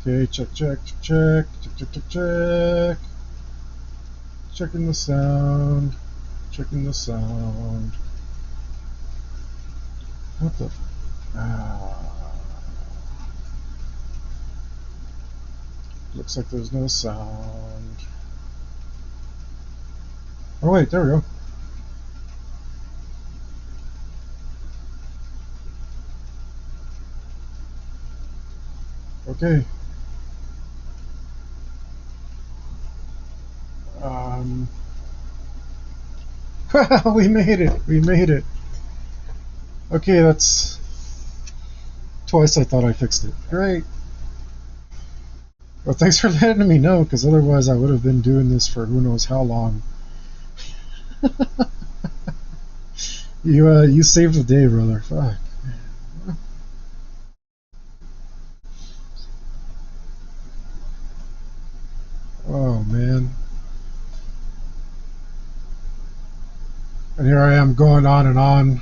Okay, check, check, check, check, check, check, check. Checking the sound. Checking the sound. What the? Ah. Looks like there's no sound. Oh wait, there we go. Okay. Um. We made it. We made it. Okay, that's twice I thought I fixed it. Great. Well, thanks for letting me know, because otherwise I would have been doing this for who knows how long. You saved the day, brother. Fuck. Oh man. And here I am going on and on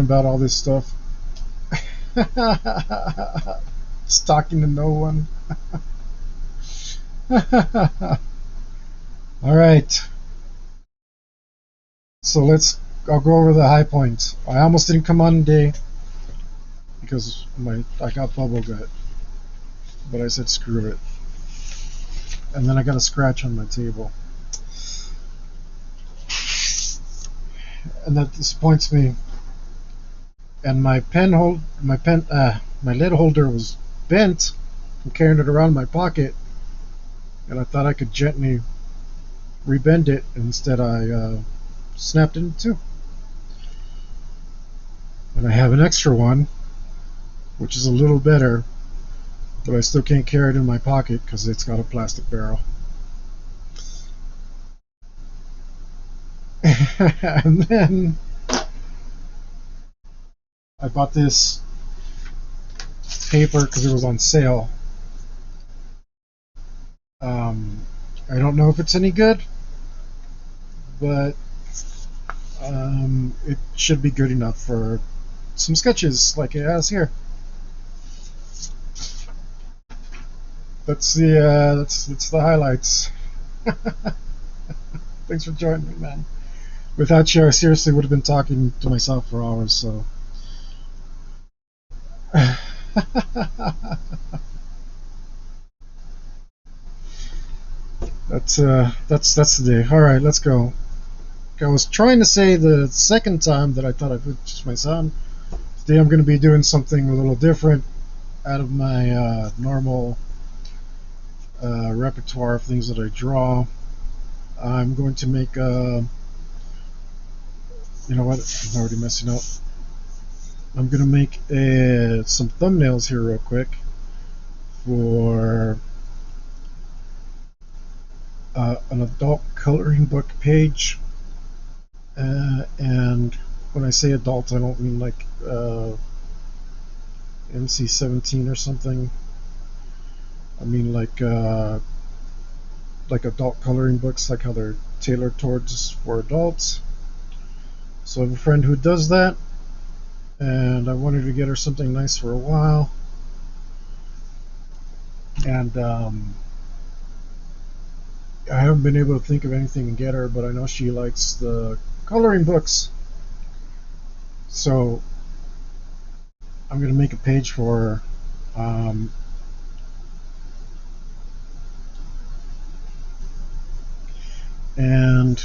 about all this stuff. Just talking to no one. All right. So I'll go over the high points. I almost didn't come on today because I got bubble gut, but I said screw it. And then I got a scratch on my table, and that disappoints me. And my lid holder was bent from carrying it around in my pocket, and I thought I could gently rebend it. Instead, I snapped it in two. And I have an extra one, which is a little better, but I still can't carry it in my pocket because it's got a plastic barrel. And then I bought this paper because it was on sale. I don't know if it's any good, but it should be good enough for some sketches like it has here. That's the highlights. Thanks for joining me, man. Without you, I seriously would have been talking to myself for hours. So. That's the day. All right, let's go. I was trying to say the second time that I thought I fixed my sound. Today I'm going to be doing something a little different out of my normal repertoire of things that I draw. I'm going to make you know what? I'm already messing up. I'm going to make some thumbnails here real quick for an adult coloring book page. And when I say adult, I don't mean like NC-17 or something. I mean like adult coloring books, like how they're tailored towards for adults. So I have a friend who does that, and I wanted to get her something nice for a while. And I haven't been able to think of anything to get her, but I know she likes the coloring books. So I'm going to make a page for her. And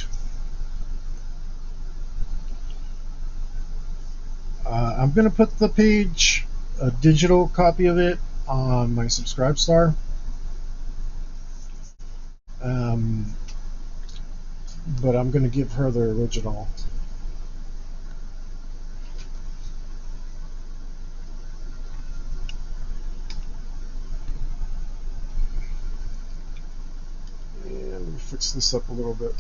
I'm going to put the page, a digital copy of it, on my Subscribe Star. But I'm going to give her the original. And let me fix this up a little bit.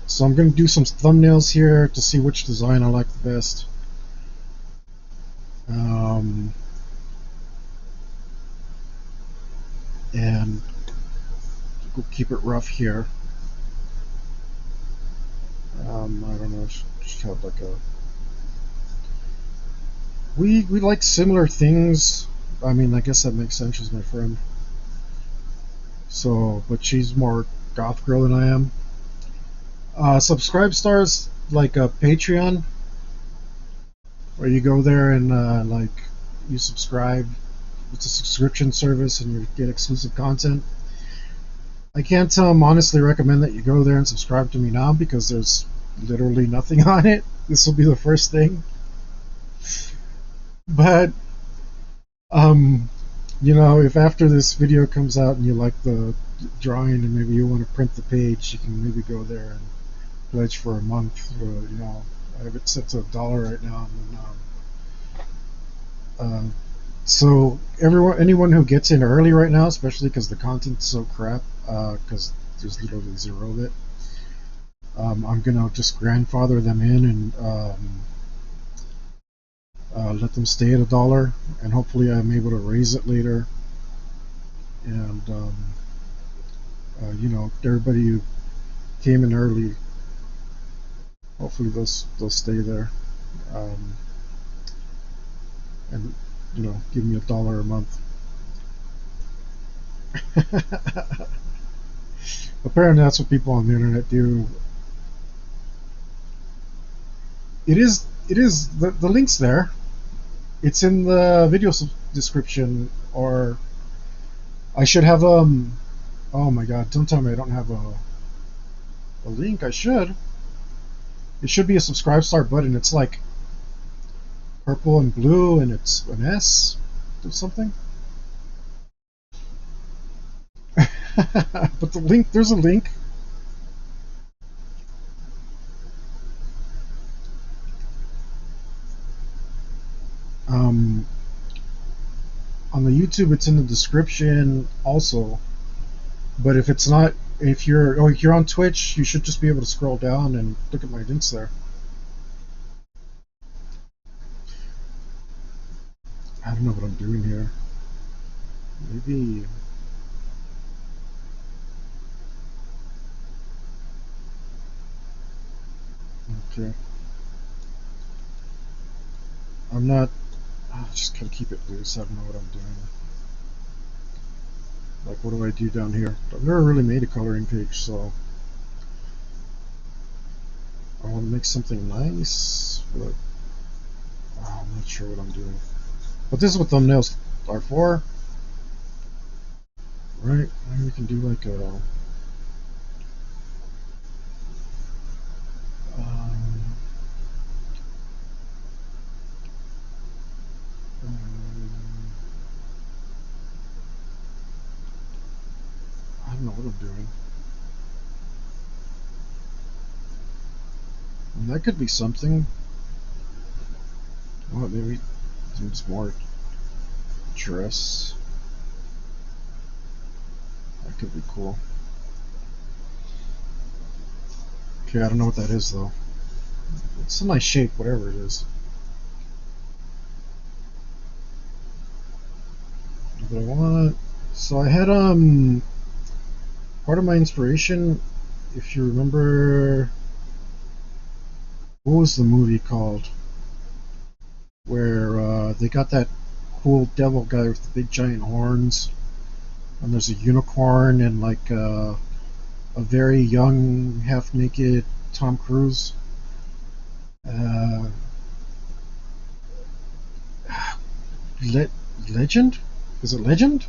So I'm going to do some thumbnails here to see which design I like the best. And we'll keep it rough here. I don't know, just have like a we like similar things. I mean, I guess that makes sense. She's my friend. So, but she's more goth girl than I am. Subscribe stars like Patreon, where you go there and like you subscribe. It's a subscription service and you get exclusive content. I can't honestly recommend that you go there and subscribe to me now because there's literally nothing on it. This will be the first thing. But um, if after this video comes out and you like the drawing and maybe you want to print the page, you can maybe go there and pledge for a month. I have it set to $1 right now. And so anyone who gets in early right now, especially because the content's so crap, because there's literally zero of it, I'm gonna just grandfather them in and let them stay at $1, and hopefully I'm able to raise it later. And everybody who came in early, hopefully they'll stay there, and give me $1 a month. Apparently that's what people on the internet do. It is the link's there. It's in the video description, or I should have oh my god, don't tell me I don't have a link. I should. It should be a subscribe start button. It's like purple and blue and it's an S or something. But the link, there's a link. On the YouTube, it's in the description also. But if it's not, if you're on Twitch, you should just be able to scroll down and look at my links there. I don't know what I'm doing here. Maybe. Okay. I'm not. I just gotta keep it loose. I don't know what I'm doing. Like, what do I do down here? I've never really made a coloring page, so I want to make something nice, but I'm not sure what I'm doing. But this is what thumbnails are for, right? Maybe we can do like a um, I don't know what I'm doing. And that could be something. Well, maybe it's more dress. That could be cool. Okay, I don't know what that is though. It's a nice shape, whatever it is. But I want. So I had part of my inspiration. If you remember, what was the movie called? Where they got that cool devil guy with the big giant horns, and there's a unicorn and like a very young, half-naked Tom Cruise. Uh, Legend? Is it Legend?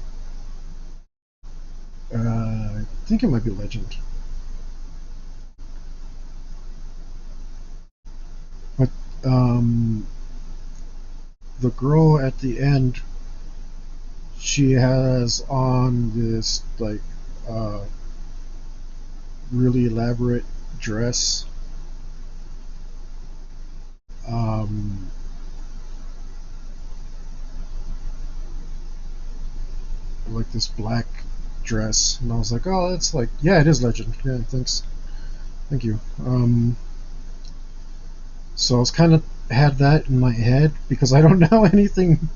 I think it might be Legend. But the girl at the end, she has on this like really elaborate dress. Like this black dress, and I was like, oh, that's like, yeah, it is Legend. Yeah, thanks, thank you. So I was kind of had that in my head because I don't know anything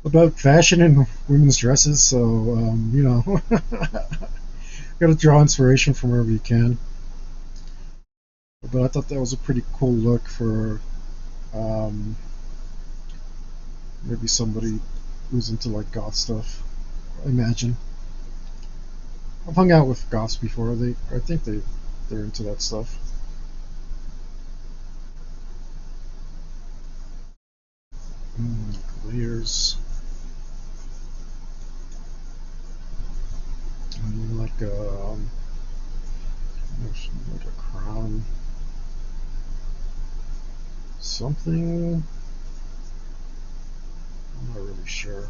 about fashion and women's dresses, so gotta draw inspiration from wherever you can. But I thought that was a pretty cool look for Maybe somebody who's into like goth stuff. I imagine. I've hung out with goths before. I think they're into that stuff. Layers. Like like a crown. Something. I'm not really sure.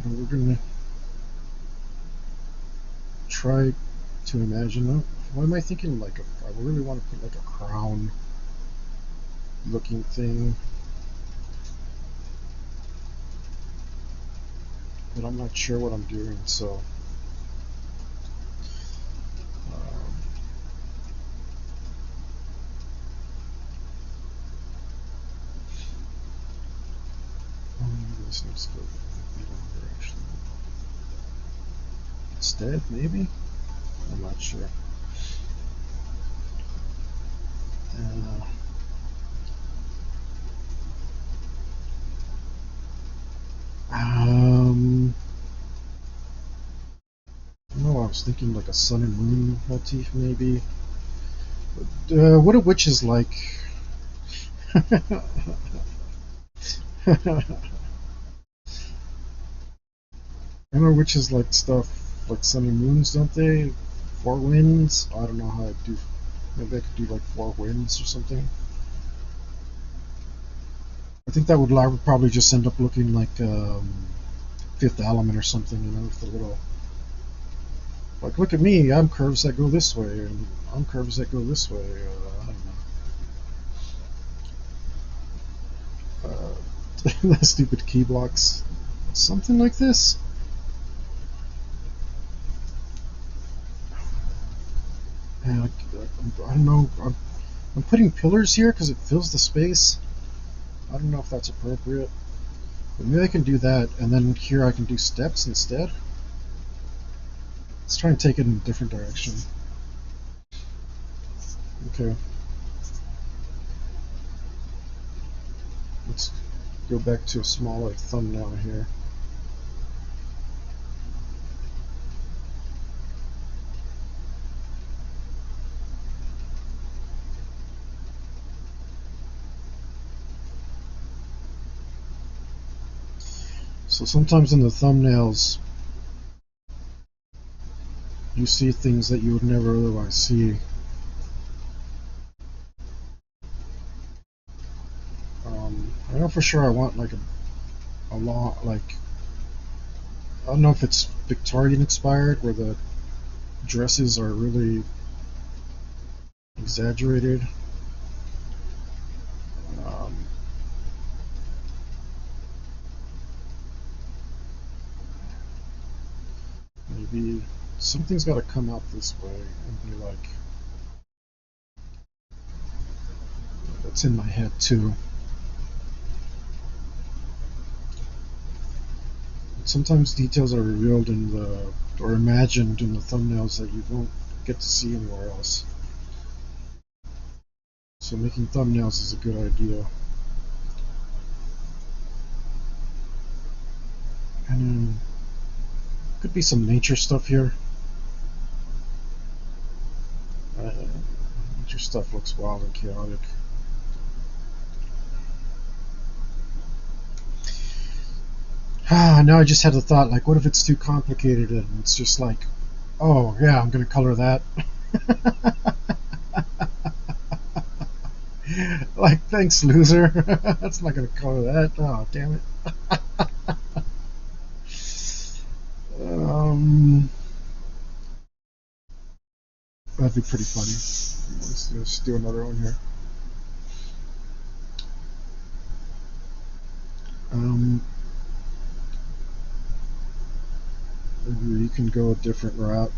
But we're gonna try to imagine that. What am I thinking? Like I really want to put like a crown looking thing, but I'm not sure what I'm doing. So um, this needs to go longer actually. Instead, maybe. I'm not sure. Uh, um, I don't know. I was thinking like a sun and moon motif, maybe. What are witches like? I know witches like stuff like sun and moons, don't they? Four winds. I don't know how I do. Maybe I could do like four winds or something. I think that would probably just end up looking like Fifth Element or something, you know, with the little like, look at me, I'm curves that go this way, and I'm curves that go this way. I don't know. The stupid key blocks, something like this. And I don't know. I'm putting pillars here because it fills the space. I don't know if that's appropriate. But maybe I can do that, and then here I can do steps instead. Let's try and take it in a different direction. Okay. Let's go back to a smaller thumbnail here. So sometimes in the thumbnails, you see things that you would never otherwise see. I know for sure I want like a long, like, I don't know if it's Victorian inspired, where the dresses are really exaggerated. Um, Maybe something's got to come out this way and be like, that's in my head too. Sometimes details are revealed in the, or imagined in the thumbnails that you won't get to see anywhere else. So making thumbnails is a good idea. And could be some nature stuff here. Nature stuff looks wild and chaotic. Now I just had the thought, like, what if it's too complicated and it's just like, oh yeah, I'm gonna color that. Like, thanks, loser. That's not gonna color that. Oh, damn it. um, that'd be pretty funny. Let's do another one here. Um, Maybe you can go a different route.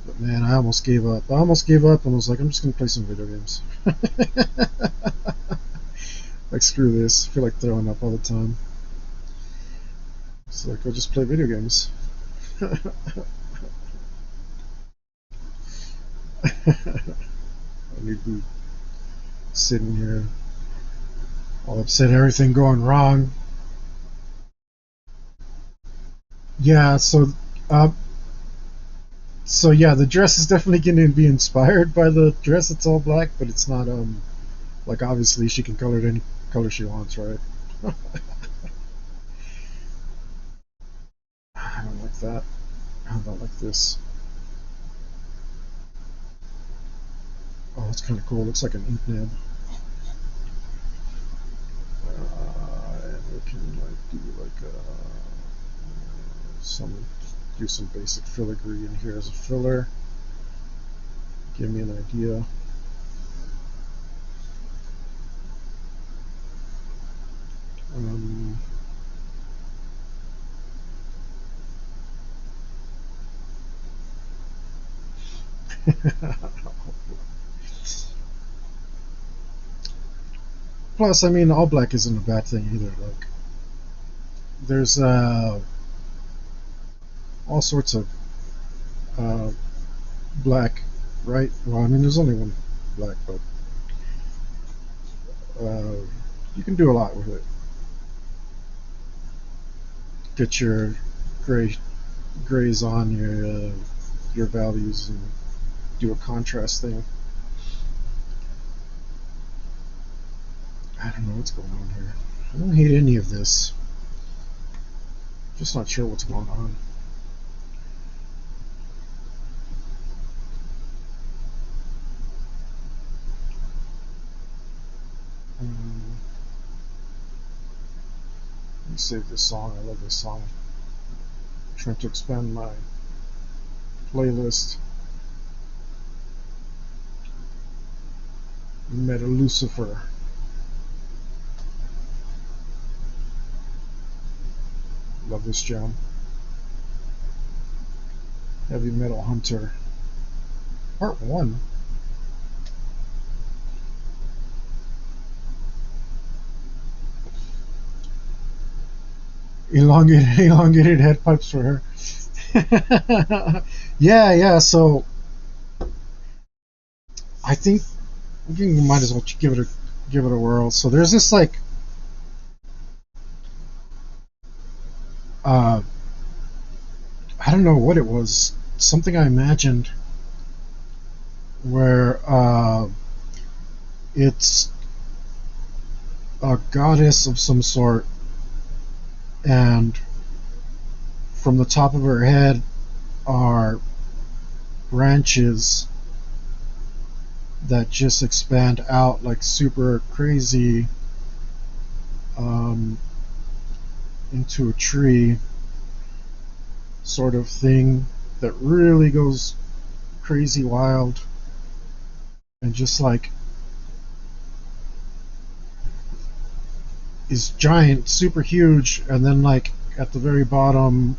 But man, I almost gave up. I almost gave up and was like, I'm just gonna play some video games. Like, screw this. I feel like throwing up all the time. So like, I'll just play video games. I need to be sitting here all upset, everything going wrong. Yeah, uh, so yeah, the dress is definitely going to be inspired by the dress. It's all black, but it's not. Like obviously she can color it any color she wants, right? I don't like that. How about like this? Oh, that's kind of cool. Looks like an ink nib. And we can like do like some do some basic filigree in here as a filler. Give me an idea. Um, Plus, I mean, all black isn't a bad thing either. Like, there's all sorts of uh, black, right? Well, I mean, there's only one black, but uh, you can do a lot with it. Get your grays on your values and do a contrast thing. I don't know what's going on here. I don't hate any of this. Just not sure what's going on. Let me save this song. I love this song. I'm trying to expand my playlist. Meta Lucifer. Love this jam. Heavy Metal Hunter. Part 1. Elongated head pipes for her. Yeah, so I think you might as well give it a whirl. So there's this like I don't know what it was, something I imagined where it's a goddess of some sort, and from the top of her head are branches that just expand out like super crazy into a tree sort of thing that really goes crazy wild and just like is giant, super huge, and then like at the very bottom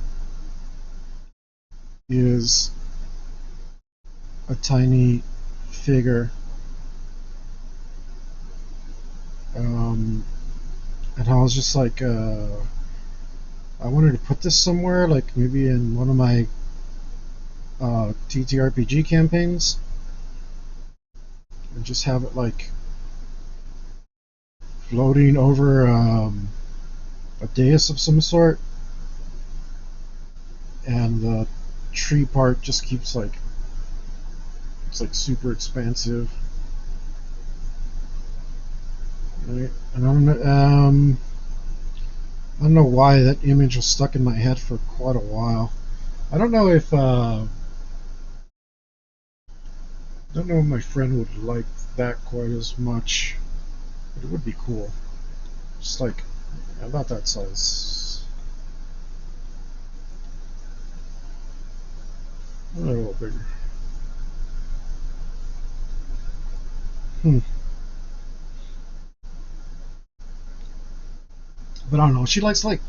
is a tiny figure. And I was just like, I wanted to put this somewhere, like maybe in one of my TTRPG campaigns, and just have it like floating over a dais of some sort, and the tree part just keeps like it's like super expansive. Right? And I don't know why that image was stuck in my head for quite a while. I don't know if my friend would like that quite as much, but it would be cool. Just like about that size, a little bigger. But I don't know. She likes like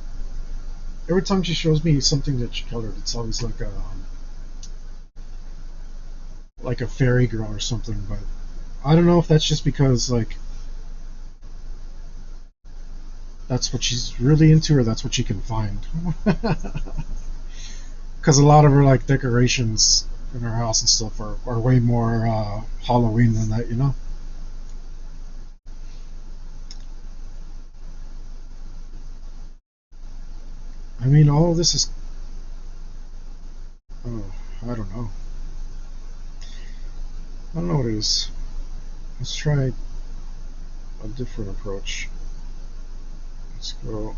every time she shows me something that she colored, it's always like a fairy girl or something. But I don't know if that's just because like that's what she's really into, or that's what she can find. because a lot of her like decorations in her house and stuff are way more Halloween than that, you know. I mean, all of this is. Oh, I don't know. I don't know what it is. Let's try a different approach. Let's go.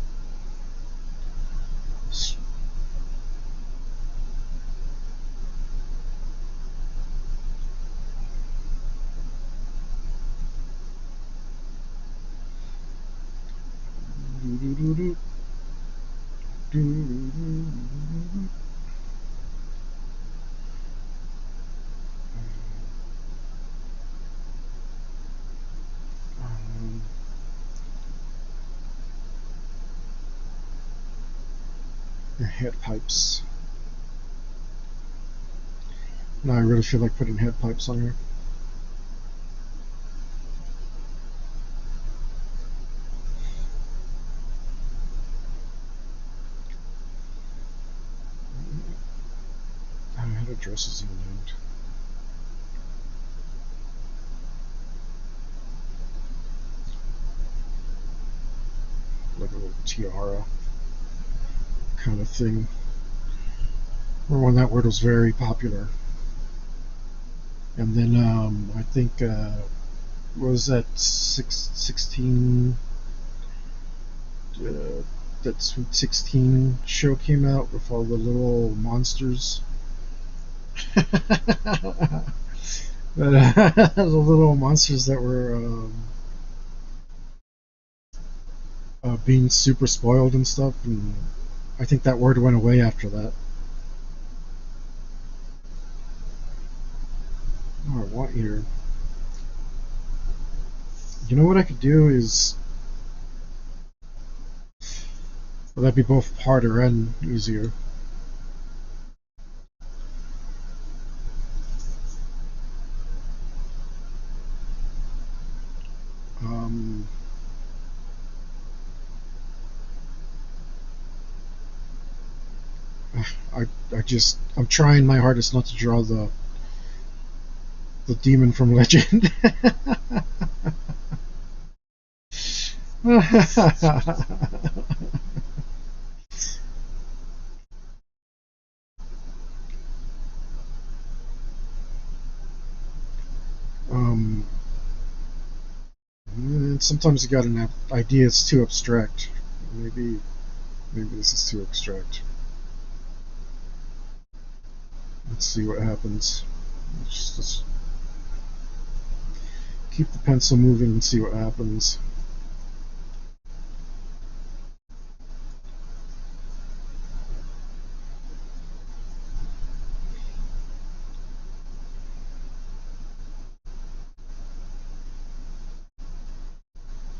Head pipes. No, I really feel like putting head pipes on here. How do dresses even end? Like a little tiara kind of thing. Or when that word was very popular. And then I think was that 16 that Sweet 16 show came out with all the little monsters. But, the little monsters that were being super spoiled and stuff, and I think that word went away after that. Oh, I want here. You know what I could do is, well, that'd be both harder and easier. Um, I'm trying my hardest not to draw the demon from Legend. um, Sometimes you got an idea it's too abstract. Maybe this is too abstract. Let's see what happens. Let's keep the pencil moving and see what happens.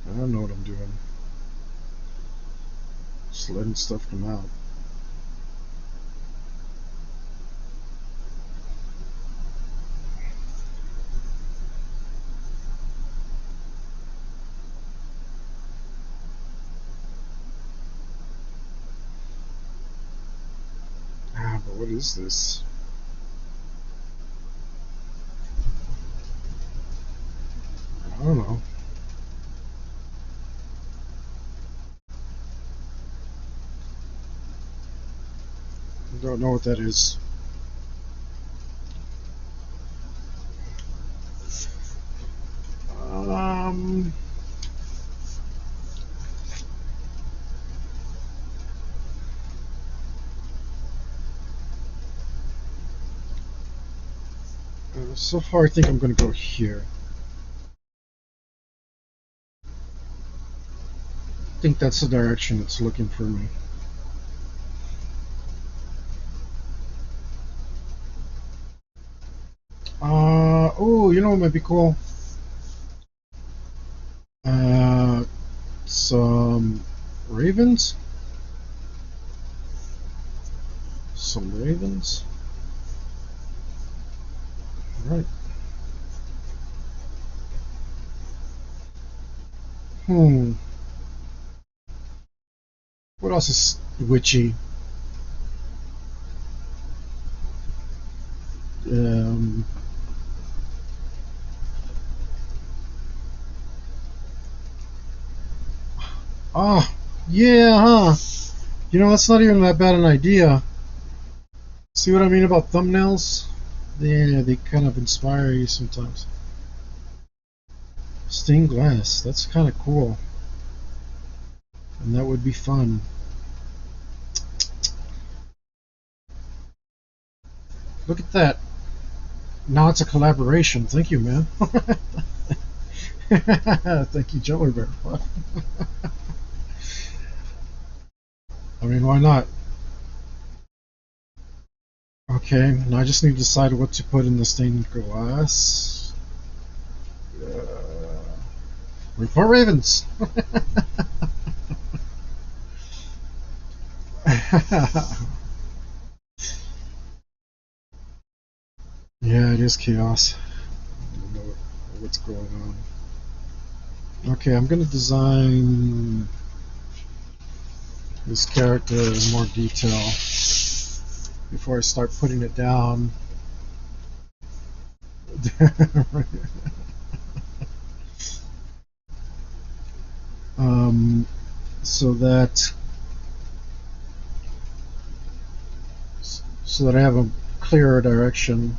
I don't know what I'm doing. Just letting stuff come out. But what is this? I don't know. I don't know what that is. Um, so far, I think I'm going to go here. I think that's the direction it's looking for me. Oh, you know what might be cool? Uh, some ravens? Some ravens? Right. Hmm. What else is witchy? Um, oh, yeah, huh? You know, that's not even that bad an idea. See what I mean about thumbnails? They kind of inspire you sometimes. Stained glass, that's kind of cool. And that would be fun. Look at that. Now it's a collaboration. Thank you, man. Thank you, Jelly Bear. I mean, why not? Okay, now I just need to decide what to put in the stained glass. Report Ravens. Yeah, it is chaos. I don't know what's going on. Okay, I'm gonna design this character in more detail before I start putting it down. um, so that I have a clearer direction.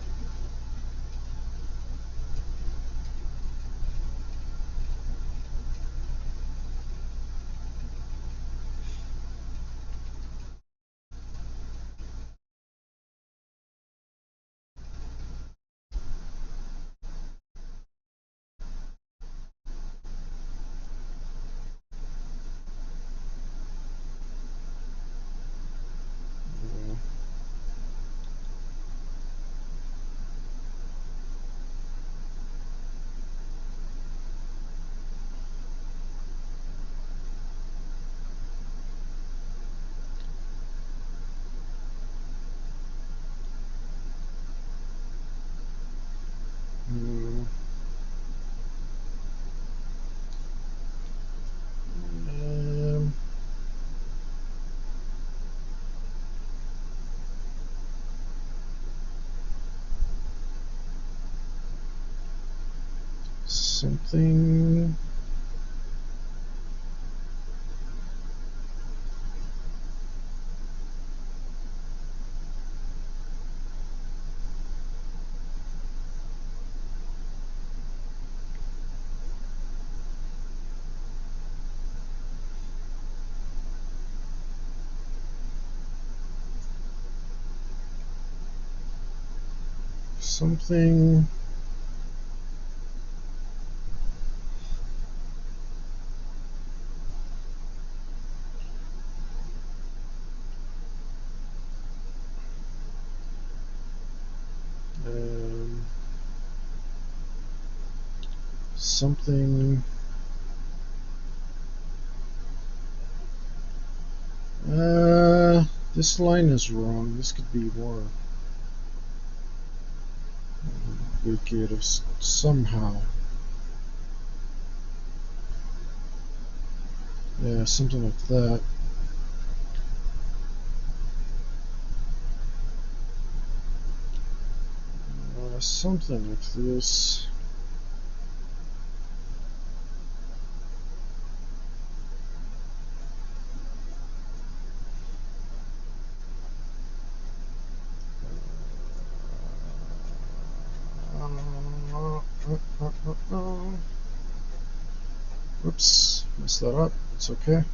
Um, something. Something. Um, something. This line is wrong. This could be more creative somehow. Yeah, something like that. Something like this. Oops, messed that up. It's okay.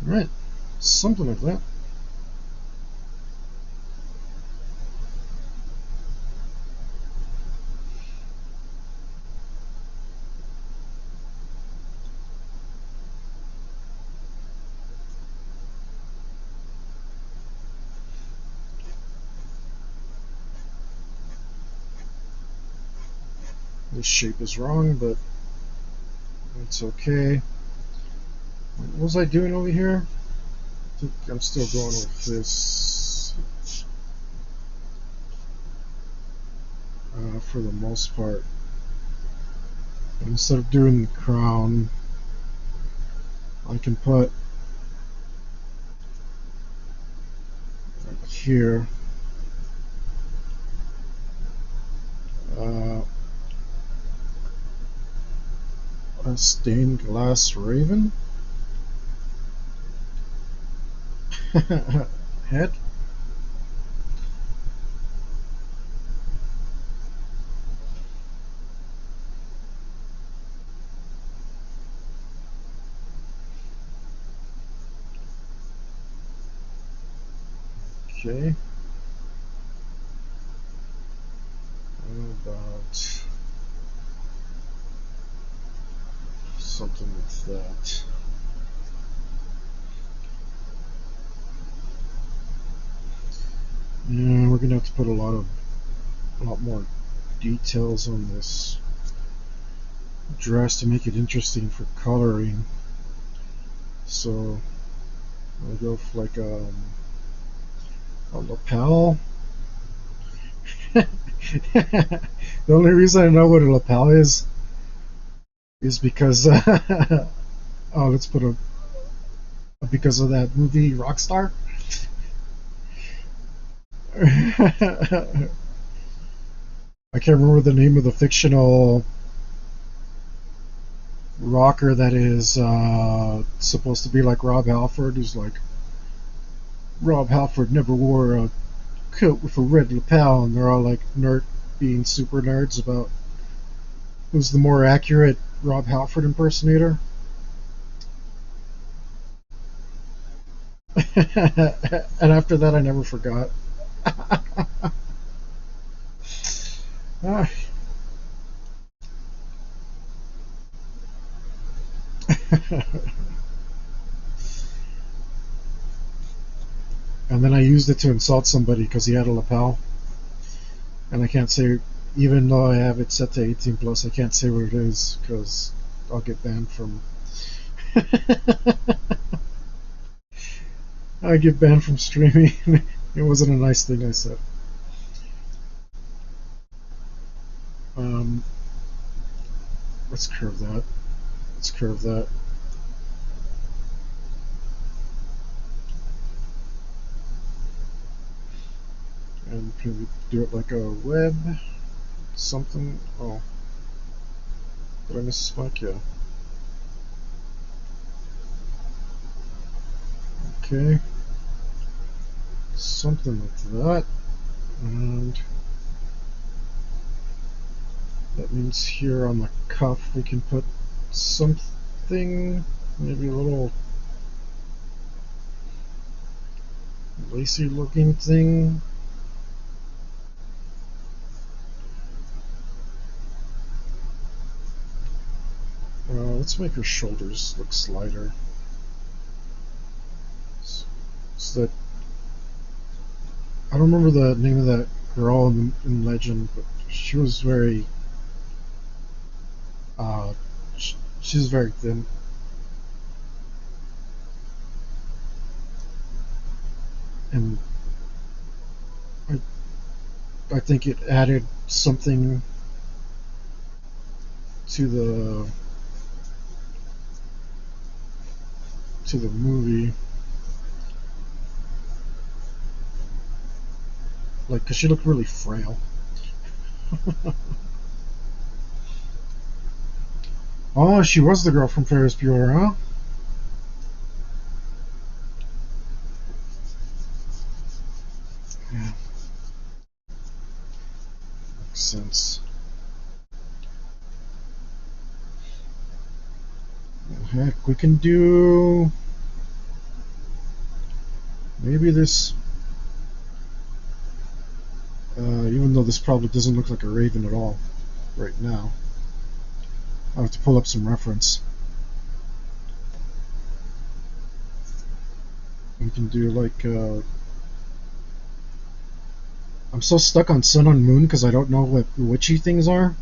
Alright, something like that. This shape is wrong, but it's okay. What was I doing over here? I think I'm still going with this for the most part. Instead of doing the crown, I can put here uh, a stained glass raven head. Okay. How about something like that? Yeah, we're gonna have to put a lot more details on this dress to make it interesting for coloring. So I'll go for like a lapel. The only reason I know what a lapel is because oh, let's put a because of that movie Rockstar. I can't remember the name of the fictional rocker that is supposed to be like Rob Halford, who's like Rob Halford never wore a coat with a red lapel, and they're all like being super nerds about who's the more accurate Rob Halford impersonator. And after that, I never forgot. And then I used it to insult somebody because he had a lapel. And I can't say, even though I have it set to 18 plus, I can't say what it is because I'll get banned from. I get banned from streaming. It wasn't a nice thing I said. Um, let's curve that. Let's curve that. And can we do it like a web? Something? Oh. Did I miss a spike? Yeah. Okay. Something like that. And that means here on the cuff we can put something, maybe a little lacy looking thing. Let's make her shoulders look slighter. So that I don't remember the name of that girl in Legend, but she was very she was very thin. And I think it added something to the movie, like because she looked really frail. Oh, she was the girl from Ferris Bueller, huh? Yeah, makes sense. Heck, we can do maybe this. Even though this probably doesn't look like a raven at all right now, I have to pull up some reference. We can do like I'm so stuck on sun on moon because I don't know what witchy things are.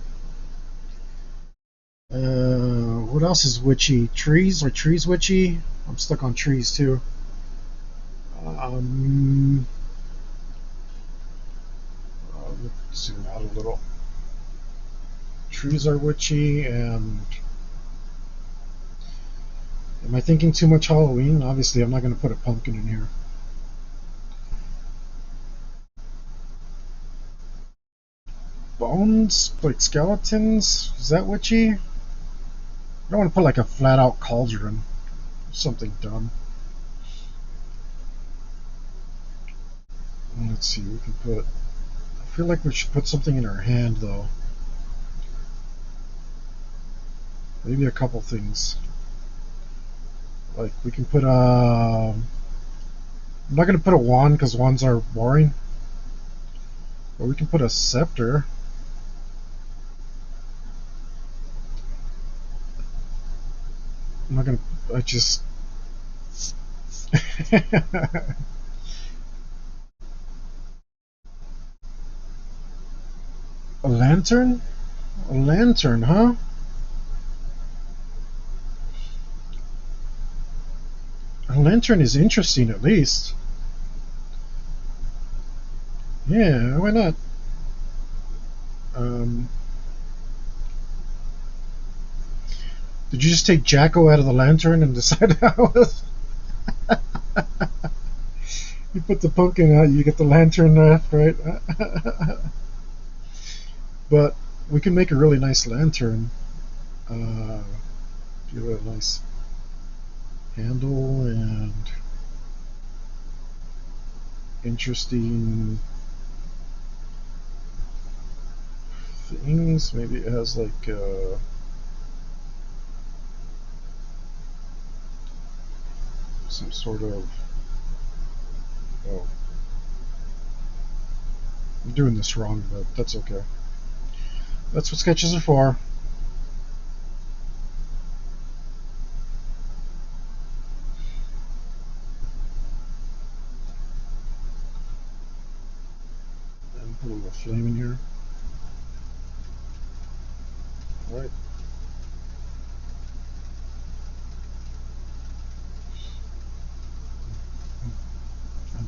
What else is witchy? Trees? Are trees witchy? I'm stuck on trees too. Let's zoom out a little. trees are witchy, and am I thinking too much Halloween? Obviously, I'm not going to put a pumpkin in here. Bones? Like skeletons? Is that witchy? I don't want to put like a flat out cauldron. Something dumb. Let's see, we can put... I feel like we should put something in our hand, though. Maybe a couple things. Like, we can put a... I'm not going to put a wand, because wands are boring. But we can put a scepter. I'm not going to... I just... A lantern? A lantern, huh? A lantern is interesting, at least. Yeah, why not? Did you just take Jacko out of the lantern and decide how it was? You put the pumpkin out, you get the lantern left, right? But we can make a really nice lantern. Give it a nice handle and interesting things. Maybe it has like some sort of... Oh, I'm doing this wrong, but that's okay. That's what sketches are for. And put a little flame in here. Alright.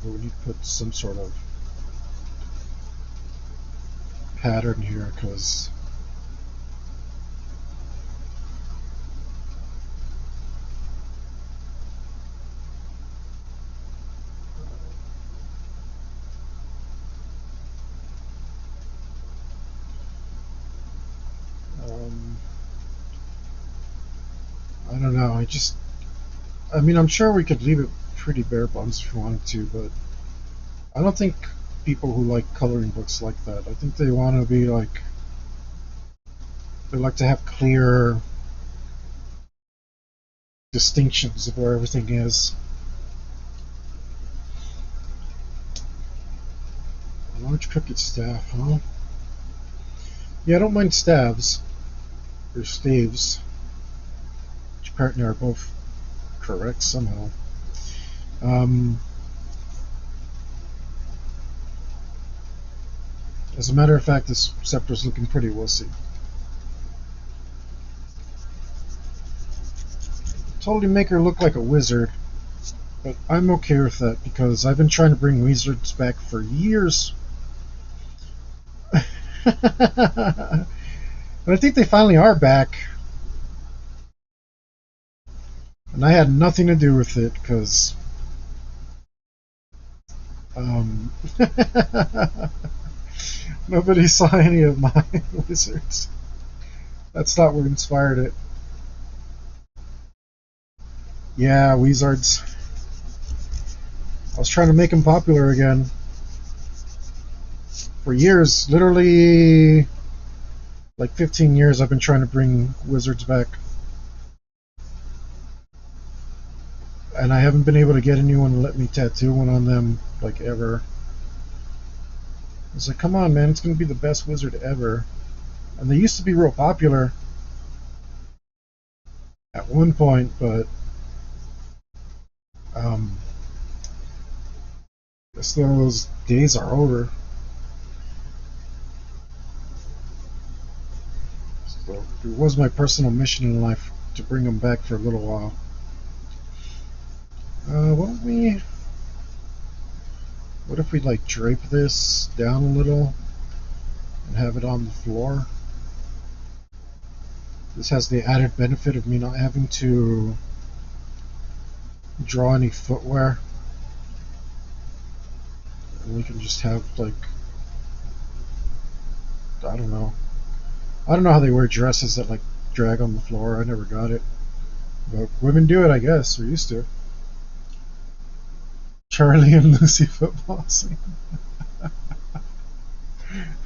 But we need to put some sort of pattern here, because I don't know. I mean, I'm sure we could leave it pretty bare bones if you wanted to, but I don't think people who like coloring books like that. I think they want to be like... They like to have clear distinctions of where everything is. A large crooked staff, huh? Yeah, I don't mind staves. Or staves. Which apparently are both correct somehow. As a matter of fact, this scepter's looking pretty wussy. Totally make her look like a wizard, but I'm okay with that because I've been trying to bring wizards back for years. And I think they finally are back. And I had nothing to do with it because nobody saw any of my wizards. That's not what inspired it. Yeah, wizards. I was trying to make them popular again. For years, literally like 15 years, I've been trying to bring wizards back. And I haven't been able to get anyone to let me tattoo one on them, like, ever. I was like, come on, man, it's going to be the best wizard ever. And they used to be real popular at one point, but I guess those days are over. So it was my personal mission in life to bring them back for a little while. What if we like drape this down a little and have it on the floor? This has the added benefit of me not having to draw any footwear. And we can just have, like, I don't know. I don't know how they wear dresses that, like, drag on the floor. I never got it. But women do it, I guess. We're used to it. Charlie and Lucy football scene.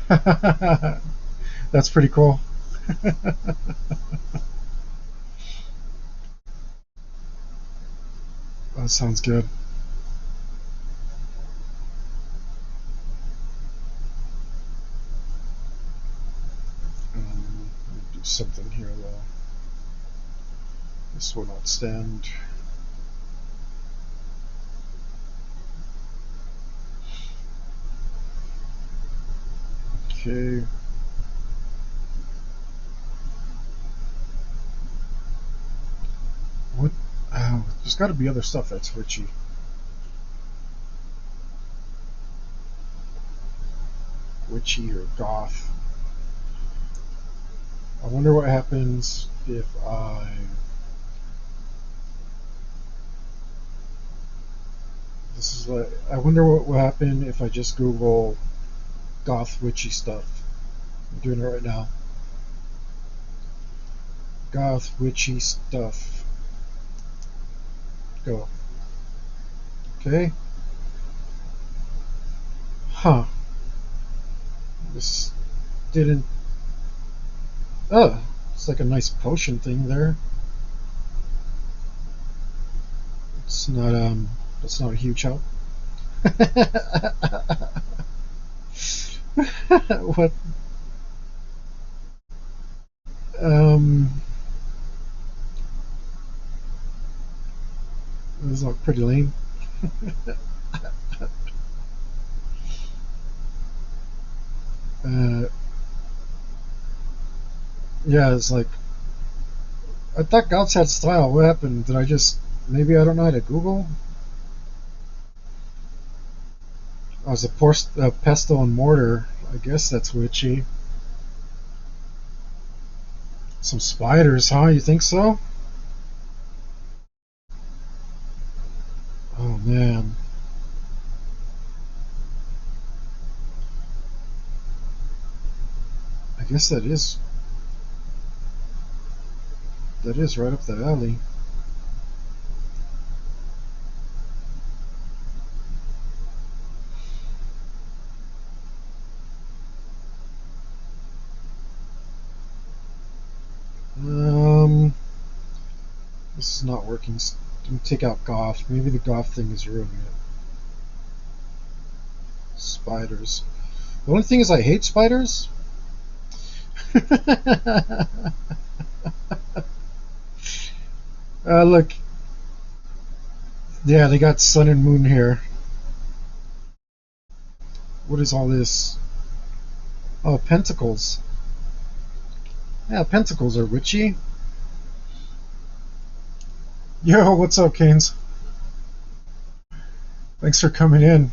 That's pretty cool. That sounds good. Let me do something here though. This will not stand. Okay. What? Oh, there's got to be other stuff that's witchy. Witchy or goth. I wonder what happens if This is like. I wonder what will happen if I just Google goth witchy stuff. I'm doing it right now. Goth witchy stuff. Go. Okay. Huh. This didn't. Oh, it's like a nice potion thing there. It's not that's not a huge help. What? Um, this is pretty lame. uh, yeah, it's like I thought goths had style. What happened? Did I just maybe I don't know how to Google? I was a pestle and mortar. I guess that's witchy. Some spiders, huh? You think so? Oh man. I guess that is right up the alley. This is not working. Let me take out goth. Maybe the goth thing is ruining it. Spiders. The only thing is I hate spiders. Look. Yeah, they got sun and moon here. What is all this? Oh, pentacles. Yeah, pentacles are witchy. Yo, what's up, Canes? Thanks for coming in.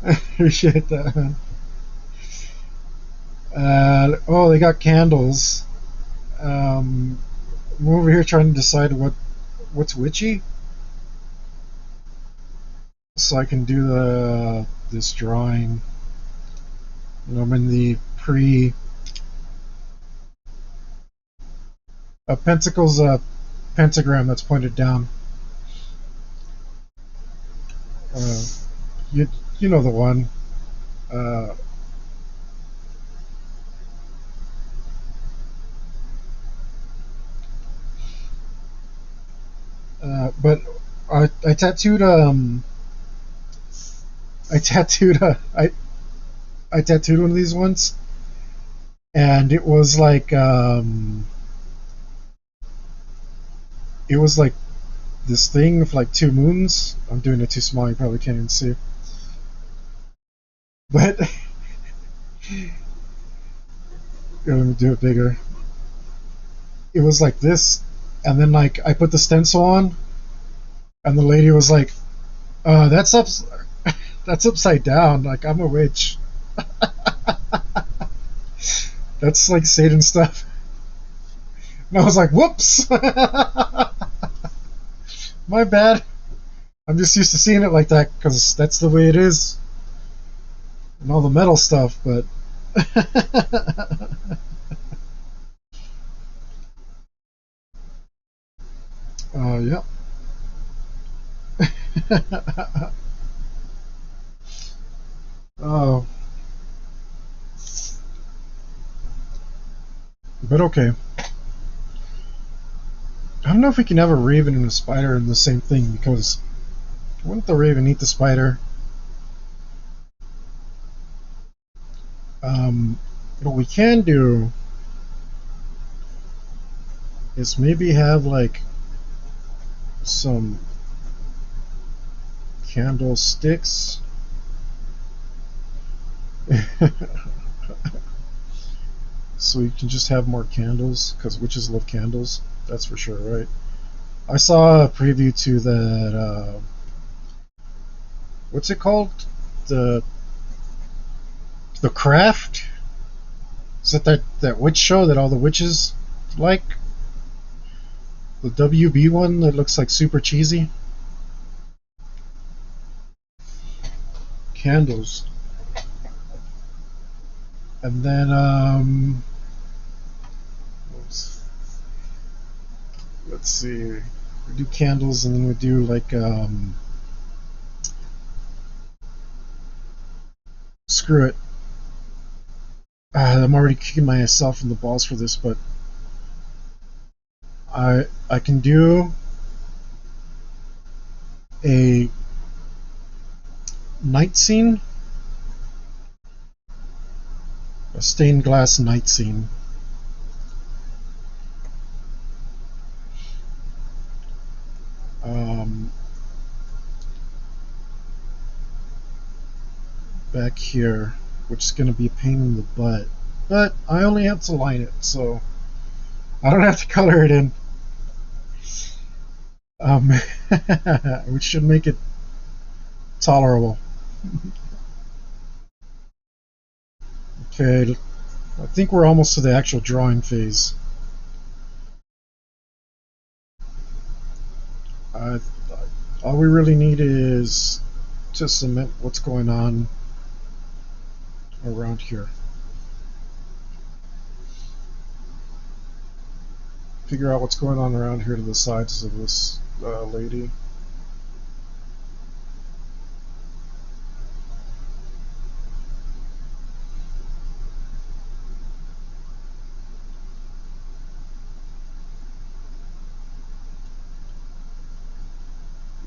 I appreciate that, man. Oh, they got candles. I'm over here trying to decide what's witchy, so I can do this drawing. I'm in the pre. A pentacle's a pentagram that's pointed down. Uh, you know the one. Uh, but I tattooed I tattooed I tattooed one of these once, and it was like this thing with like two moons. I'm doing it too small. You probably can't even see, but let me do it bigger. It was like this, and then like I put the stencil on, and the lady was like, "That's that's upside down. Like I'm a witch." That's like Satan stuff. And I was like, whoops! My bad. I'm just used to seeing it like that because that's the way it is and all the metal stuff, but. Yeah. Oh, but okay. I don't know if we can have a raven and a spider in the same thing because wouldn't the raven eat the spider? What we can do is maybe have like some candlesticks. So we can just have more candles because witches love candles. That's for sure, right? I saw a preview to that. What's it called? The the Craft. Is that witch show that all the witches like? The WB one that looks like super cheesy. Candles. And then let's see. We do candles and then we do like screw it. I'm already kicking myself in the balls for this, but I can do a night scene, a stained glass night scene. Um, Back here, which is going to be a pain in the butt. But I only have to line it, so I don't have to color it in. Um, which should make it tolerable. Okay, I think we're almost to the actual drawing phase. Uh, all we really need is to cement what's going on around here. Figure out what's going on around here to the sides of this lady.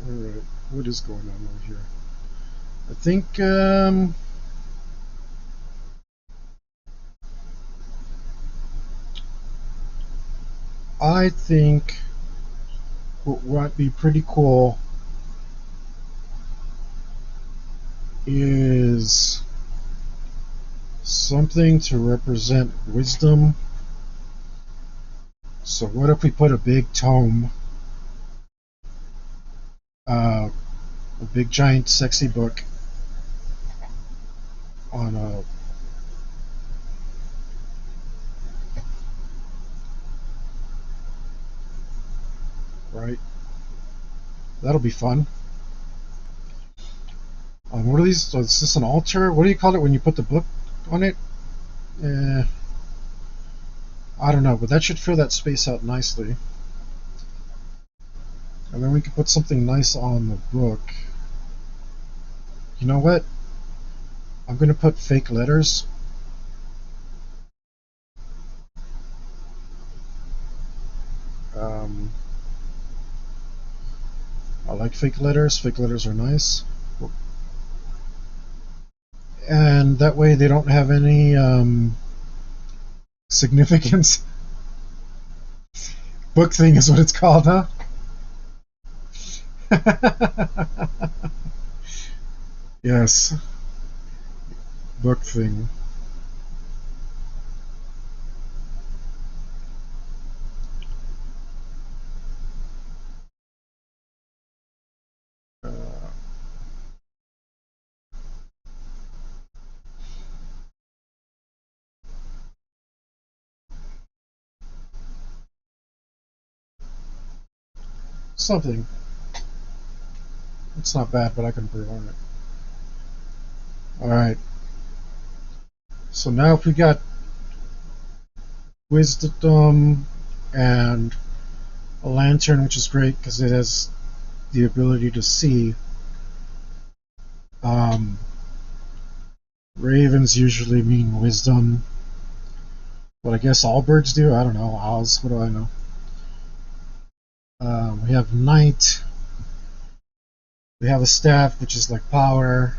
Alright, what is going on over here? I think, I think what might be pretty cool is something to represent wisdom. So what if we put a big tome, a big giant sexy book on a right? That'll be fun. What are these? Is this an altar? What do you call it when you put the book on it? Eh, I don't know, but that should fill that space out nicely. And then we could put something nice on the book. You know what? I'm going to put fake letters. Um, I like fake letters. Fake letters are nice. And that way they don't have any significance. Book thing is what it's called, huh? Yes, book thing. Uh, something. It's not bad, but I can improve on it. Alright, so now if we got wisdom and a lantern, which is great because it has the ability to see. Um, Ravens usually mean wisdom, but I guess all birds do. I don't know. Owls, what do I know? We have night. We have a staff, which is like power.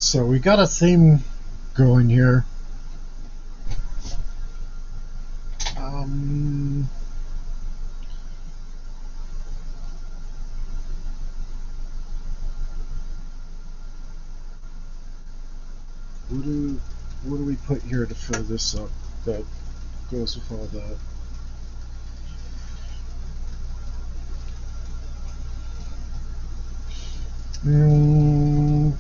So we got a theme going here. Um, what do we put here to fill this up that goes with all that? Mm,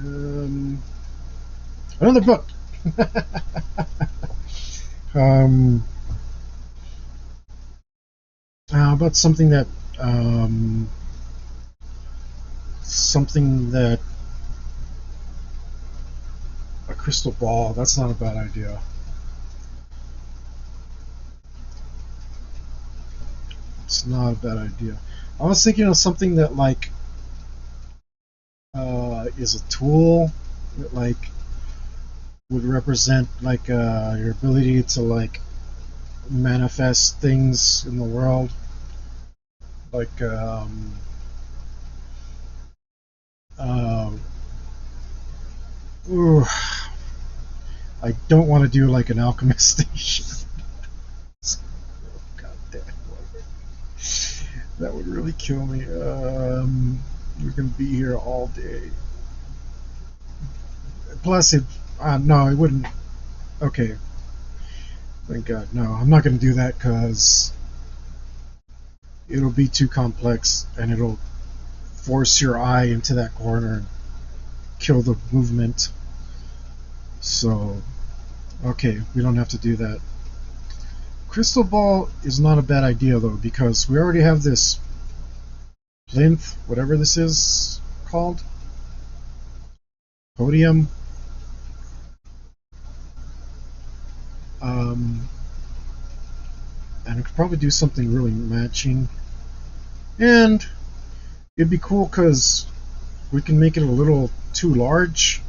um, Another book. um, how about um, something that a crystal ball? That's not a bad idea. It's not a bad idea. I was thinking of something that like is a tool that like would represent like your ability to like manifest things in the world, like uh, ooh, I don't want to do like an alchemist station. God damn, that would really kill me. We're gonna be here all day. Plus, no, it wouldn't. Okay, thank God. No, I'm not gonna do that because it'll be too complex and it'll force your eye into that corner and kill the movement. So, okay, we don't have to do that. Crystal ball is not a bad idea though, because we already have this plinth, whatever this is called, podium. Um, and we could probably do something really matching. And it'd be cool because we can make it a little too large,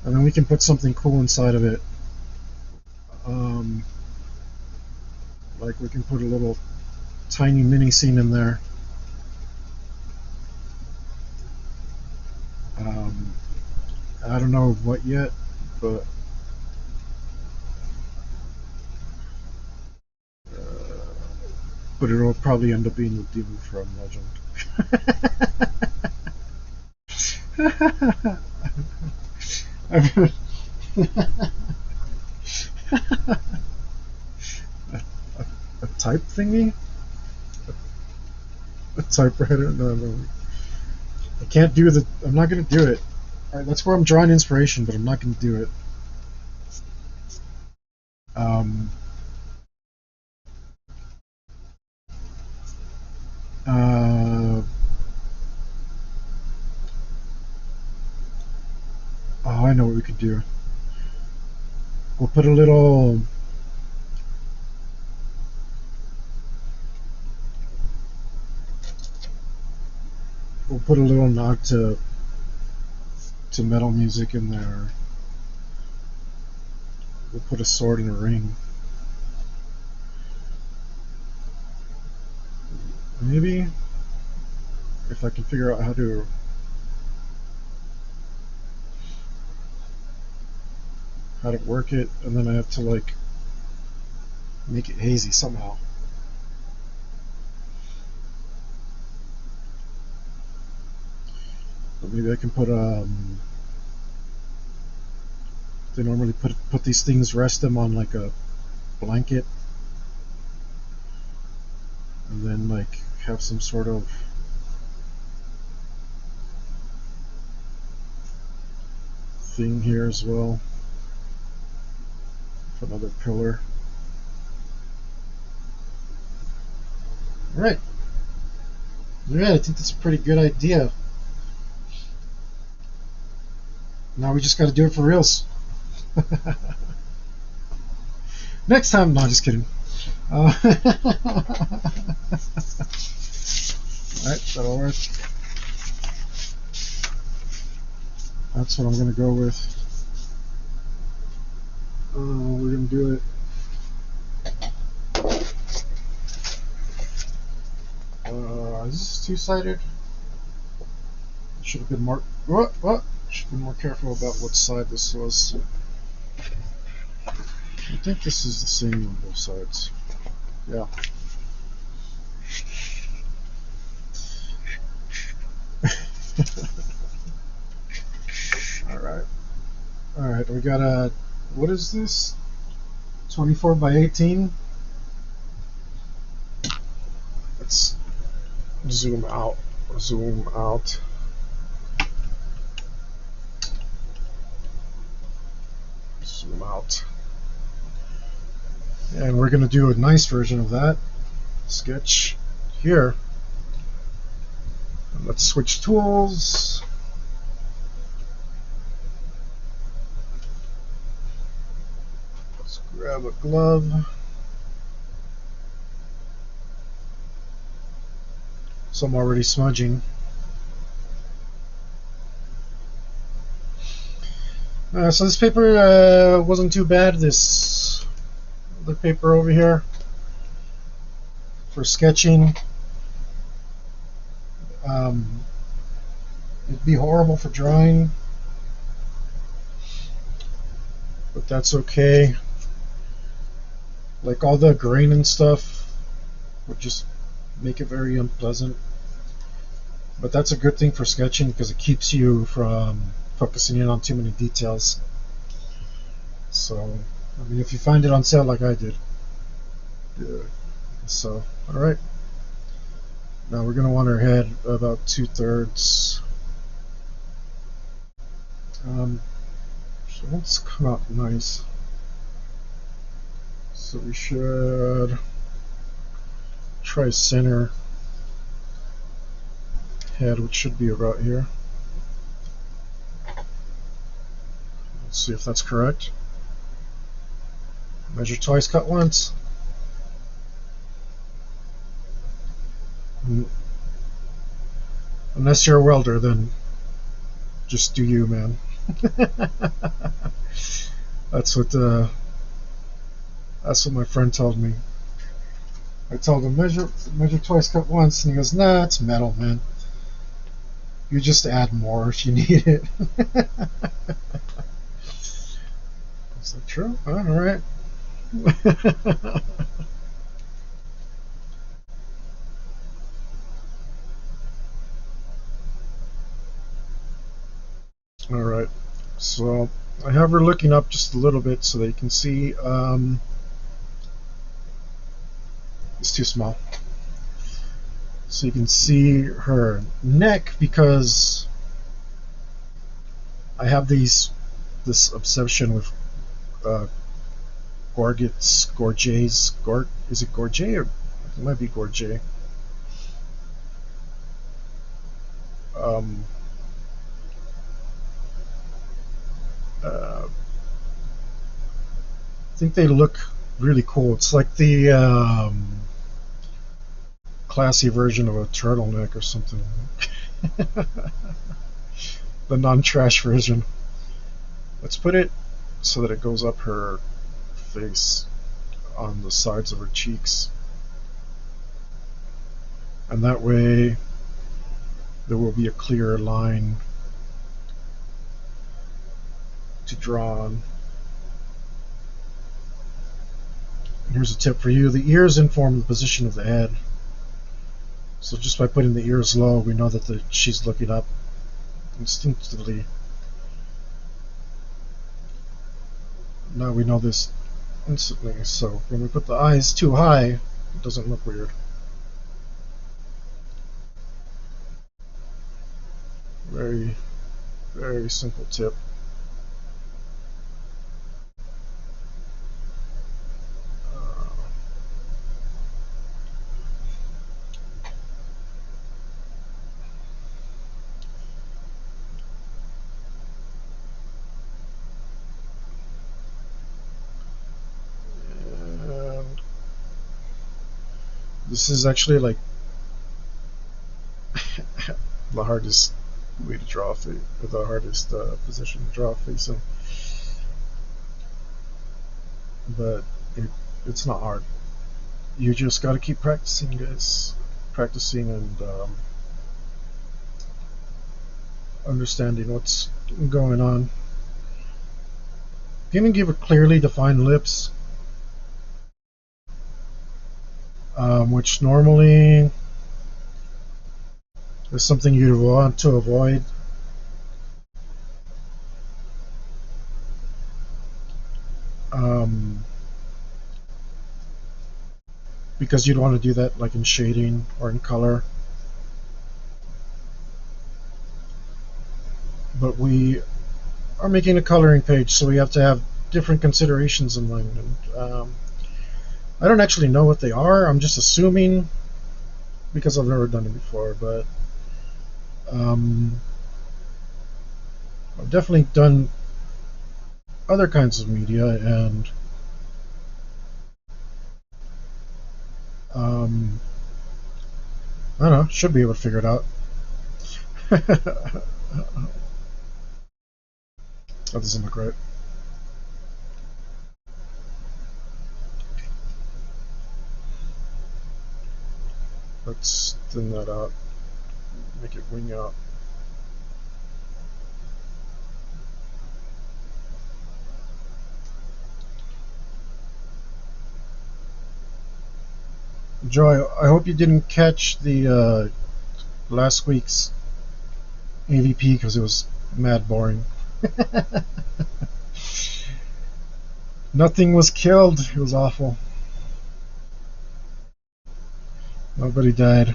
and then we can put something cool inside of it. Um, like we can put a little tiny mini scene in there. Um, I don't know what yet, but it'll probably end up being the demon from Legend. a, a type thingy? A typewriter? No, no. I can't do the. I'm not gonna do it. Alright, that's where I'm drawing inspiration, but I'm not gonna do it. Um, uh, oh, I know what we could do. We'll put a little. We'll put a little nod to metal music in there. We'll put a sword and a ring. Maybe if I can figure out how to work it, and then I have to like make it hazy somehow. But maybe I can put they normally put these things, rest them on like a blanket, and then like have some sort of thing here as well. for another pillar. Alright. Yeah, I think that's a pretty good idea. Now we just got to do it for reals. Next time, no, just kidding. Alright, that'll work. That's what I'm going to go with. We're going to do it. Is this two-sided? Should have been more. What? Should be more careful about what side this was. I think this is the same on both sides. Yeah. Alright, we got a. What is this? 24 by 18? Let's zoom out. Zoom out. Zoom out. And we're going to do a nice version of that. Sketch here. And let's switch tools. Let's grab a glove. So I'm already smudging. So this paper wasn't too bad. This other paper over here for sketching. It'd be horrible for drawing, but that's okay. Like all the grain and stuff would just make it very unpleasant. But that's a good thing for sketching because it keeps you from focusing in on too many details. So, I mean, if you find it on sale like I did, yeah. So, all right. Now we're going to want our head about 2/3. So let's come out nice. So we should try center head, which should be about here. Let's see if that's correct. Measure twice, cut once. Unless you're a welder, then just do you, man. That's what my friend told me. I told him measure twice, cut once, and he goes, "Nah, it's metal, man. You just add more if you need it." Is that true? All right. All right. So I have her looking up just a little bit so that you can see. It's too small. So you can see her neck because I have this obsession with gorgets, gorgets, is it gorget or it might be gorget? I think they look really cool. It's like the classy version of a turtleneck or something. The non-trash version. Let's put it so that it goes up her face on the sides of her cheeks. And that way there will be a clear line to draw on. Here's a tip for you. The ears inform the position of the head. So just by putting the ears low, we know that she's looking up instinctively. Now we know this instantly. So when we put the eyes too high, it doesn't look weird. Very, very simple tip. This is actually like the hardest way to draw a face, the hardest position to draw a face in. But it's not hard. You just got to keep practicing, guys. Practicing and understanding what's going on. If you can give it clearly defined lips, which normally is something you'd want to avoid. Because you'd want to do that like in shading or in color. But we are making a coloring page, so we have to have different considerations in mind. And, I don't actually know what they are. I'm just assuming because I've never done it before. But I've definitely done other kinds of media, and I don't know, should be able to figure it out. That doesn't look right. Let's thin that out, make it wing out. Joy, I hope you didn't catch the last week's AVP because it was mad boring. Nothing was killed. It was awful. Nobody died.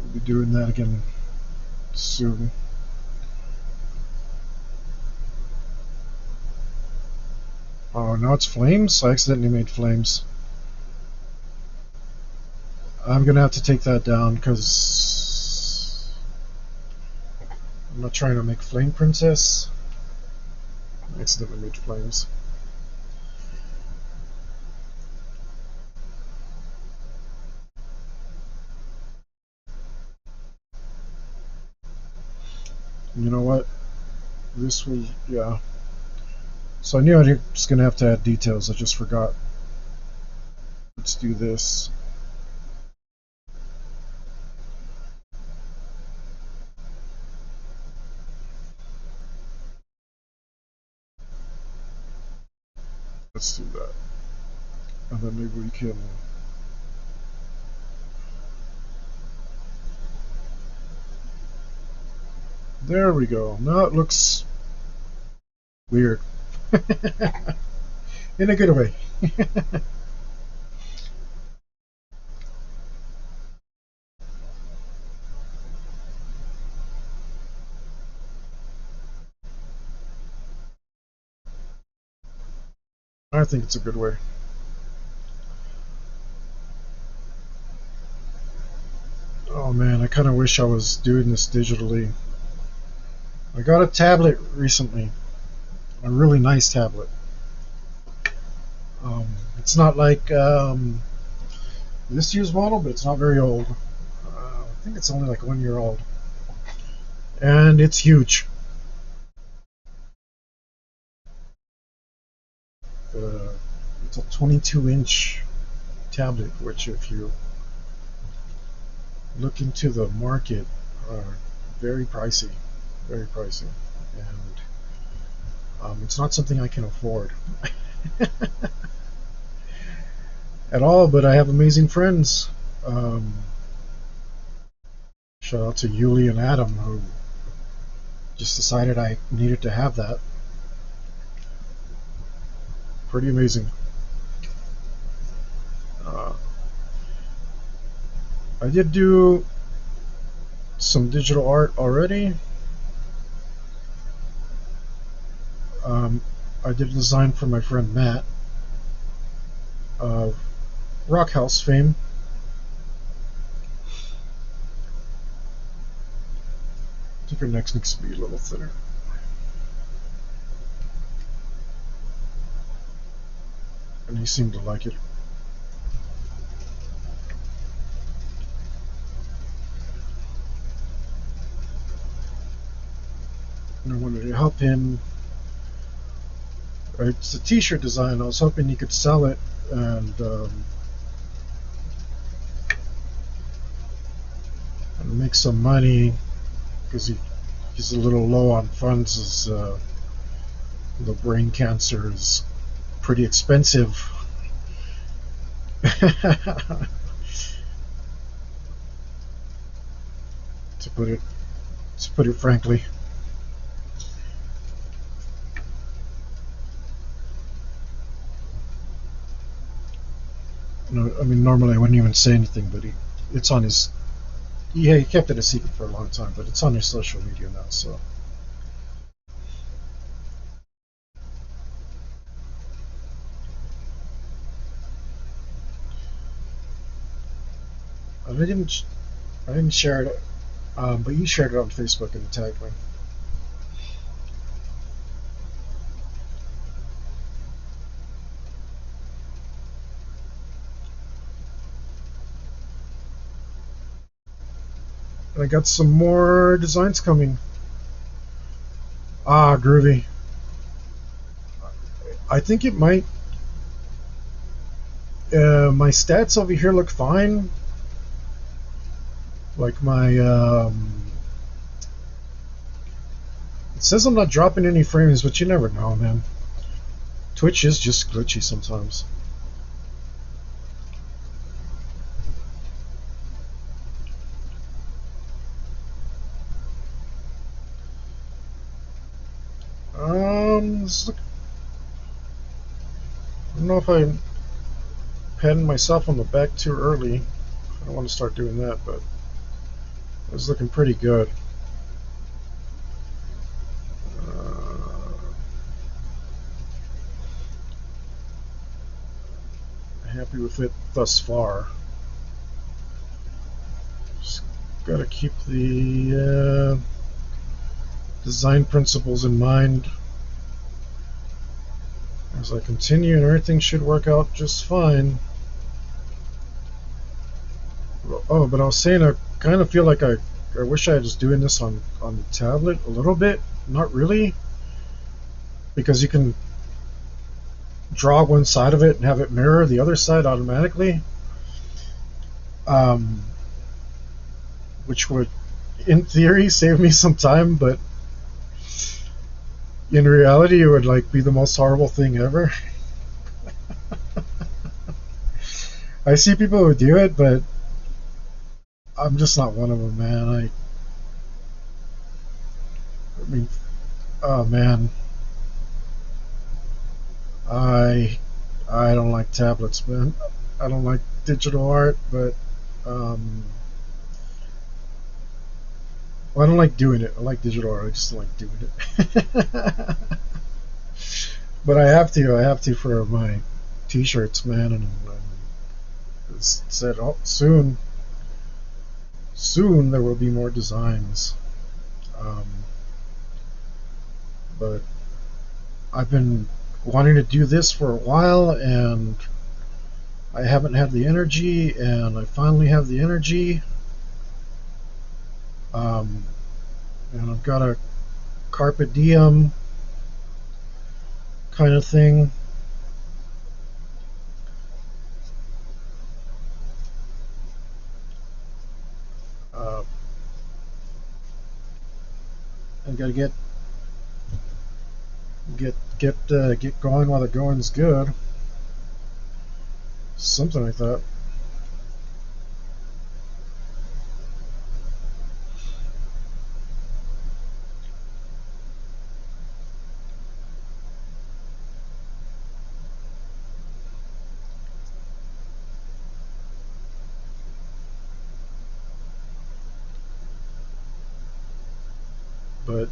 We'll be doing that again soon. Oh, now it's flames? I accidentally made flames. I'm gonna have to take that down because I'm not trying to make flame princess. I accidentally made flames. You know what? This was, yeah. So I knew I was gonna have to add details. I just forgot. Let's do this. Let's do that. And then maybe we can. There we go. Now it looks weird. In a good way. I think it's a good way. Oh man, I kind of wish I was doing this digitally. I got a tablet recently, a really nice tablet. It's not like this year's model, but it's not very old. I think it's only like 1 year old, and it's huge. It's a 22-inch tablet, which if you look into the market, are very pricey, and it's not something I can afford at all. But I have amazing friends. Shout out to Yuli and Adam who just decided I needed to have that. Pretty amazing. I did do some digital art already. I did a design for my friend Matt of Rock House fame. I think her neck needs to be a little thinner. and he seemed to like it. And I wanted to help him. It's a T-shirt design. I was hoping he could sell it and make some money because he's a little low on funds. As the brain cancer is pretty expensive. to put it frankly. No, I mean normally I wouldn't even say anything, but it's on his. Yeah, he kept it a secret for a long time, but it's on his social media now. So I didn't share it, but you shared it on Facebook and tagged me. And I got some more designs coming. Ah, groovy. I think it might. My stats over here look fine. Like my. It says I'm not dropping any frames, but you never know, man. Twitch is just glitchy sometimes. Look, I don't know if I patted myself on the back too early. I don't want to start doing that, but it's looking pretty good. Happy with it thus far. Just gotta keep the design principles in mind as I continue, and everything should work out just fine. Oh, but I was saying I kind of feel like I wish I was doing this on the tablet a little bit. Not really, because you can draw one side of it and have it mirror the other side automatically, which would, in theory, save me some time, but in reality, it would like be the most horrible thing ever. I see people who do it, but I'm just not one of them, man. I mean, oh man, I don't like tablets, man. I don't like digital art, but well, I don't like doing it. I like digital art. I just don't like doing it. But I have to for my T-shirts, man, and it's said soon there will be more designs. But I've been wanting to do this for a while, and I haven't had the energy, and I finally have the energy. And I've got a carpe diem kind of thing. I gotta get going while the going's good. Something like that. But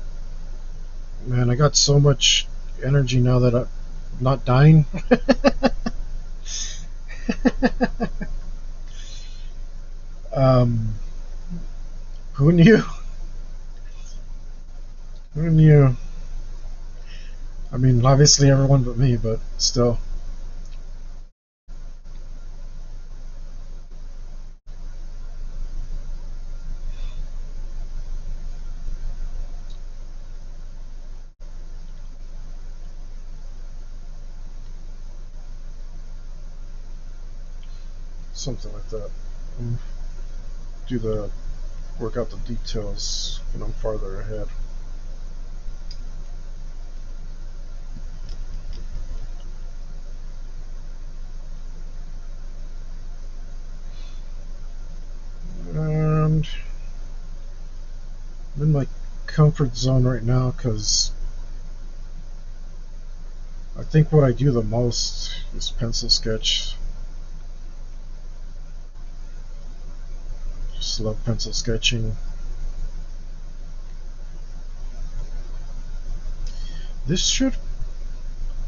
man, I got so much energy now that I'm not dying. um, who knew? Who knew? I mean, obviously everyone but me, but still. something like that. Do the work out the details when I'm farther ahead. And I'm in my comfort zone right now because I think what I do the most is pencil sketch. Just love pencil sketching. This should...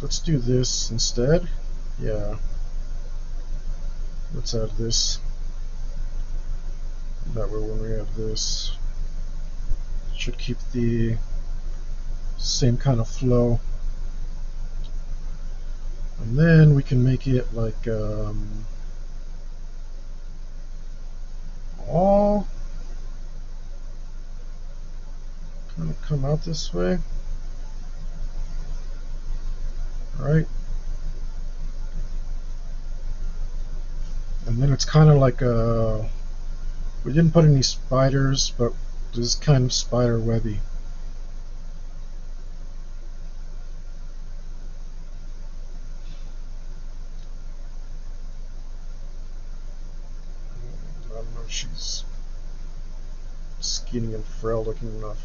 Let's do this instead. Yeah. Let's add this. That way when we have this, it should keep the same kind of flow. And then we can make it like all kind of come out this way. Alright. And then it's kind of like a... We didn't put any spiders, but this is kind of spider webby. I don't know if she's skinny and frail looking enough.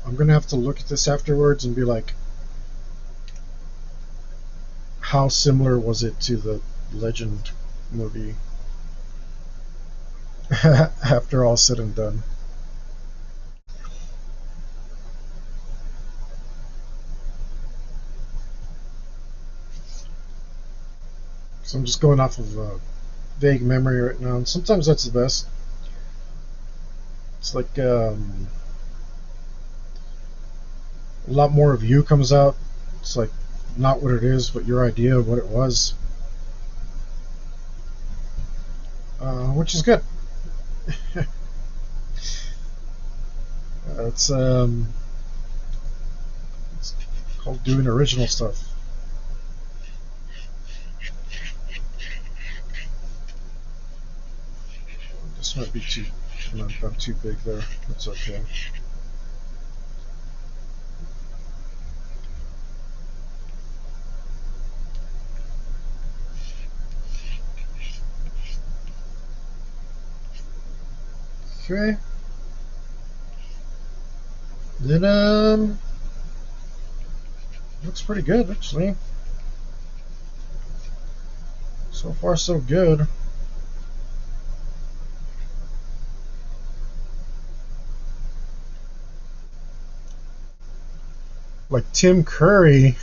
I'm gonna have to look at this afterwards and be like, how similar was it to the Legend movie after all said and done. So I'm just going off of vague memory right now, and sometimes that's the best. It's like a lot more of you comes out. It's like not what it is, but your idea of what it was, which is good. It's called doing original stuff. This might be too... I'm too big there. That's okay. Okay. Then looks pretty good actually. So far so good. Like Tim Curry.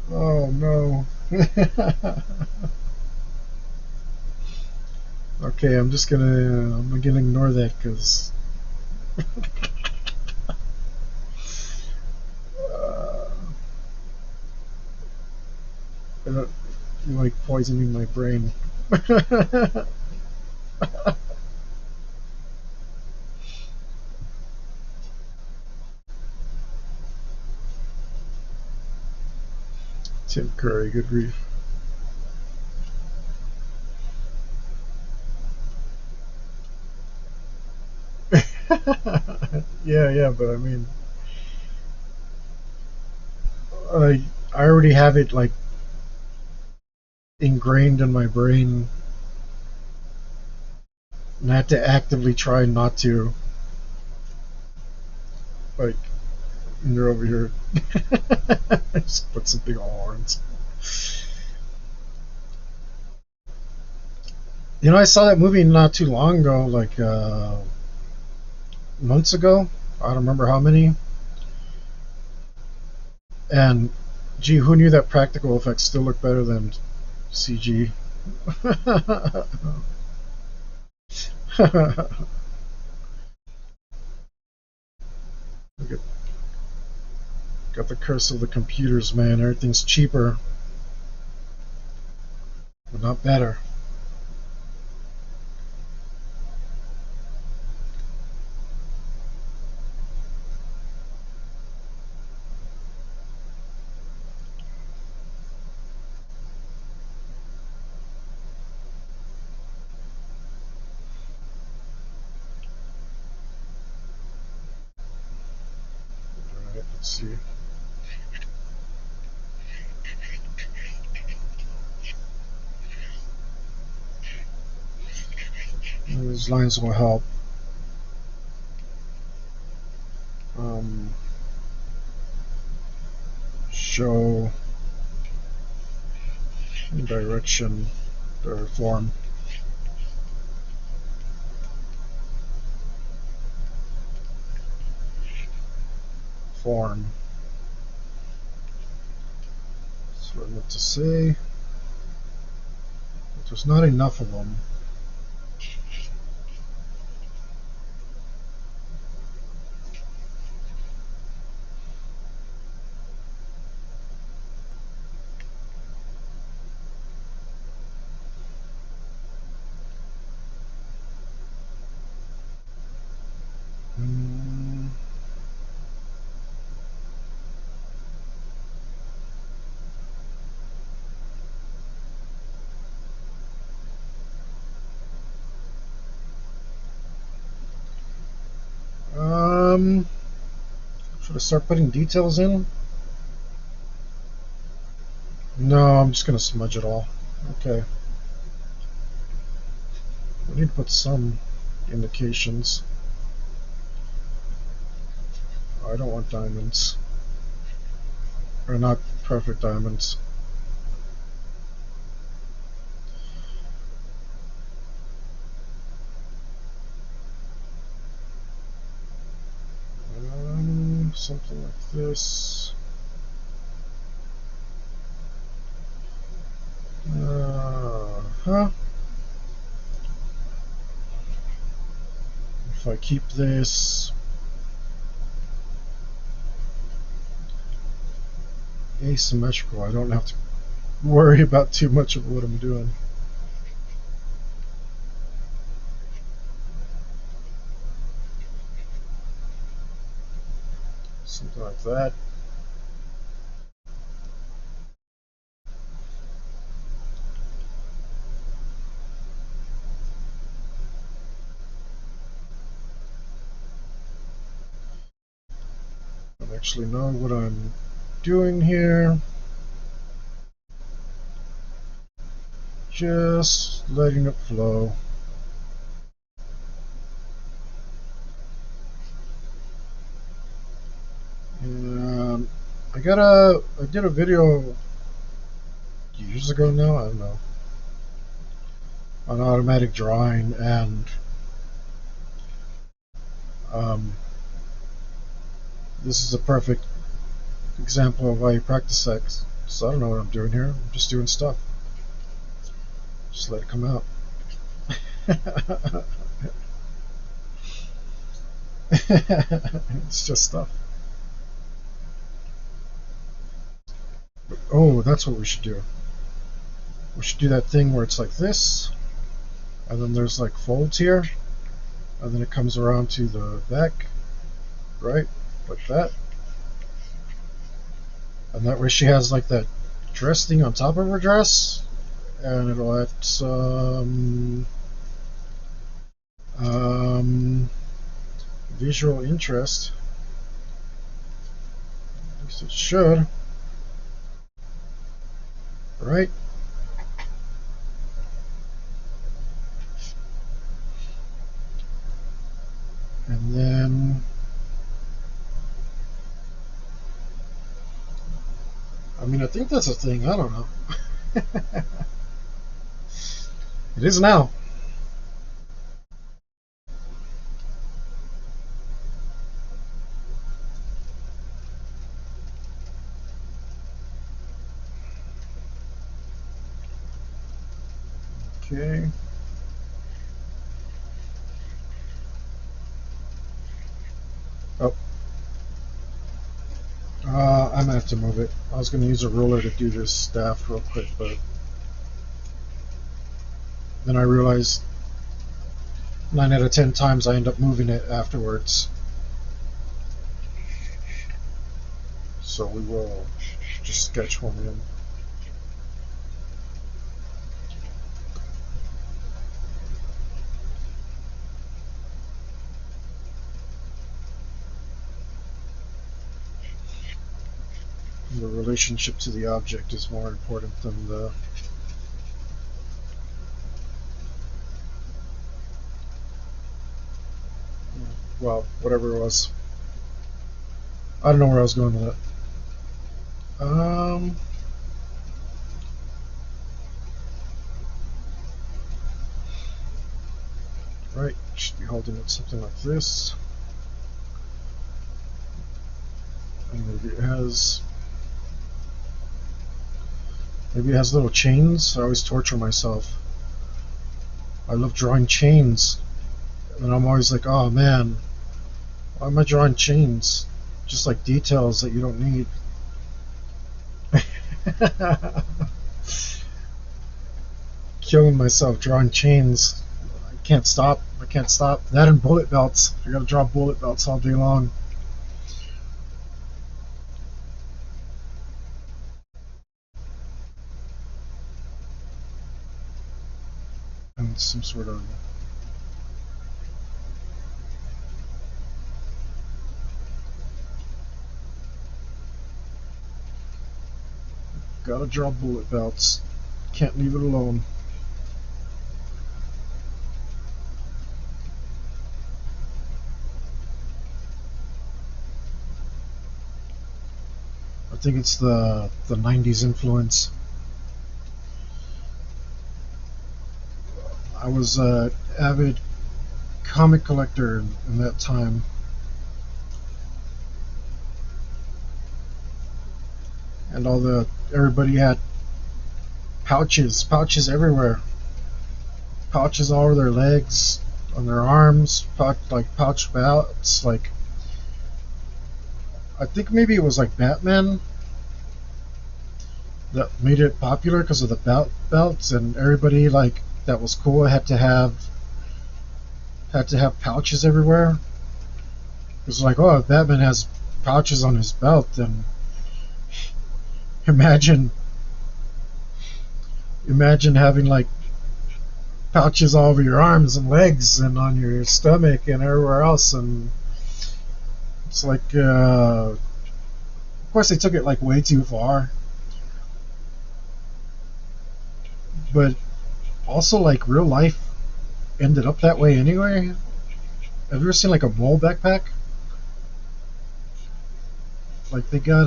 Oh no. Okay, I'm gonna ignore that because you're like poisoning my brain. Tim Curry, good grief. Yeah, but I mean, I already have it like ingrained in my brain, and I have to actively try not to. Like, you're over here. Just put some big horns. You know, I saw that movie not too long ago, like months ago. I don't remember how many. And gee, who knew that practical effects still look better than CG? Got the curse of the computers, man. Everything's cheaper, but not better. Let's see. These lines will help. Show direction or form. Form. That's what I meant to say. But there's not enough of them. Should I start putting details in? No, I'm just gonna smudge it all. Okay. We need to put some indications. I don't want diamonds. Or not perfect diamonds. Something like this. If I keep this asymmetrical, I don't have to worry about too much of what I'm doing. Something like that. I don't actually know what I'm doing here. Just letting it flow. And I did a video years ago now, I don't know, on automatic drawing, and this is a perfect example of how you practice that. So I don't know what I'm doing here. I'm just doing stuff. Just let it come out. It's just stuff. Oh, that's what we should do. We should do that thing where it's like this, and then there's like folds here, and then it comes around to the back, right? Like that. And that way she has like that dress thing on top of her dress, and it'll add some visual interest. At least it should. Right? And then I mean, I think that's a thing. I don't know. It is now. Okay. Oh. I'm gonna have to move it. I was gonna use a ruler to do this staff real quick, but then I realized 9 out of 10 times I end up moving it afterwards. So we will just sketch one in. relationship to the object is more important than the well, whatever it was. I don't know where I was going with that. Right, should be holding it something like this. And maybe it has little chains. I always torture myself. I love drawing chains. And I'm always like, oh man, why am I drawing chains? Just like details that you don't need. Killing myself drawing chains. I can't stop. I can't stop. That and bullet belts. I gotta draw bullet belts all day long. And some sort of gotta draw bullet belts. Can't leave it alone. I think it's the 90s influence. I was an avid comic collector in that time. And everybody had pouches everywhere. Pouches all over their legs, on their arms, pouch belts. Like, I think maybe it was like Batman that made it popular because of the belts, and everybody like that was cool had to have pouches everywhere. It was like, oh, if Batman has pouches on his belt, then imagine having like pouches all over your arms and legs and on your stomach and everywhere else. And it's like of course they took it like way too far, but also like real life ended up that way anyway. Have you ever seen like a mole backpack? Like they got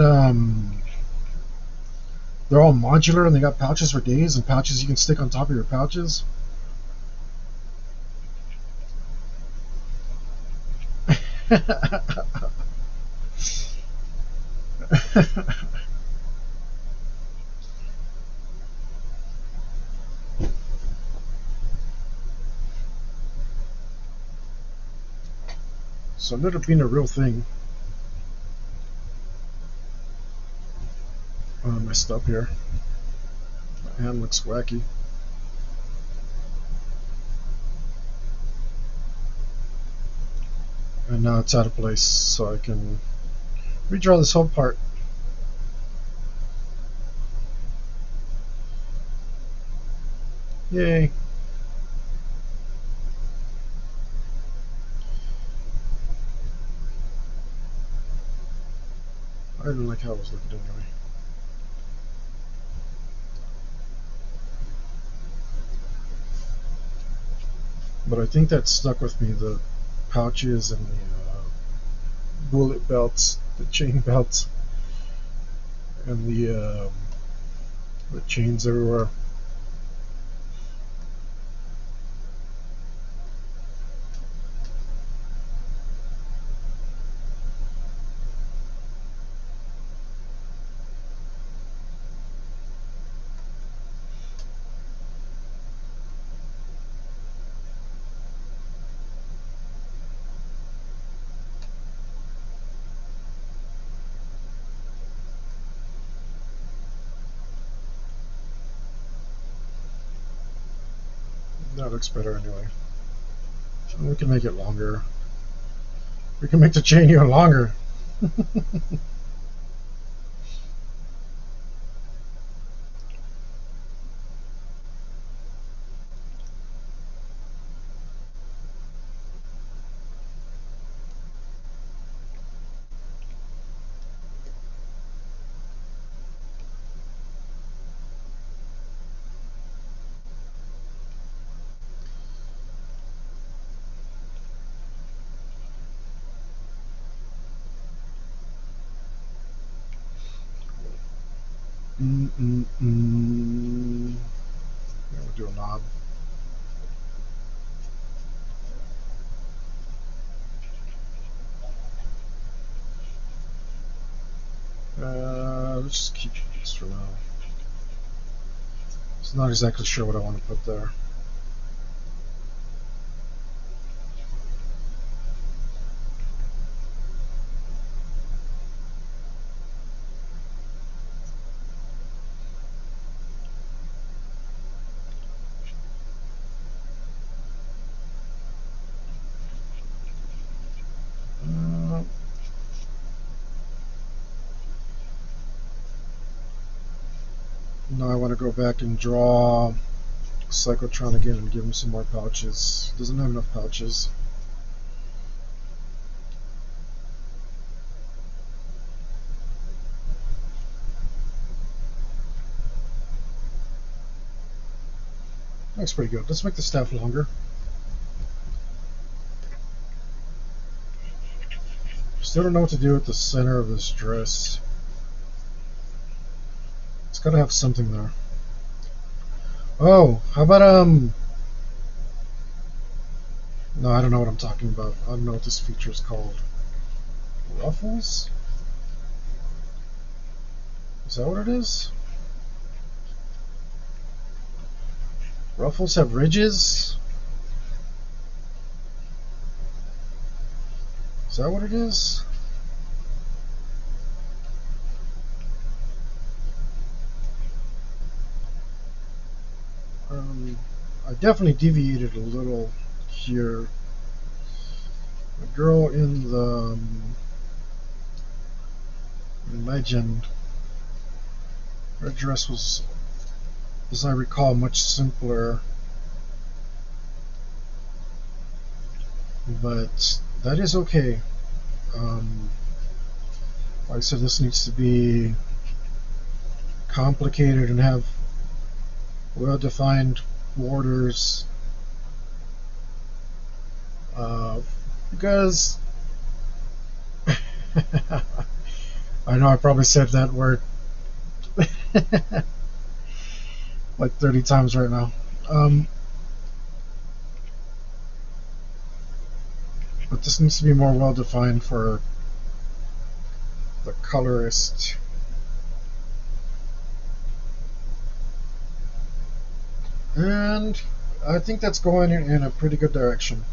they're all modular and they got pouches for days and pouches you can stick on top of your pouches. So it ended up being a real thing. Oh, I messed up here. My hand looks wacky. And now it's out of place, so I can redraw this whole part. Yay. I didn't like how it was looking anyway. But I think that stuck with me, the pouches and the bullet belts, the chain belts, and the chains everywhere. That looks better anyway. We can make it longer. We can make the chain even longer. Yeah, we'll do a knob. Let's just keep this for now. It's not exactly sure what I want to put there. Now I want to go back and draw Cyclotron again and give him some more pouches. Doesn't have enough pouches. Looks pretty good. Let's make the staff longer. Still don't know what to do with the center of this dress. It's gotta have something there. Oh, how about no, I don't know what I'm talking about. I don't know what this feature is called. Ruffles? Is that what it is? Ruffles have ridges? Is that what it is? I definitely deviated a little here. The girl in the legend, her dress was, as I recall, much simpler. But that is okay. Like I said, this needs to be complicated and have well-defined borders. Because I know I probably said that word like 30 times right now. But this needs to be more well defined for the colorist. And I think that's going in a pretty good direction.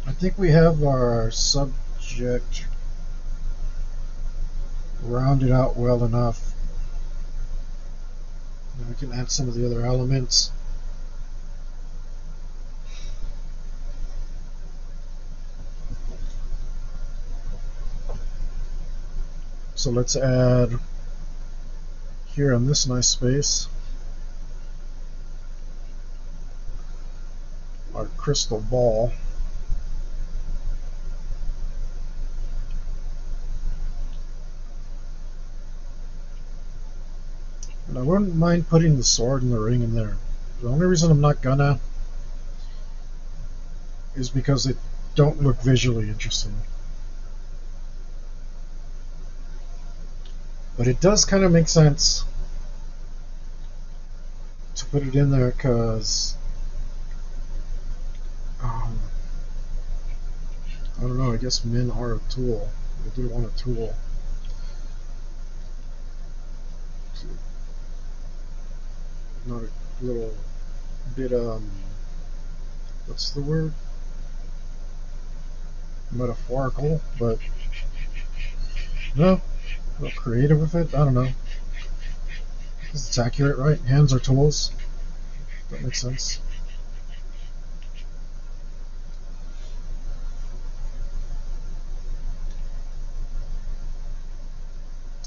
I think we have our subject rounded out well enough. And we can add some of the other elements. So let's add here in this nice space our crystal ball. And I wouldn't mind putting the sword and the ring in there. The only reason I'm not gonna is because they don't look visually interesting. But it does kind of make sense to put it in there because I don't know, I guess men are a tool. They do want a tool. Not a little bit what's the word? Metaphorical, but no, a little creative with it. I don't know. It's accurate, right? Hands are tools. That makes sense.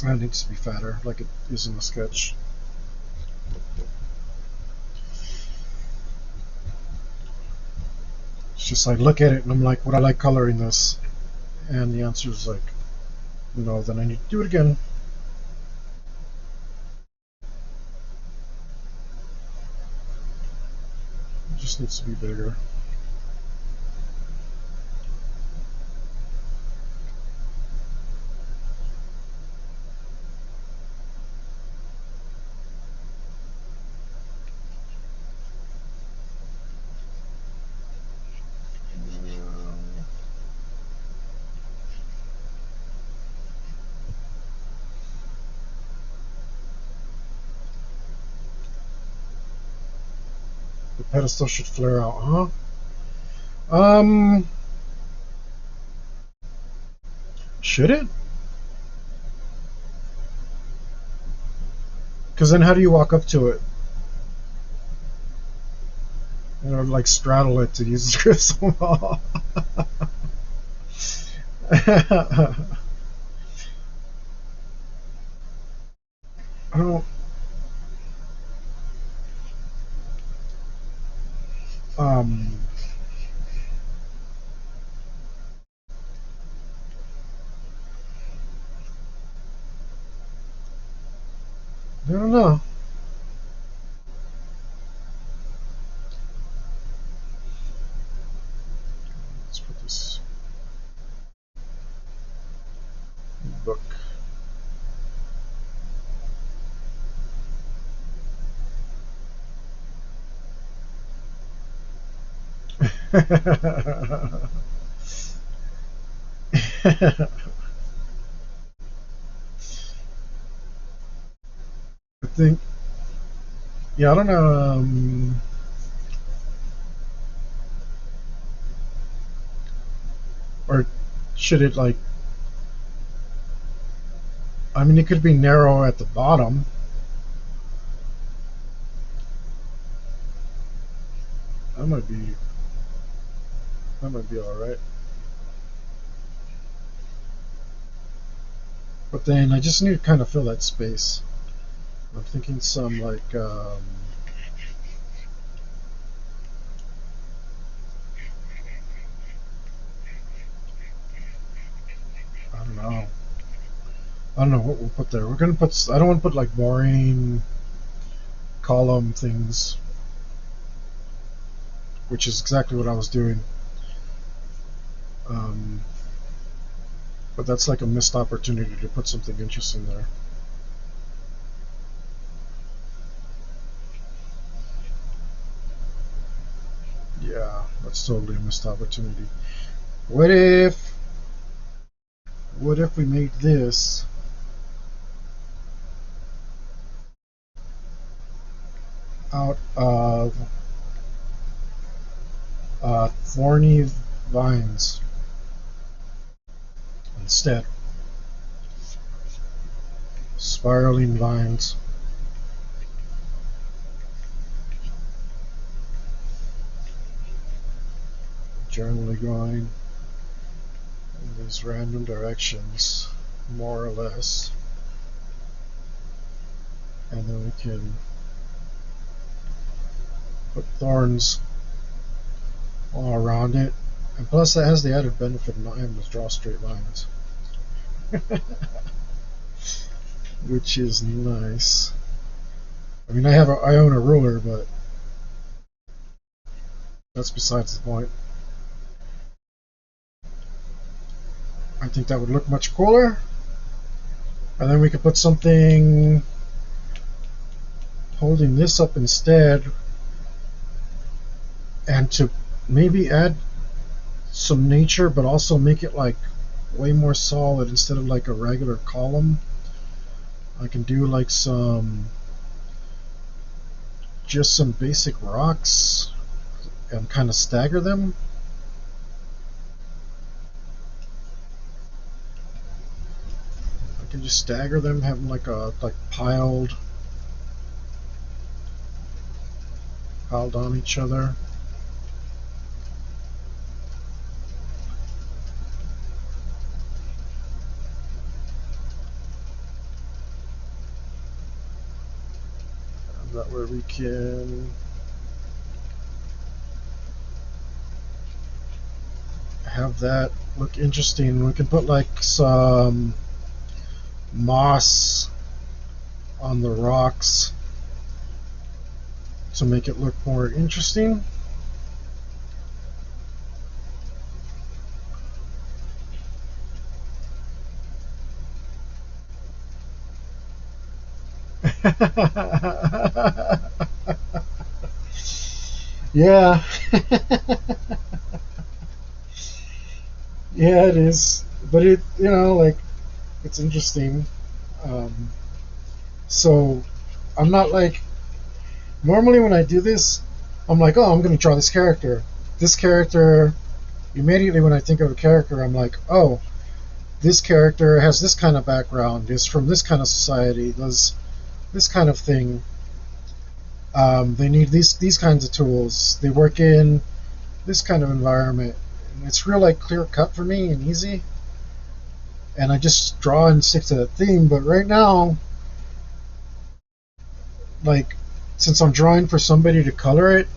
And it needs to be fatter, like it is in the sketch. It's just like, look at it, and I'm like, would I like coloring this? And the answer is like, no, then I need to do it again. It just needs to be bigger. The pedestal should flare out, huh? Um, should it? Because then how do you walk up to it? You know, like straddle it to use the crystal ball. I don't. Um, I don't know. Let's put this book. I think. Yeah, I don't know. Or should it like? I mean, it could be narrow at the bottom. That might be. That might be all right. But then I just need to kind of fill that space. I'm thinking some like. I don't know. I don't know what we'll put there. We're gonna put. I don't want to put like boring column things, which is exactly what I was doing. Um, but that's like a missed opportunity to put something interesting there. Yeah, that's totally a missed opportunity. What if? What if we made this out of thorny vines instead? Spiraling vines. Generally going in these random directions, more or less. And then we can put thorns all around it. And plus, it has the added benefit of not having to draw straight lines, which is nice. I mean, I own a ruler, but that's besides the point. I think that would look much cooler. And then we could put something holding this up instead, and to maybe add some nature, but also make it like way more solid instead of like a regular column. I can do like just some basic rocks and kind of stagger them. I can just stagger them, have them like piled on each other. And that way we can have that look interesting. We can put like some moss on the rocks to make it look more interesting. Yeah. Yeah, it is. But it, like, it's interesting. Um, so, I'm not like, normally when I do this, I'm like, oh, I'm going to draw this character. This character, immediately when I think of a character, I'm like, oh, this character has this kind of background, is from this kind of society, does this kind of thing. They need these kinds of tools. They work in this kind of environment. And it's real like clear cut for me and easy. And I just draw and stick to that theme. But right now, like since I'm drawing for somebody to color it,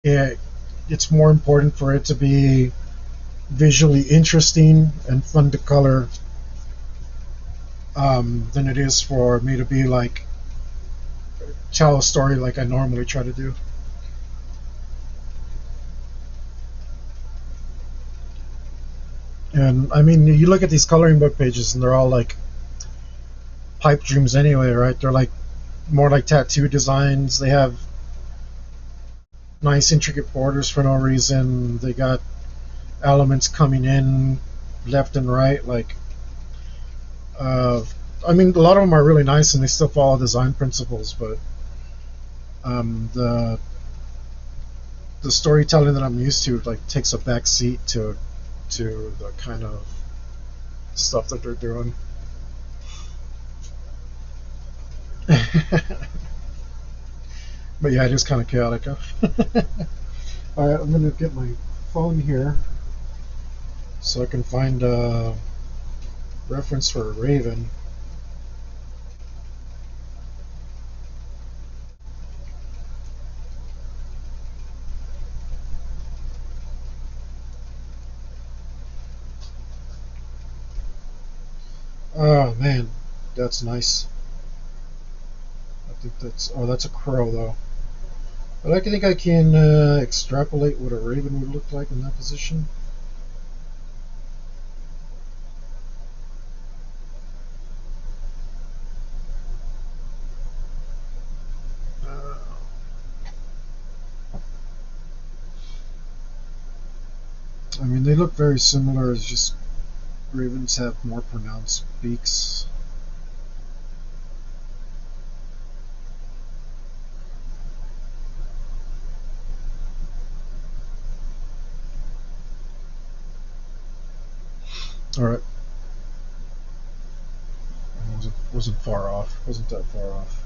it it's more important for it to be visually interesting and fun to color than it is for me to be like tell a story like I normally try to do. And I mean, you look at these coloring book pages, and they're all like pipe dreams anyway, right? They're like more like tattoo designs. They have nice, intricate borders for no reason. They got elements coming in left and right. Like, uh, I mean, a lot of them are really nice, and they still follow design principles. But the storytelling that I'm used to like takes a back seat to the kind of stuff that they're doing. But yeah, it is kind of chaotic. Huh? All right, I'm gonna get my phone here so I can find a reference for a raven. Oh man, that's nice. I think that's a crow though. But I think I can extrapolate what a raven would look like in that position. Uh, I mean, they look very similar. It's just ravens have more pronounced beaks. All right, wasn't far off. Wasn't that far off?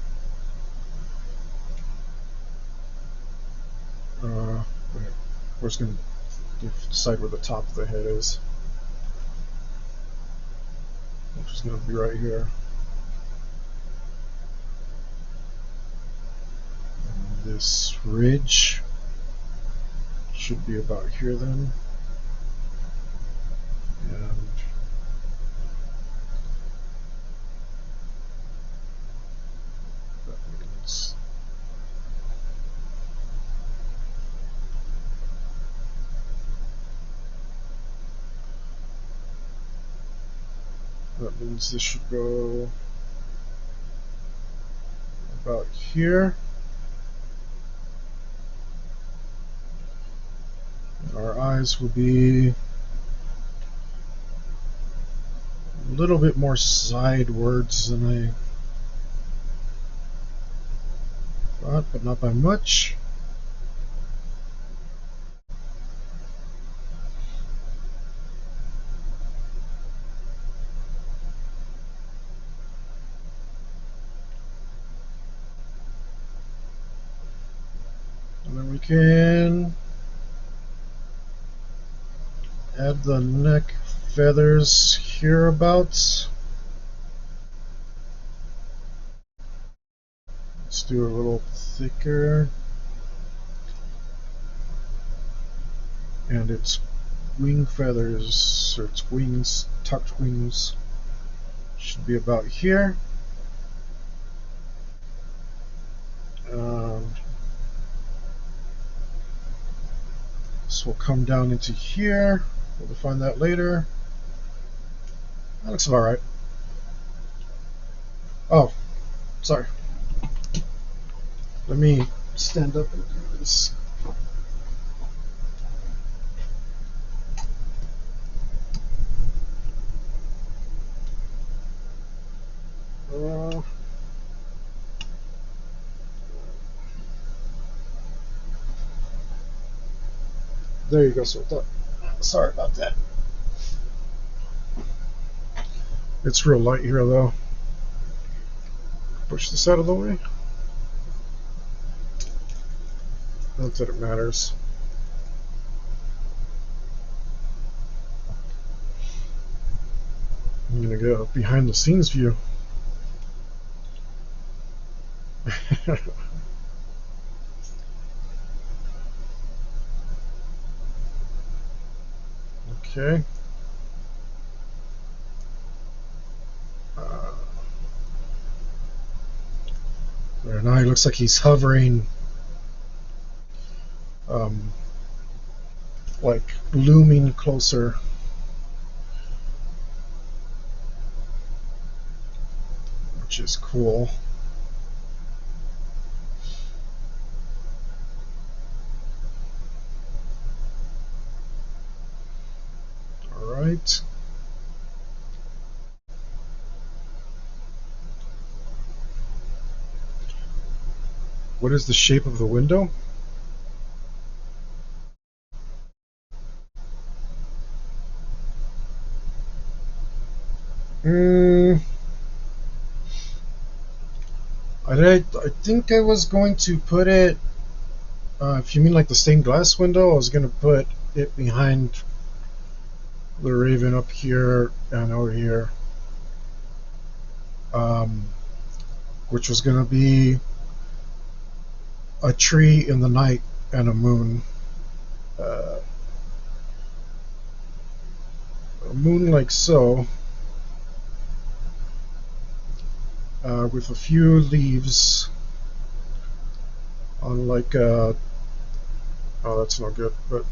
Wait, we're just gonna decide where the top of the head is, which is gonna be right here. And this ridge should be about here then, and that means this should go about here. And our eyes will be a little bit more sidewards than I thought, but not by much. And then we can add the neck feathers hereabouts. Let's do a little thicker. And its wing feathers, or its wings, tucked wings, should be about here. This will come down into here. We'll define that later. That looks about right. Oh, sorry. Let me stand up and do this. There you go, sir. Sorry about that. It's real light here, though. Push this out of the way. Not that it matters. I'm gonna go behind the scenes view. Okay. There, now he looks like he's hovering, um, like looming closer. Which is cool. Alright. What is the shape of the window? I think I was going to put it, if you mean like the stained glass window, I was going to put it behind the Raven up here and over here, which was going to be a tree in the night and a moon. A moon like so, with a few leaves on like oh, that's not good, but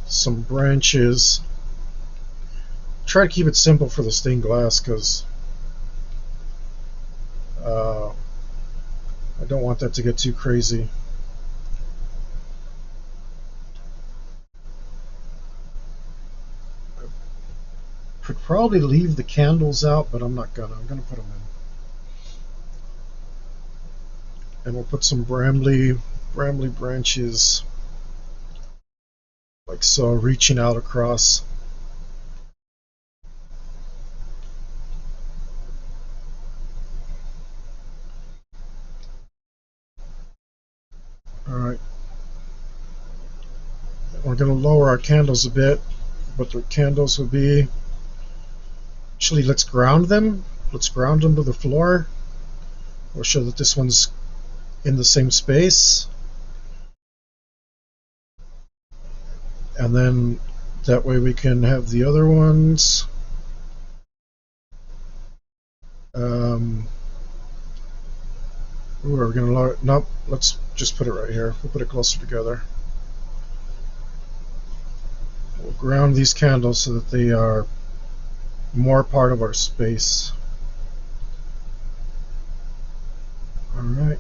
some branches. Try to keep it simple for the stained glass because I don't want that to get too crazy. I could probably leave the candles out, but I'm not gonna. I'm gonna put them in. And we'll put some brambly branches like so, reaching out across. Alright. We're going to lower our candles a bit, but the candles will be... Actually, let's ground them. Let's ground them to the floor. We'll show that this one's in the same space. And then that way we can have the other ones. Ooh, are we going to lower it? Nope, let's just put it right here. We'll put it closer together. We'll ground these candles so that they are more part of our space. Alright.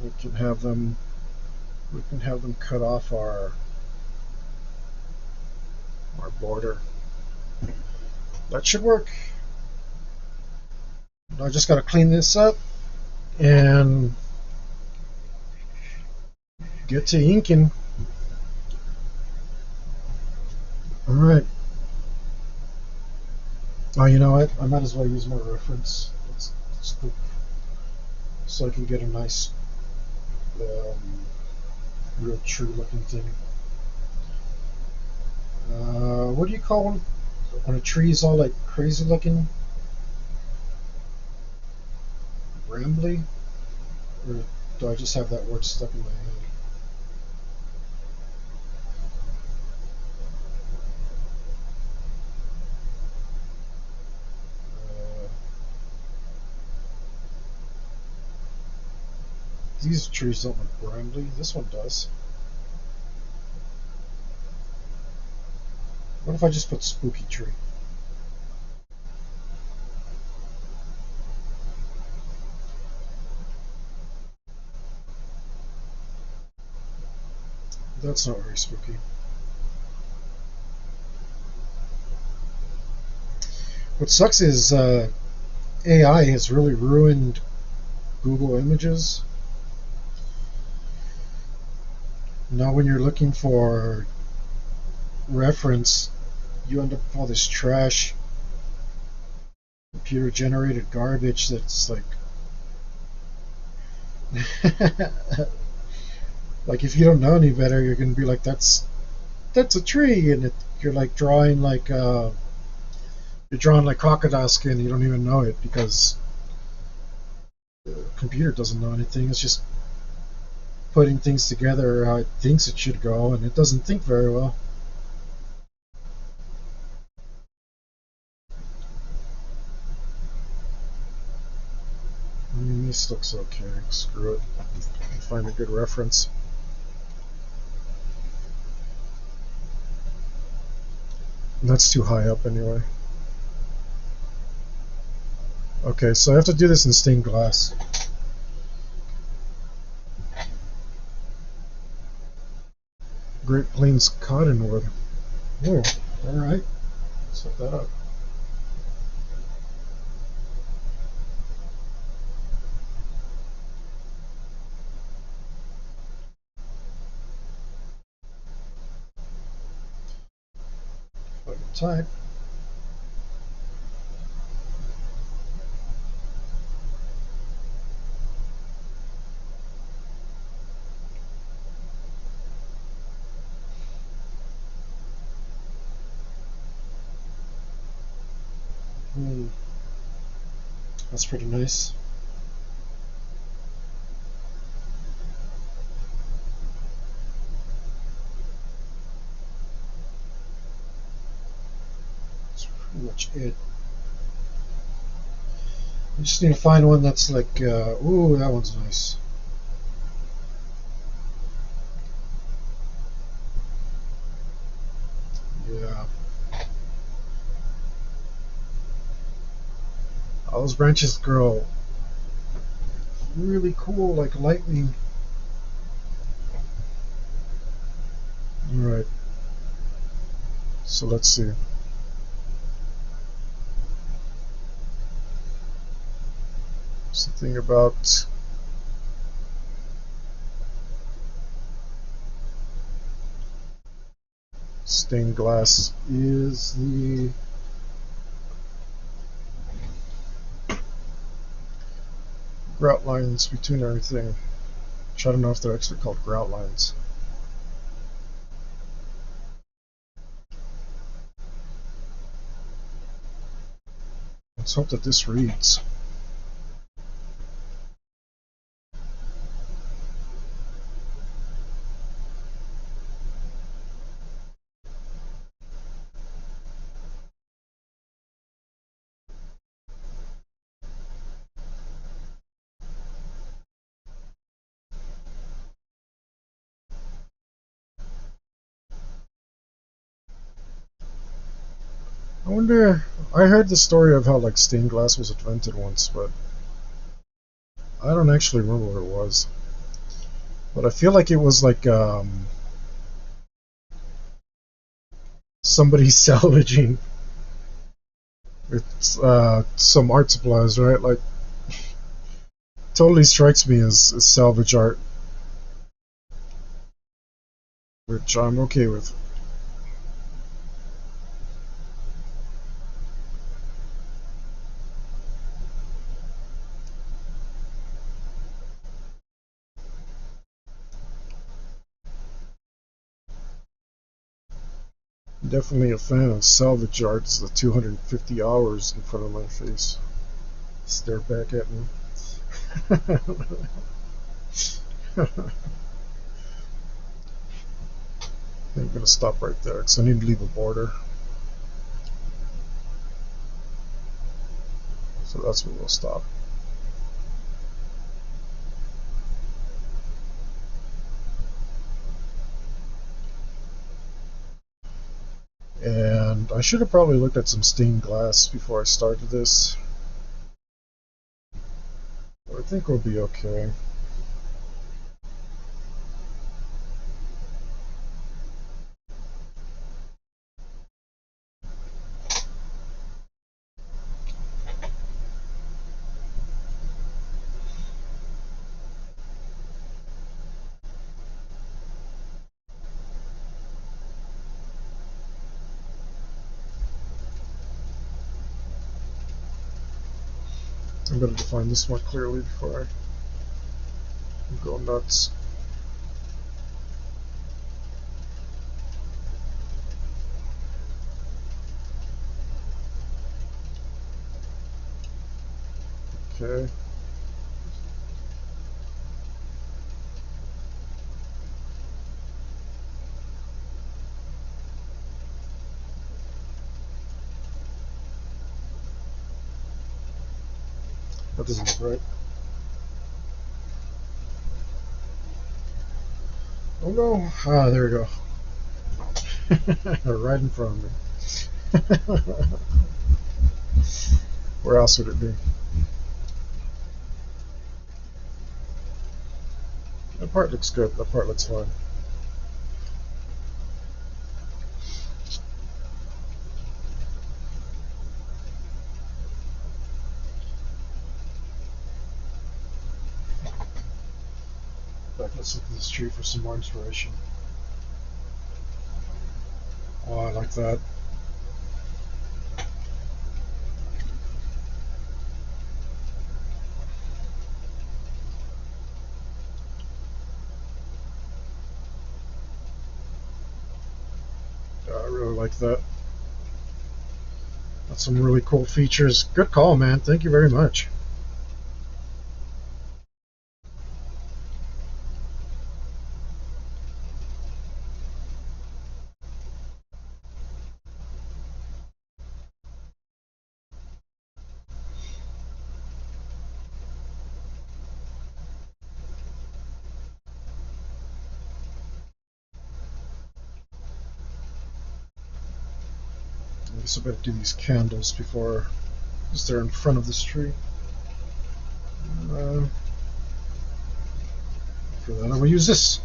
We can have them cut off our border. That should work. I just got to clean this up and get to inking. Alright. Oh, you know what? I might as well use my reference. Let's so I can get a nice, real true looking thing. What do you call one when a tree is all like crazy looking? Brambly? Or do I just have that word stuck in my head? These trees don't look brambly. This one does. What if I just put spooky tree? That's not very spooky. What sucks is AI has really ruined Google Images. Now when you're looking for reference, you end up with all this trash, computer generated garbage that's like like if you don't know any better, you're gonna be like, that's a tree, and you're like drawing like you're drawing like crocodile skin. You don't even know it because the computer doesn't know anything. It's just putting things together how it thinks it should go, and it doesn't think very well. I mean, this looks okay. Screw it. I'll find a good reference. That's too high up anyway. Okay, so I have to do this in stained glass. Great Plains cottonwood. Whoa, alright. Set that up. Fucking tight. That's pretty nice. That's pretty much it. I just need to find one that's like, ooh, that one's nice. Yeah. All those branches grow really cool, like lightning. Alright. So let's see. Something about stained glass is the grout lines between everything, which I don't know if they're actually called grout lines. Let's hope that this reads. I wonder. I heard the story of how like stained glass was invented once, but I don't actually remember what it was. But I feel like it was like somebody salvaging it's some art supplies, right? Like totally strikes me as salvage art, which I'm okay with. Definitely a fan of salvage art. It's the 250 hours in front of my face. Stare back at me. I'm gonna stop right there because I need to leave a border. So that's where we'll stop. And I should have probably looked at some stained glass before I started this. But I think we'll be okay. I'm going to define this more clearly before I go nuts. Okay. That doesn't look right. Oh no! Ah, there we go. Right in front of me. Where else would it be? That part looks good. That part looks fine. Back, let's look at this tree for some more inspiration. Oh, I like that. I really like that. That's some really cool features. Good call, man. Thank you very much. I guess I better do these candles before they're in front of this tree. For that, I will use this.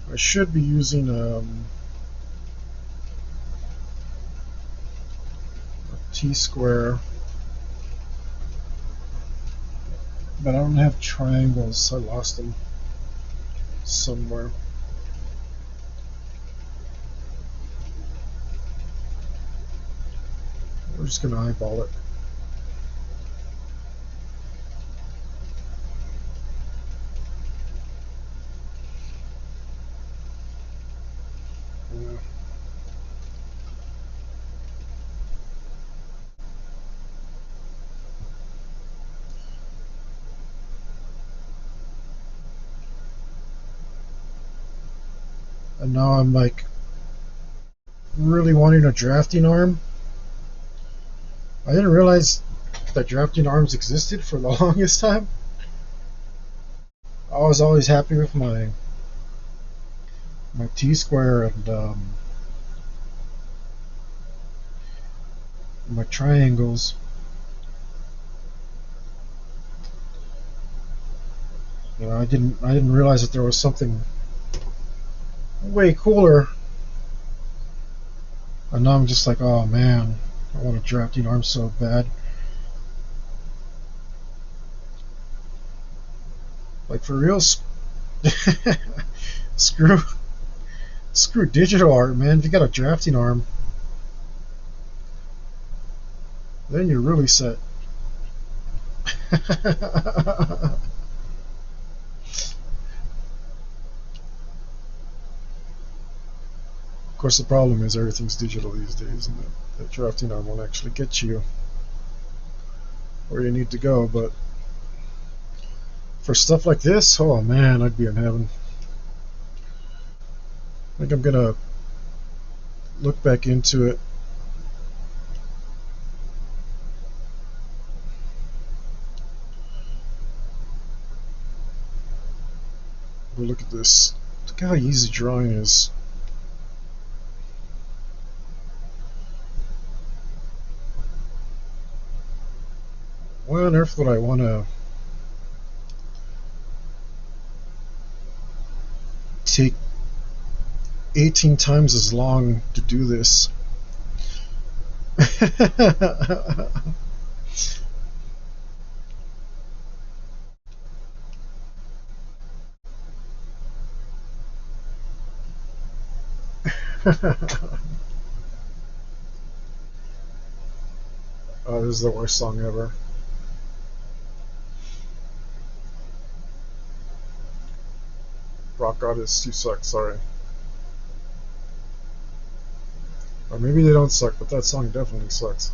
I should be using a T-square, but I don't have triangles. I lost them somewhere. We're just going to eyeball it. Yeah. And now I'm like really wanting a drafting arm. I didn't realize that drafting arms existed for the longest time. I was always happy with my T-square and my triangles. You know, I didn't realize that there was something way cooler. And now I'm just like, oh man, I want a drafting arm so bad. Like for real, screw digital art, man. If you got a drafting arm, then you're really set. Of course, the problem is everything's digital these days, and that drafting arm won't actually get you where you need to go. But for stuff like this, oh man, I'd be in heaven. I think I'm gonna look back into it. But look at this. Look how easy drawing is. Why on earth would I want to take 18 times as long to do this? Oh, this is the worst song ever. Rock artists, you suck, sorry. Or maybe they don't suck, but that song definitely sucks.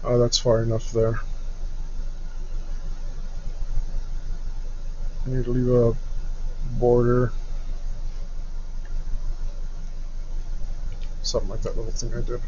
Oh, that's far enough there. I need to leave a border. Something like that little thing I did.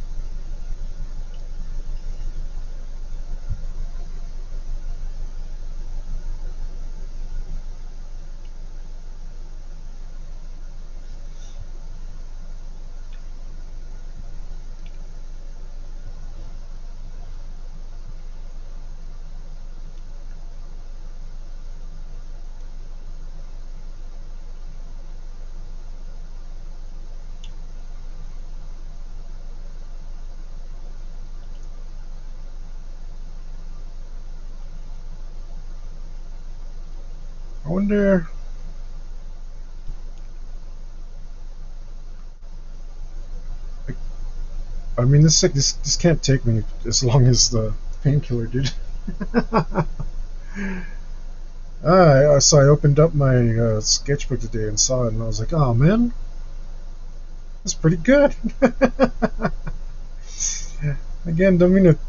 I wonder. I mean, this can't take me as long as the painkiller did. So I opened up my sketchbook today and saw it, and I was like, "Oh man, that's pretty good." Again, don't mean to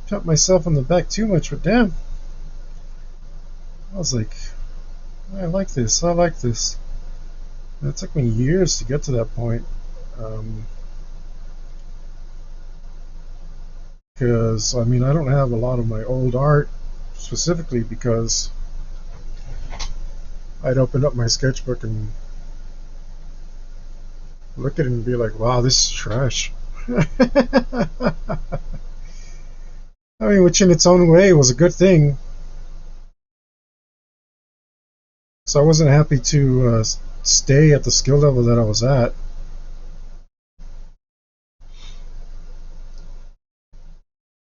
pat myself on the back too much, but damn, I was like, I like this. I like this. And it took me years to get to that point, because I mean, I don't have a lot of my old art specifically because I'd open up my sketchbook and look at it and be like, "Wow, this is trash." I mean, which in its own way was a good thing. So I wasn't happy to stay at the skill level that I was at.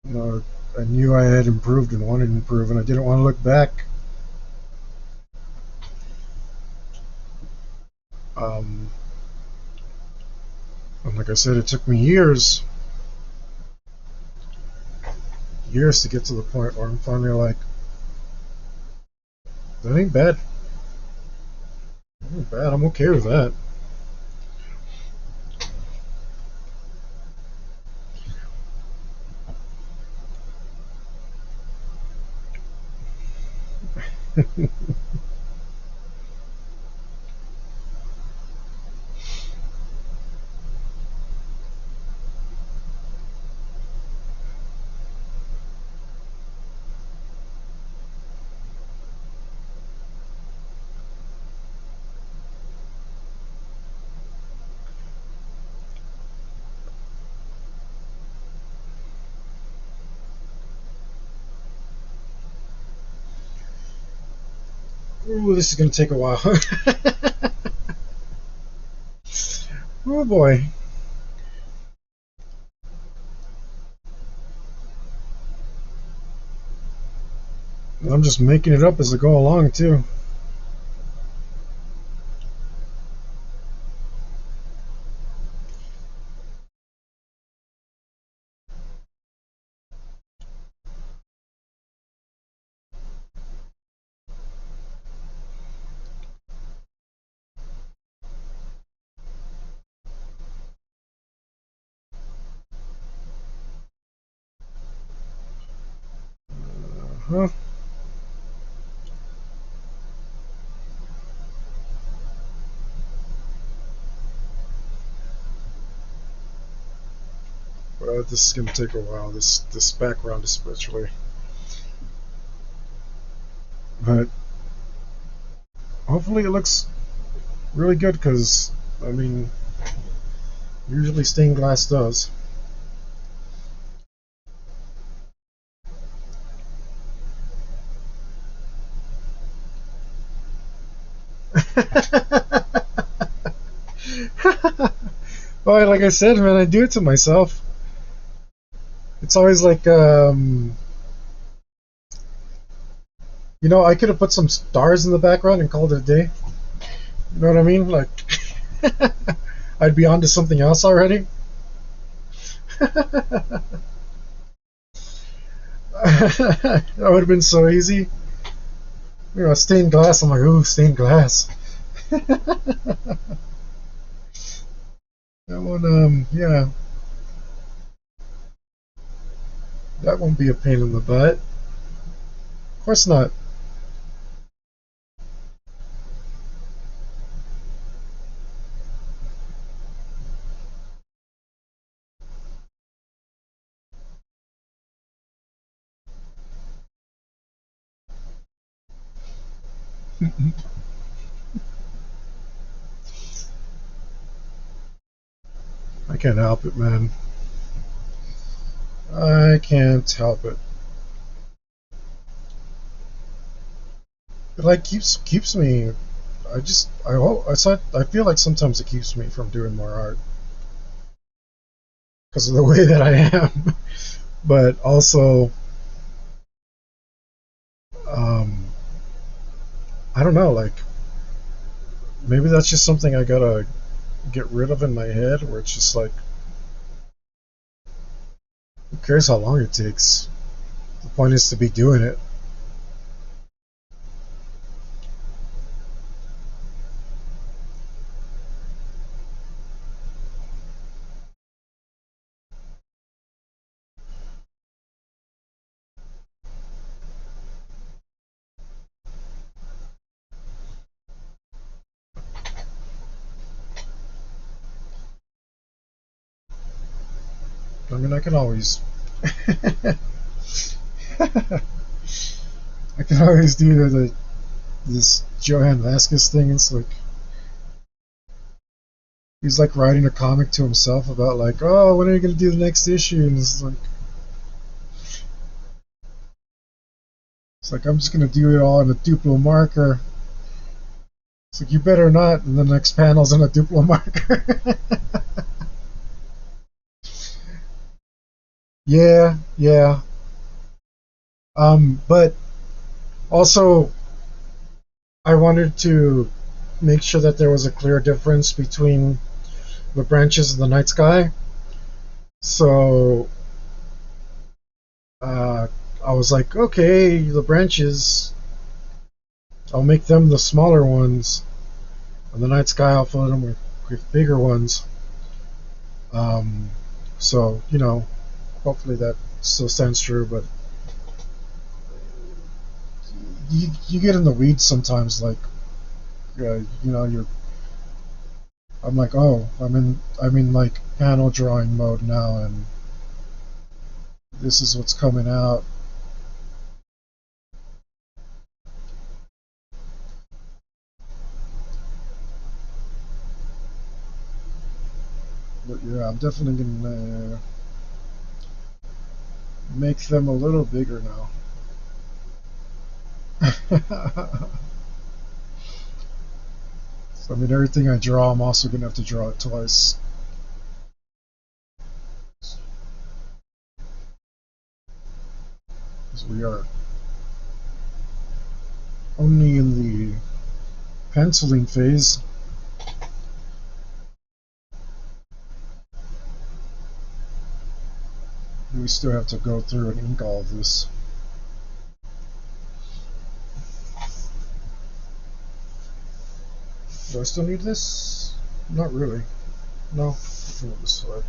You know, I knew I had improved and wanted to improve, and I didn't want to look back. Um, and like I said, it took me years to get to the point where I'm finally like, that ain't bad. That ain't bad. I'm okay with that. Ooh, this is gonna take a while. Oh boy. I'm just making it up as I go along too. Huh? Well, this is gonna take a while. This background especially, but hopefully it looks really good. Because I mean, usually stained glass does. Well, like I said, man, I do it to myself. It's always like, I could have put some stars in the background and called it a day. You know what I mean? Like, I'd be onto something else already. That would have been so easy. Stained glass. I'm like, ooh, stained glass. That one, yeah, that won't be a pain in the butt. Of course not. I can't help it, man. I can't help it. It like keeps me. I feel like sometimes it keeps me from doing more art because of the way that I am. But also, um, I don't know. Like maybe that's just something I gotta get rid of in my head, where it's just like, who cares how long it takes? The point is to be doing it. I mean, I can always, I can always do this Johan Vasquez thing. It's like he's like writing a comic to himself about like, oh, when are you gonna do the next issue? And it's like I'm just gonna do it all in a Duplo marker. It's like you better not. And the next panel's on a Duplo marker. Yeah, yeah. But also I wanted to make sure that there was a clear difference between the branches and the night sky. So uh, I was like, okay, the branches, I'll make them the smaller ones, and the night sky, I'll fill them with bigger ones. Um, so hopefully that still stands true. But you get in the weeds sometimes, like you're. I'm like, oh, I'm in like panel drawing mode now, and this is what's coming out. But yeah, I'm definitely gonna make them a little bigger now. So, I mean, everything I draw, I'm also gonna have to draw it twice. Because we are only in the penciling phase. We still have to go through and ink all of this. Do I still need this? Not really. No. I can move this way.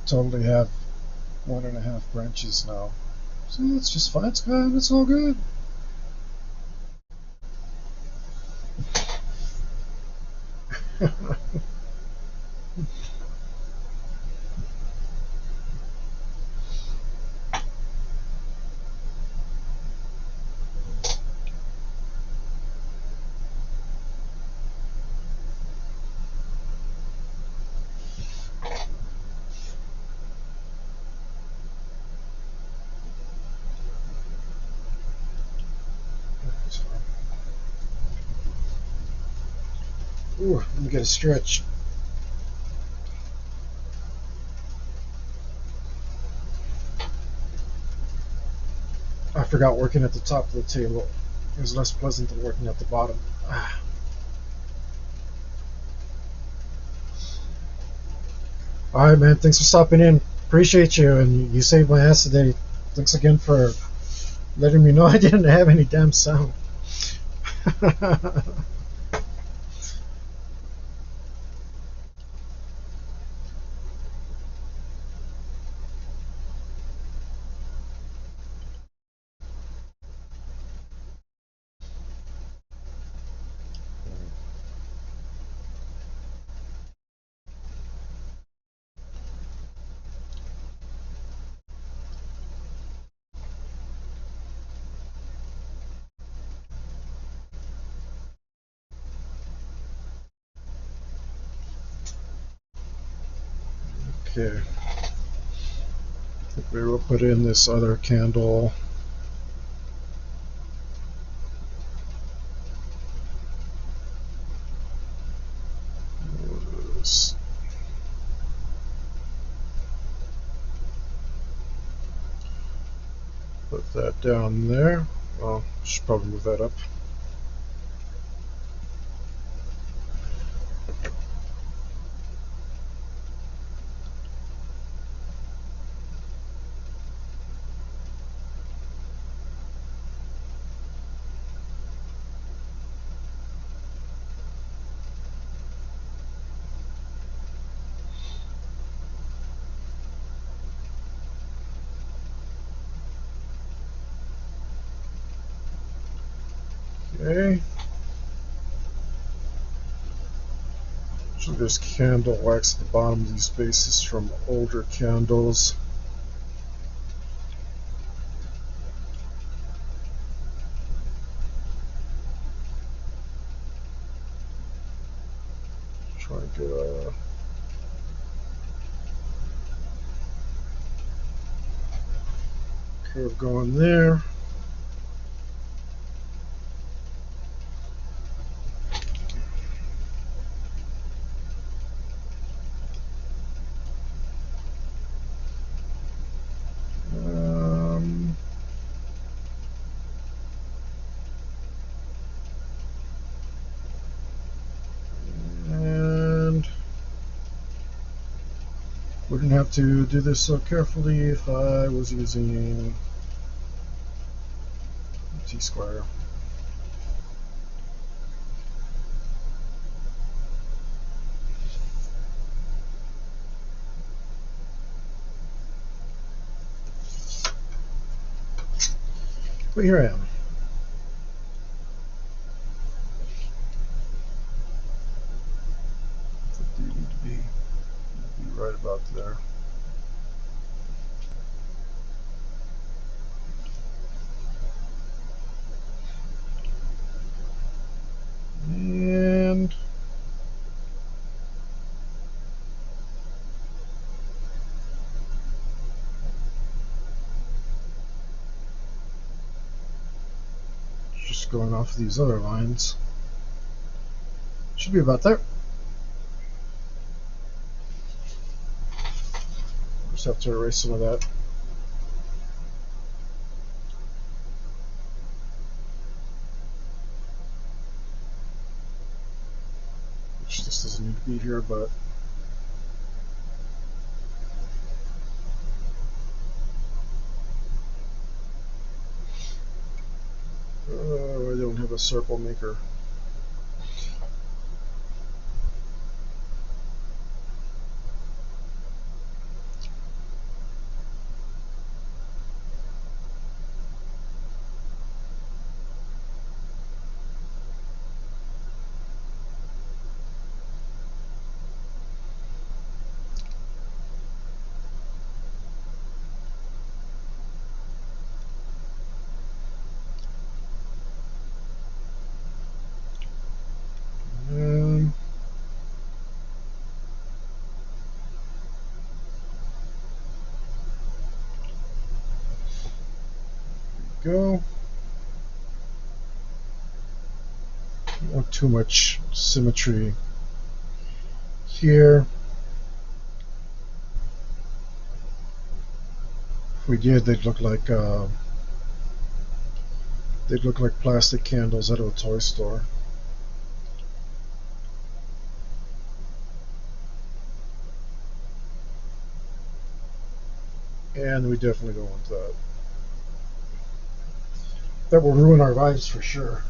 totally have 1.5 branches now. So it's just fine. It's good. It's all good. Ooh, let me get a stretch. I forgot working at the top of the table. It was less pleasant than working at the bottom. Ah. All right, man. Thanks for stopping in. Appreciate you, and you saved my ass today. Thanks again for letting me know I didn't have any damn sound. Okay. I think we will put in this other candle. Put that down there. Well, should probably move that up. Okay. So there's candle wax at the bottom of these bases from older candles. Try and get a curve going there. And wouldn't have to do this so carefully if I was using T-square. But here I am. You need to be right about there. And just going off these other lines. Should be about there. Just have to erase some of that. Which this doesn't need to be here, but I don't have a circle maker. go. Don't want too much symmetry here. If we did, they'd look like plastic candles out of a toy store. And we definitely don't want that. That will ruin our lives for sure.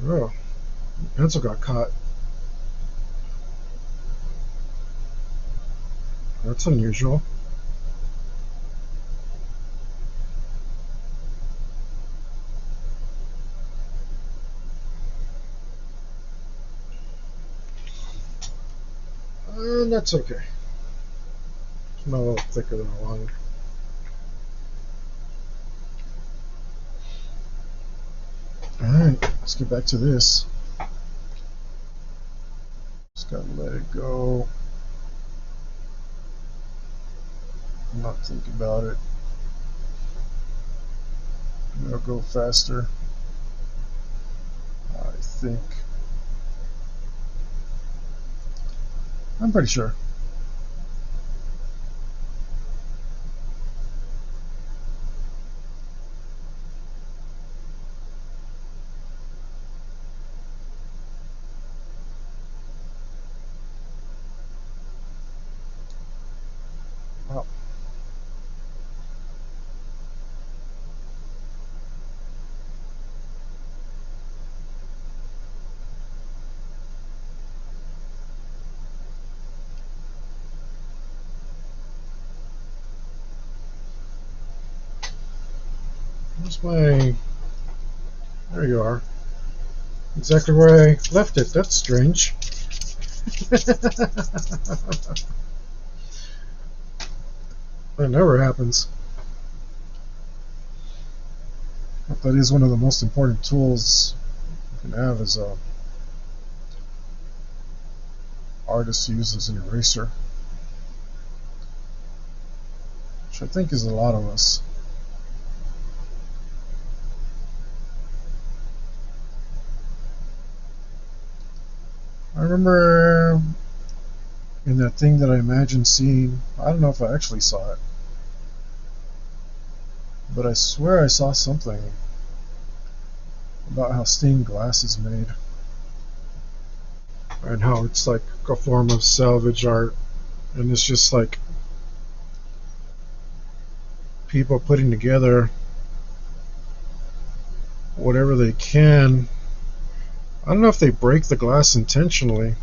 Oh, pencil got caught. That's unusual. That's okay. It's not a little thicker than I wanted. Alright, let's get back to this. Just gotta let it go. Not think about it. It'll go faster, I think. I'm pretty sure. Wow. Where's my... There you are. Exactly where I left it. That's strange. That never happens. But that is one of the most important tools you can have as a artist to use as an eraser, which I think is a lot of us. I remember in that thing that I imagined seeing, I don't know if I actually saw it, but I swear I saw something about how stained glass is made and how it's like a form of salvage art, and it's just like people putting together whatever they can. I don't know if they break the glass intentionally.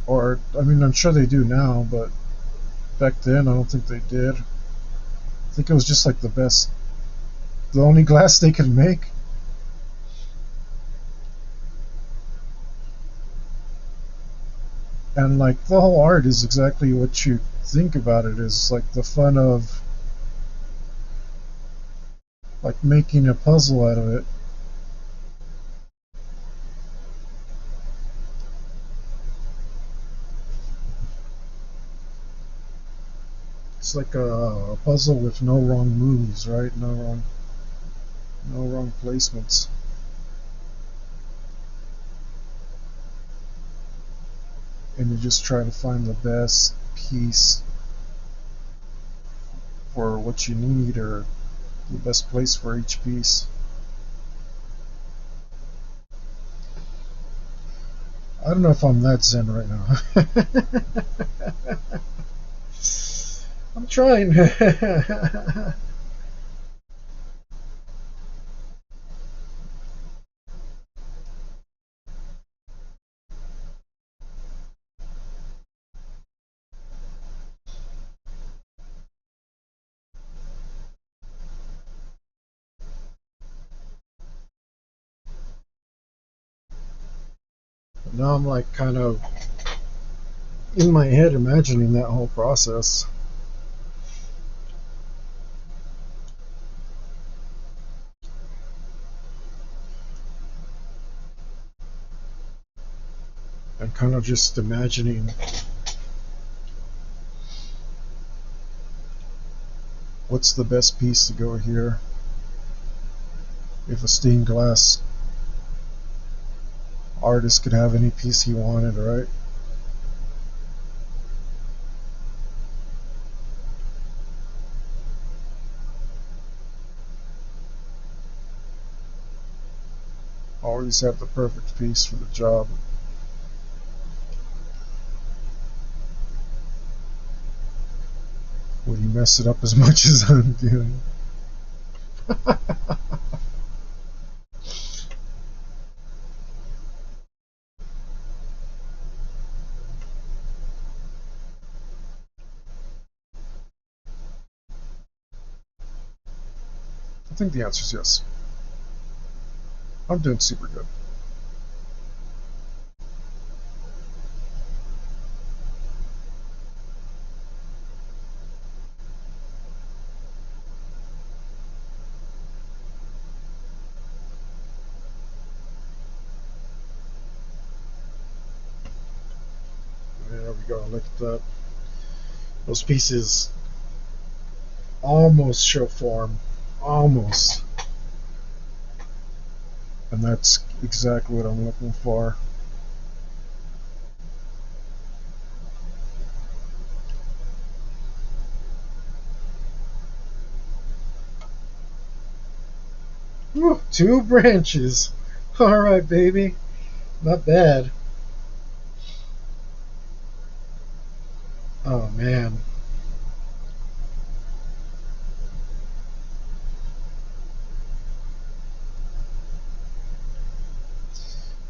Or, I mean, I'm sure they do now, but back then I don't think they did. I think it was just like the only glass they could make. And like the whole art is exactly what you think about it is, like the fun of like making a puzzle out of it. It's like a puzzle with no wrong moves, right? No wrong placements. And you just try to find the best piece for what you need, or the best place for each piece. I don't know if I'm that zen right now. I'm trying. Now I'm like kind of in my head imagining that whole process. I'm kind of just imagining what's the best piece to go here. If a stained glass artist could have any piece he wanted, right? Always have the perfect piece for the job. Would you mess it up as much as I'm doing? I think the answer is yes. I'm doing super good. There we go. Look at that. Those pieces almost show form. Almost. And that's exactly what I'm looking for. Woo, 2 branches. Alright, baby. Not bad. Oh, man.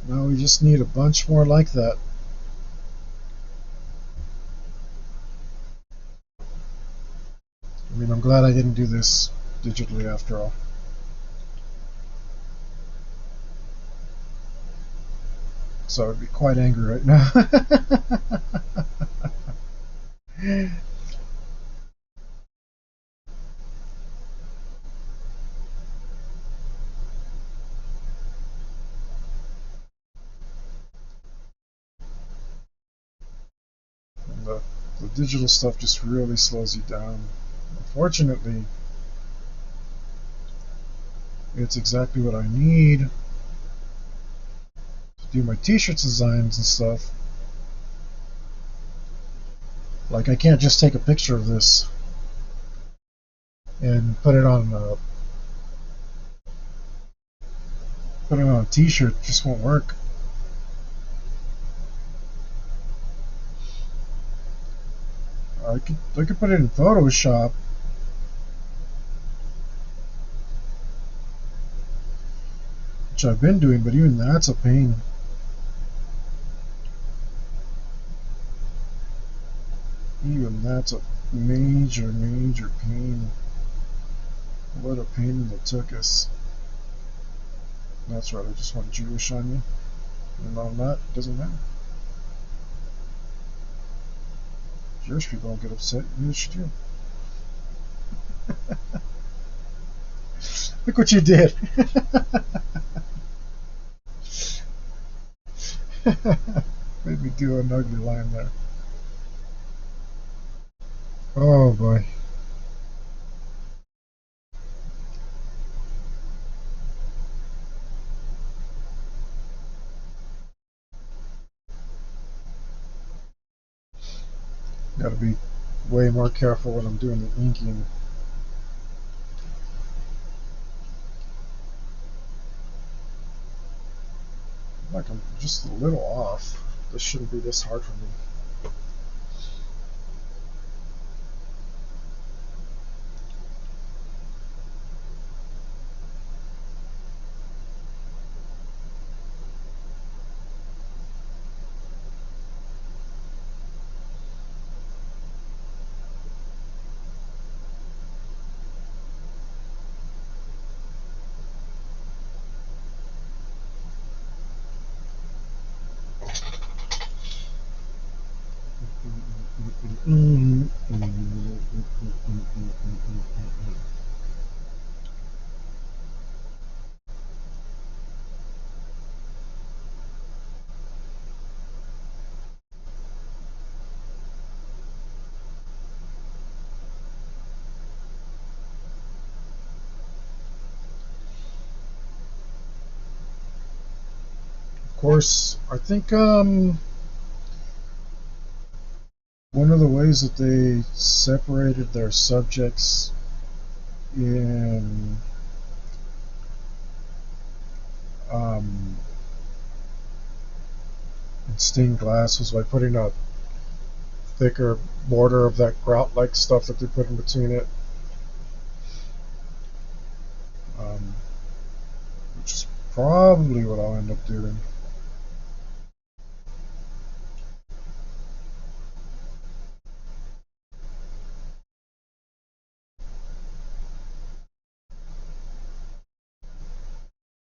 Now we just need a bunch more like that. I mean, I'm glad I didn't do this digitally after all. So I would be quite angry right now. And the digital stuff just really slows you down. Unfortunately, it's exactly what I need to do my t-shirts designs and stuff. Like, I can't just take a picture of this and put it on a t-shirt. It just won't work. I could put it in Photoshop, which I've been doing, but even that's a pain. Even that's a major, major pain. What a pain in the tuchus. That's right, I just want Jewish on you. And on that, it doesn't matter. Jewish people don't get upset, neither should you. Look what you did. Made me do an ugly line there. Oh boy. Gotta be way more careful when I'm doing the inking. Like, I'm just a little off. This shouldn't be this hard for me. Mm, of course, I think one of the ways that they separated their subjects in um, stained glass was by putting a thicker border of that grout-like stuff that they put in between it, um, which is probably what I'll end up doing.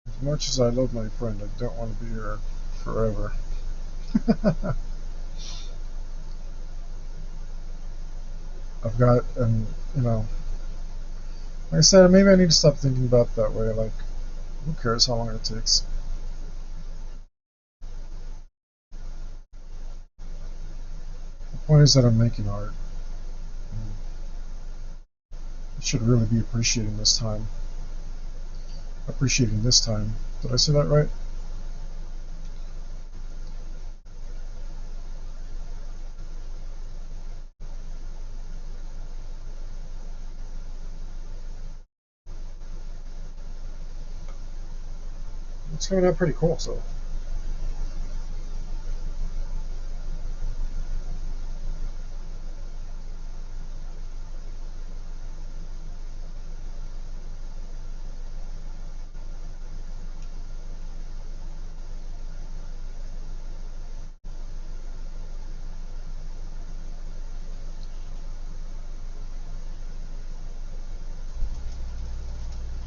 As much as I love my friend, I don't want to be here forever. I've got, and you know, like I said, maybe I need to stop thinking about it that way. Like, who cares how long it takes? The point is that I'm making art. I should really be appreciating this time. Appreciating this time. Did I say that right? It's coming out pretty cool, so.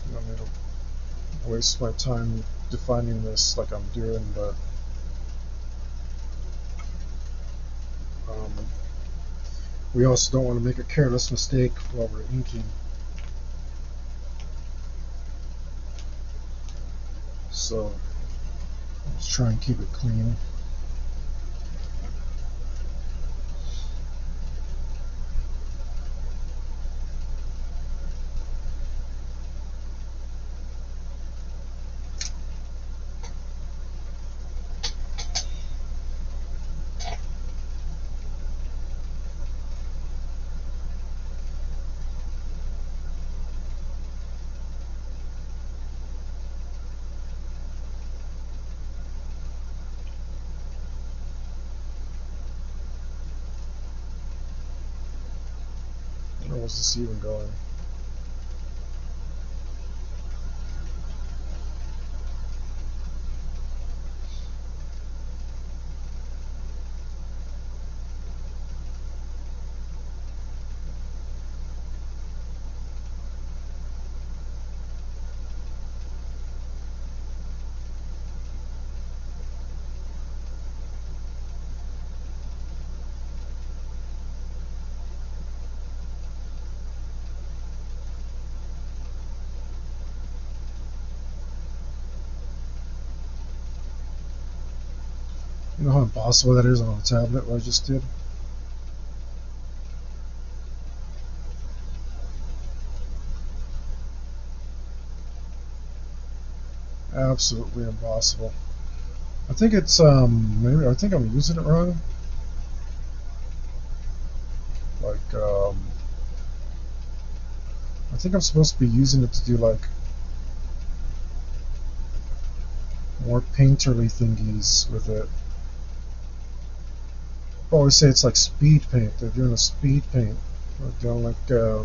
I don't need to waste my time defining this like I'm doing, but um, we also don't want to make a careless mistake while we're inking. So let's try and keep it clean. Where was this even going? You know how impossible that is on a tablet, what I just did? Absolutely impossible. I think it's, maybe, I think I'm using it wrong. Like, I think I'm supposed to be using it to do, like, more painterly thingies with it. I always say it's like speed paint. They're doing a speed paint. They're doing like, they're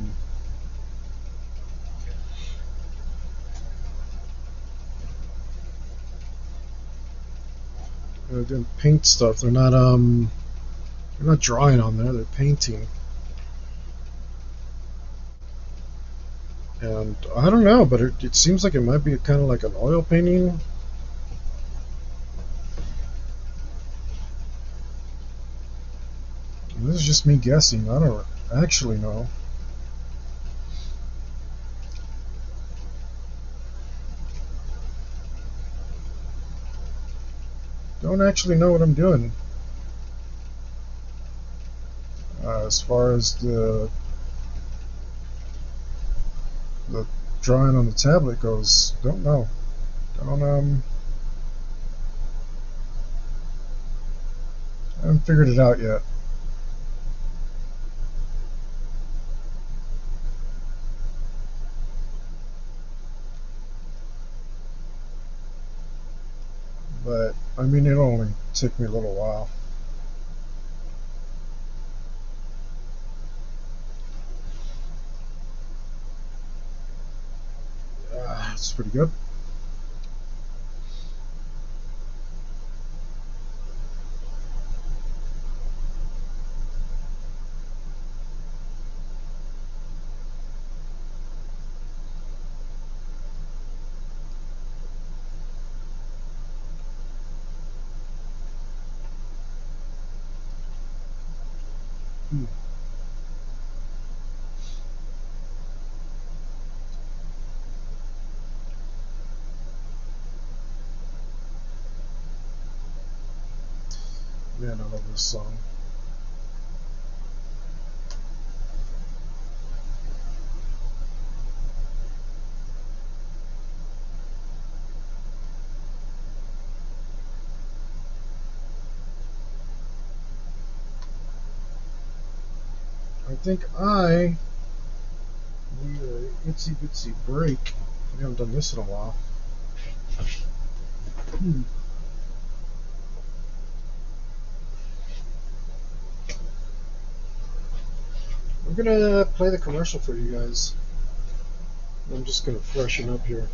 doing paint stuff. They're not drawing on there. They're painting. And I don't know, but it seems like it might be kind of like an oil painting. This is just me guessing. I don't actually know. Don't actually know what I'm doing. As far as the drawing on the tablet goes, don't know. Don't I haven't figured it out yet. But I mean, it'll only take me a little while. It's pretty good. Man, I love this song. I think I need a itsy bitsy break. I haven't done this in a while. I'm gonna play the commercial for you guys. I'm just gonna freshen up here.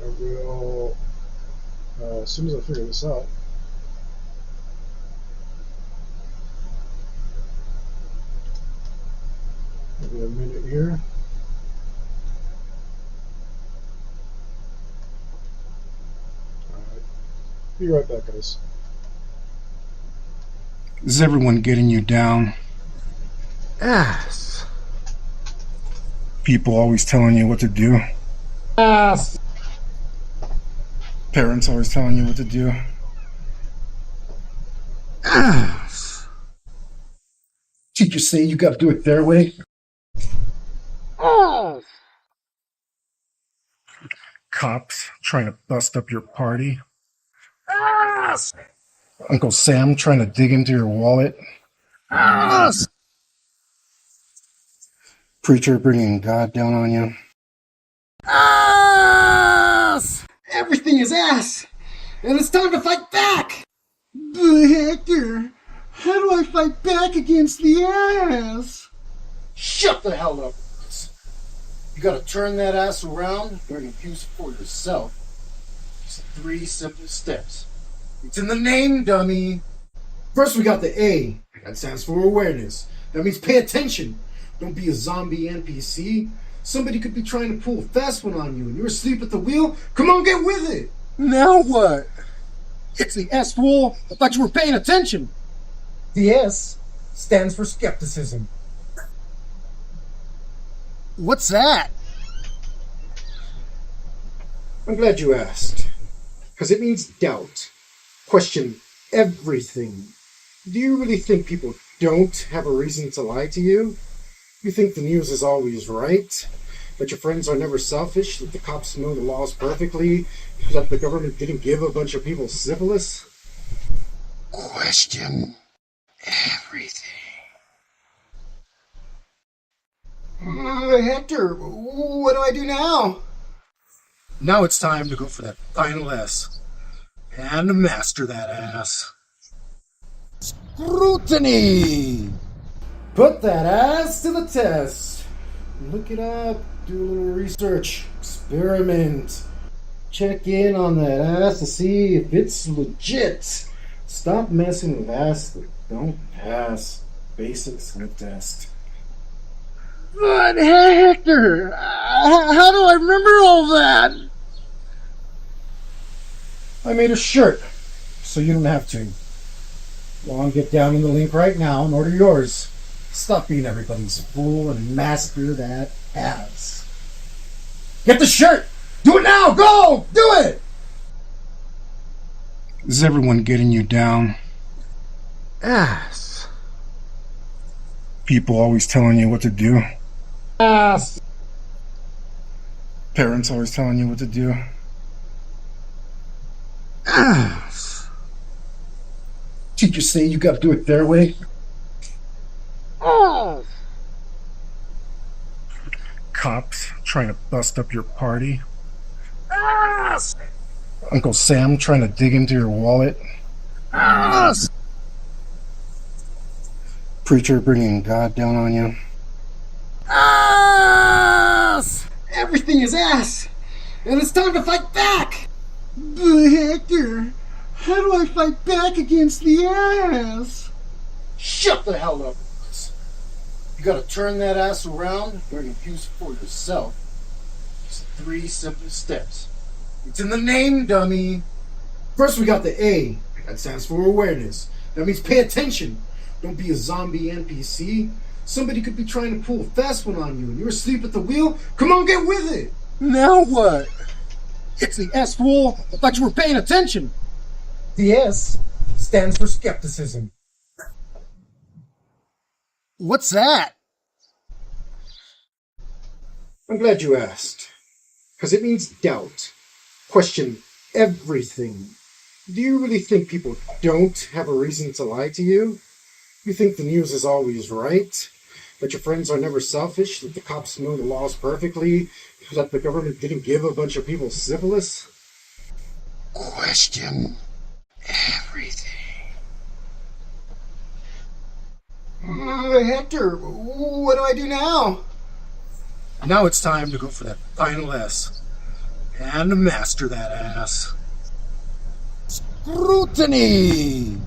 I will, as soon as I figure this out. Maybe a minute here. Alright. Be right back, guys. Is everyone getting you down? Ass. People always telling you what to do. Ass. Parents always telling you what to do. Ass. Teachers say you gotta do it their way. Ass. Cops trying to bust up your party. Ass. Uncle Sam trying to dig into your wallet. Ass. Preacher bringing God down on you. Ass. Everything is ass! And it's time to fight back! But Hector, how do I fight back against the ass? Shut the hell up! You gotta turn that ass around and use it for yourself. Just 3 simple steps. It's in the name, dummy! First, we got the A. That stands for awareness. That means pay attention. Don't be a zombie NPC. Somebody could be trying to pull a fast one on you and you're asleep at the wheel. Come on, get with it! Now what? It's the S, fool. I thought you were paying attention. The S stands for skepticism. What's that? I'm glad you asked. Because it means doubt. Question everything. Do you really think people don't have a reason to lie to you? You think the news is always right? That your friends are never selfish? That the cops know the laws perfectly? That the government didn't give a bunch of people syphilis? Question everything. Hector, what do I do now? Now it's time to go for that final S. And master that ass. Scrutiny! Put that ass to the test. Look it up, do a little research, experiment. Check in on that ass to see if it's legit. Stop messing with ass that don't pass basic sniff test. But Hector, how do I remember all that? I made a shirt, so you don't have to. Go on, get down in the link right now and order yours. Stop being everybody's fool and master that ass. Get the shirt! Do it now! Go! Do it! Is everyone getting you down? Ass. People always telling you what to do? Ass. Parents always telling you what to do? Ass. Teachers say you gotta do it their way? Ass. Cops trying to bust up your party? Ass. Uncle Sam trying to dig into your wallet? Ass. Preacher bringing God down on you? Ass. Everything is ass. And it's time to fight back. But Hector, how do I fight back against the ass? Shut the hell up. You gotta turn that ass around and use it for yourself. It's 3 simple steps. It's in the name, dummy. First we got the A. That stands for awareness. That means pay attention. Don't be a zombie NPC. Somebody could be trying to pull a fast one on you and you're asleep at the wheel. Come on, get with it. Now what? It's the S, fool. I thought you were paying attention. The S stands for skepticism. What's that? I'm glad you asked. Because it means doubt. Question everything. Do you really think people don't have a reason to lie to you? You think the news is always right? That your friends are never selfish? That the cops know the laws perfectly? That the government didn't give a bunch of people syphilis? Question everything. Hector, what do I do now? Now it's time to go for that final S. And to master that ass. Scrutiny!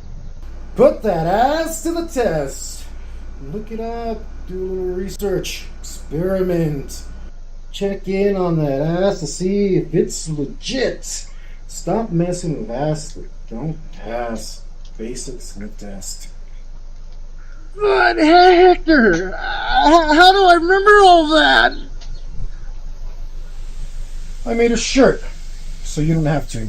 Put that ass to the test. Look it up, do a little research, experiment. Check in on that ass to see if it's legit. Stop messing with ass that don't pass basic sniff test. But Hector, how do I remember all that? I made a shirt, so you don't have to.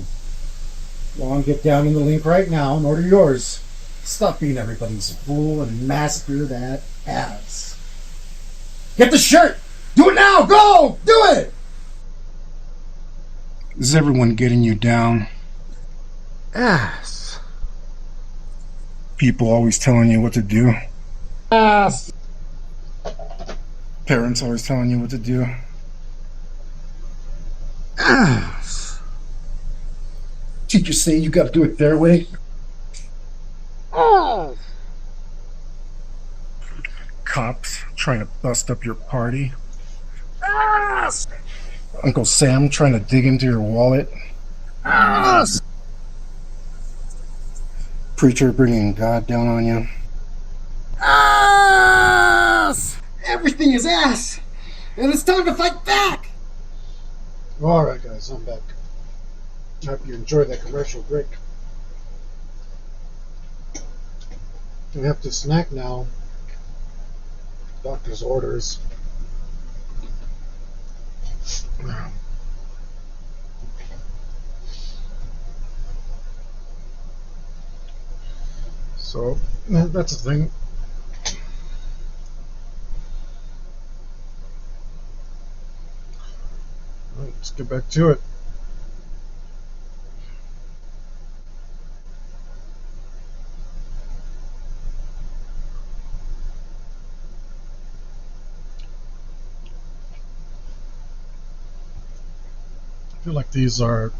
Go on, get down in the link right now and order yours. Stop being everybody's fool and master that ass. Get the shirt! Do it now! Go! Do it! Is everyone getting you down? Ass. People always telling you what to do? Ass. Parents always telling you what to do? Ass. Teachers say you gotta do it their way? Ass. Cops trying to bust up your party? Ass. Uncle Sam trying to dig into your wallet? Ass. Preacher bringing God down on you? Ass. Everything is ass. And it's time to fight back. Alright guys, I'm back. Hope you enjoyed that commercial break. We have to snack now. Doctor's orders. So, that's the thing. Let's get back to it. I feel like these are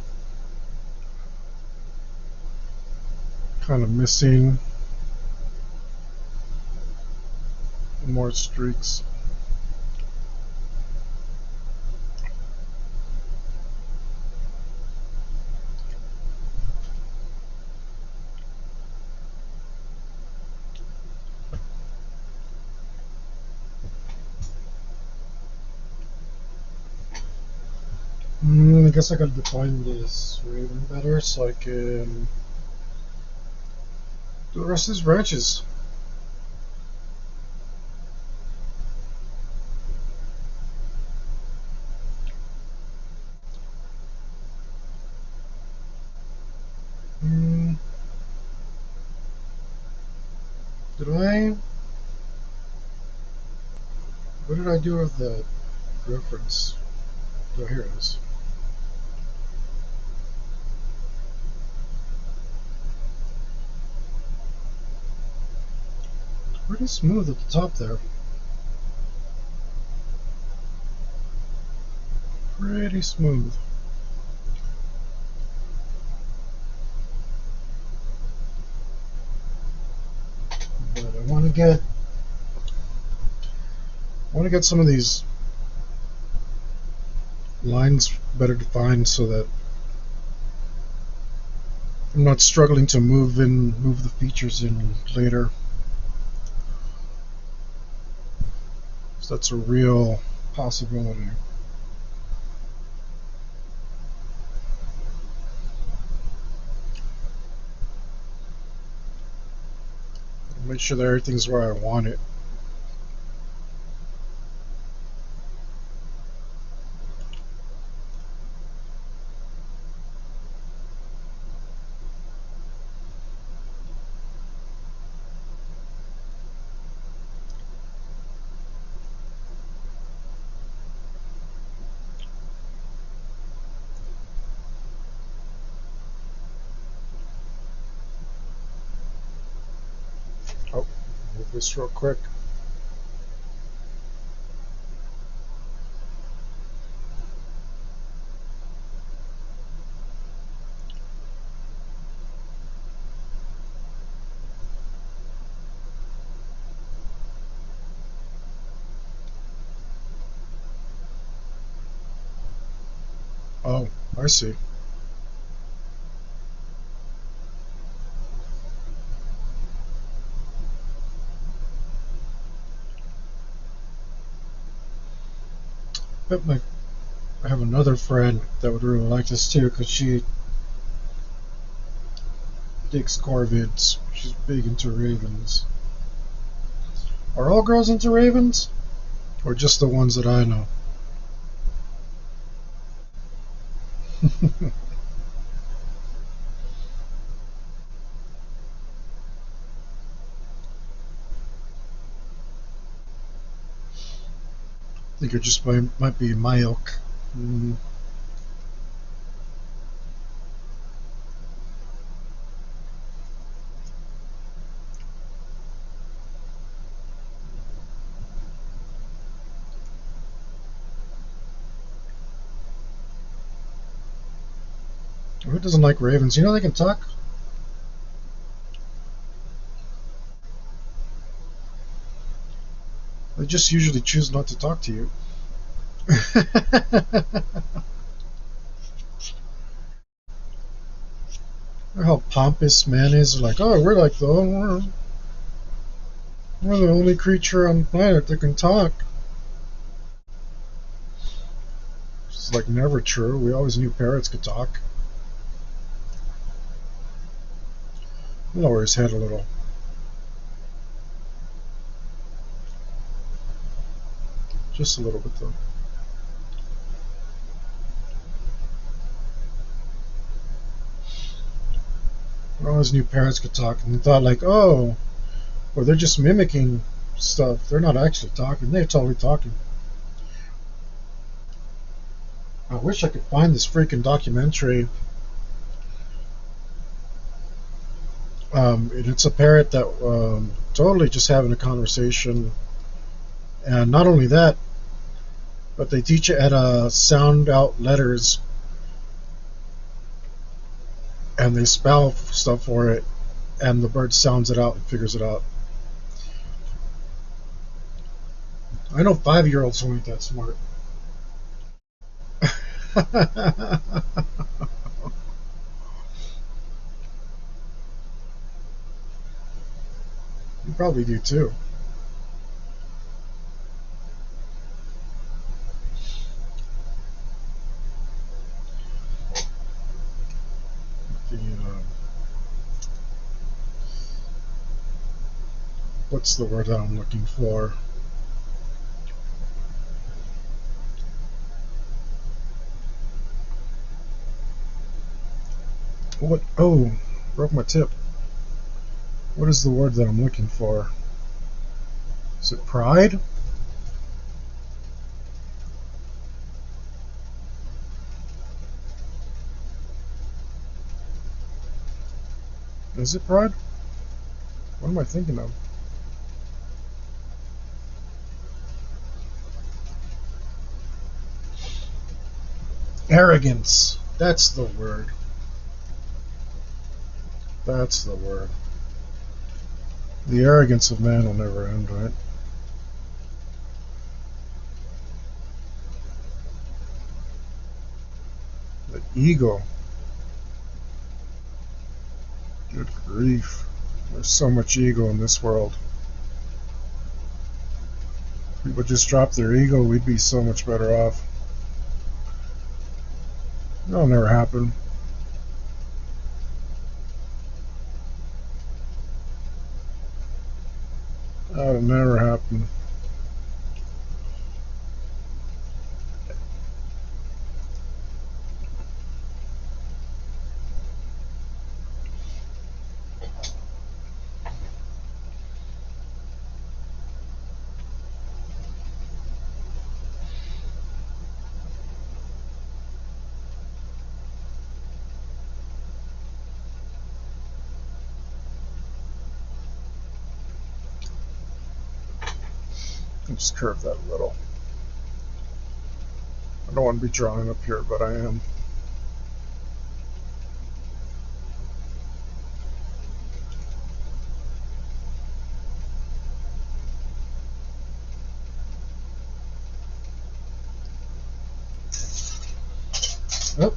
kind of missing more streaks. I guess I gotta define this raven better so I can do the rest of these branches. Hmm, did I? What did I do with the reference? Oh, here it is. Pretty smooth at the top there. Pretty smooth. But I want to get some of these lines better defined so that I'm not struggling to move the features in later. So that's a real possibility. Make sure that everything's where I want it. Oh, move this real quick. Oh, I see. But I have another friend that would really like this too because she digs corvids. She's big into ravens. Are all girls into ravens? Or just the ones that I know? I think it just might be my ilk. Mm. Who doesn't like ravens? You know they can talk? They just usually choose not to talk to you. How pompous man is, like, oh, we're the only creature on the planet that can talk. It's like never true. We always knew parrots could talk. Lower his head a little. Just a little bit though. We always knew parrots could talk, and we thought like, oh, or they're just mimicking stuff. They're not actually talking. They're totally talking. I wish I could find this freaking documentary. It's a parrot that totally just having a conversation, and not only that, but they teach it how to sound out letters, and they spell stuff for it, and the bird sounds it out and figures it out. I know 5-year-olds who ain't that smart. You probably do too. What's the word that I'm looking for? What? Oh, broke my tip. What is the word that I'm looking for? Is it pride? Is it pride? What am I thinking of? Arrogance. That's the word. That's the word. The arrogance of man will never end, right? The ego. Good grief. There's so much ego in this world. If people just drop their ego, we'd be so much better off. That'll never happen. That'll never happen. I'll just curve that a little. I don't want to be drawing up here, but I am. Oh,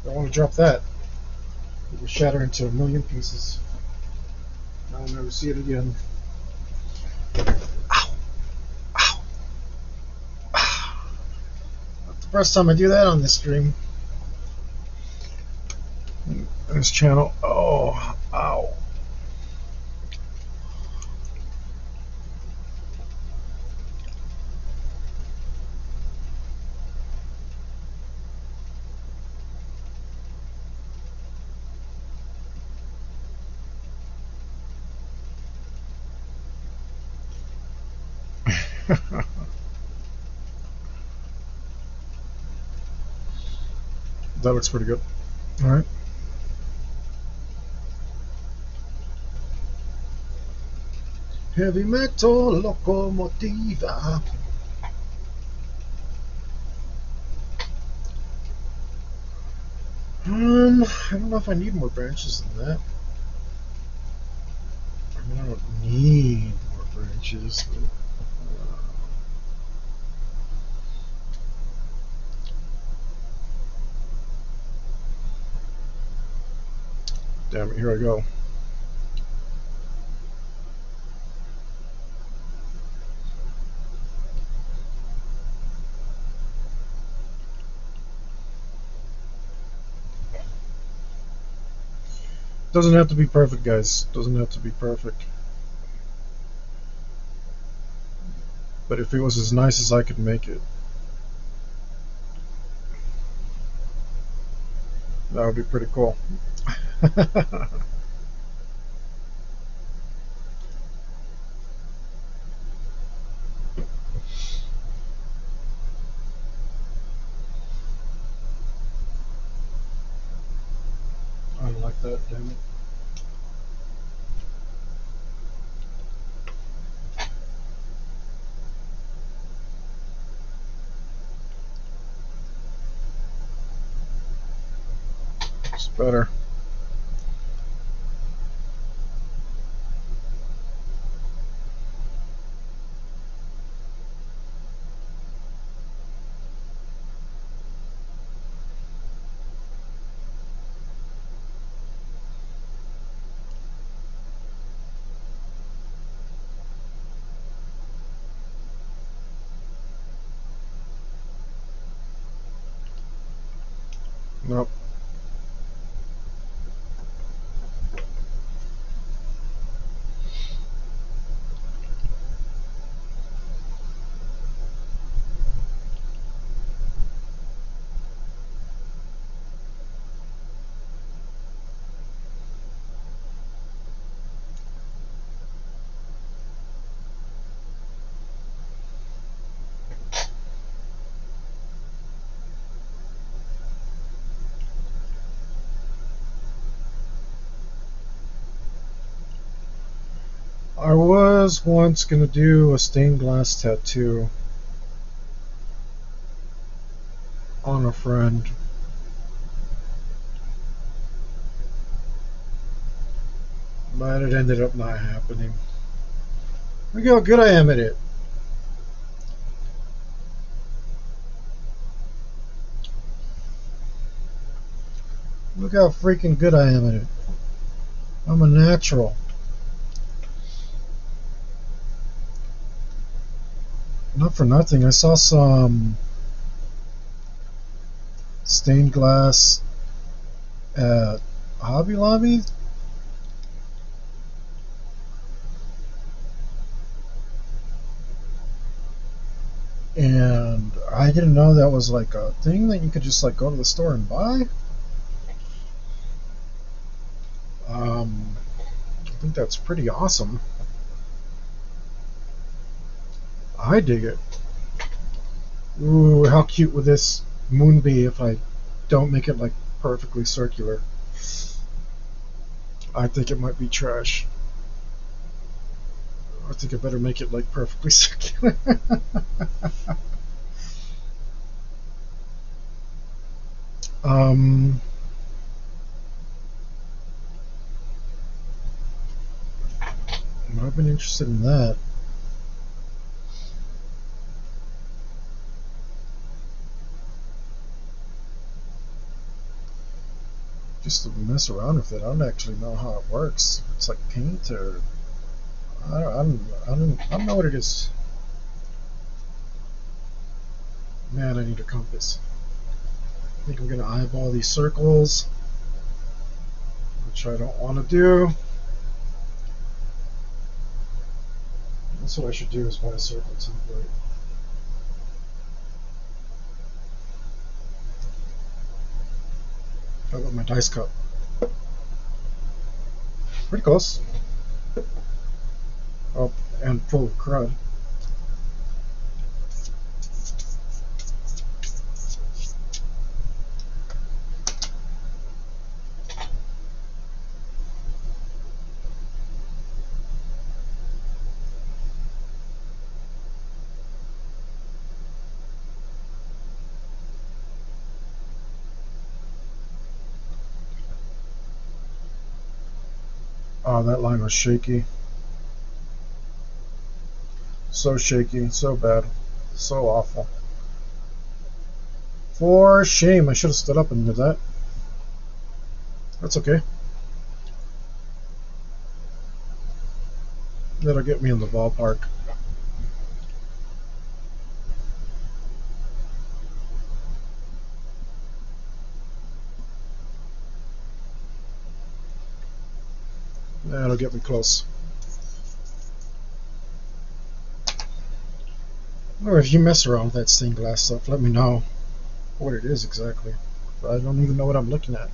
don't want to drop that. It will shatter into a million pieces. I'll never see it again. Ow! Ow! Not the first time I do that on this stream. This channel. Oh, ow. That looks pretty good. All right. Heavy metal locomotiva. I don't know if I need more branches than that. I mean, I don't need more branches, but damn it, here I go. Doesn't have to be perfect, guys. Doesn't have to be perfect. But if it was as nice as I could make it, that would be pretty cool. I don't like that, damn it. It's better. Nope. I was once gonna do a stained glass tattoo on a friend. But it ended up not happening. Look how good I am at it. Look how freaking good I am at it. I'm a natural. Not for nothing, I saw some stained glass at Hobby Lobby. And I didn't know that was like a thing that you could just like go to the store and buy. I think that's pretty awesome. I dig it. Ooh, how cute would this moon be if I don't make it like perfectly circular? I think it might be trash. I think I better make it like perfectly circular. um, I've been interested in that. Just to mess around with it. I don't actually know how it works. It's like paint or I don't know what it is. Man, I need a compass. I think I'm gonna eyeball these circles, which I don't want to do. That's what I should do is buy a circle template. How about my dice cup? Pretty close. Oh, and full of crud. Oh, that line was shaky. So shaky, so bad, so awful. For shame, I should have stood up and did that. That's okay. That'll get me in the ballpark. That'll get me close. Or if you mess around with that stained glass stuff, let me know what it is exactly. I don't even know what I'm looking at.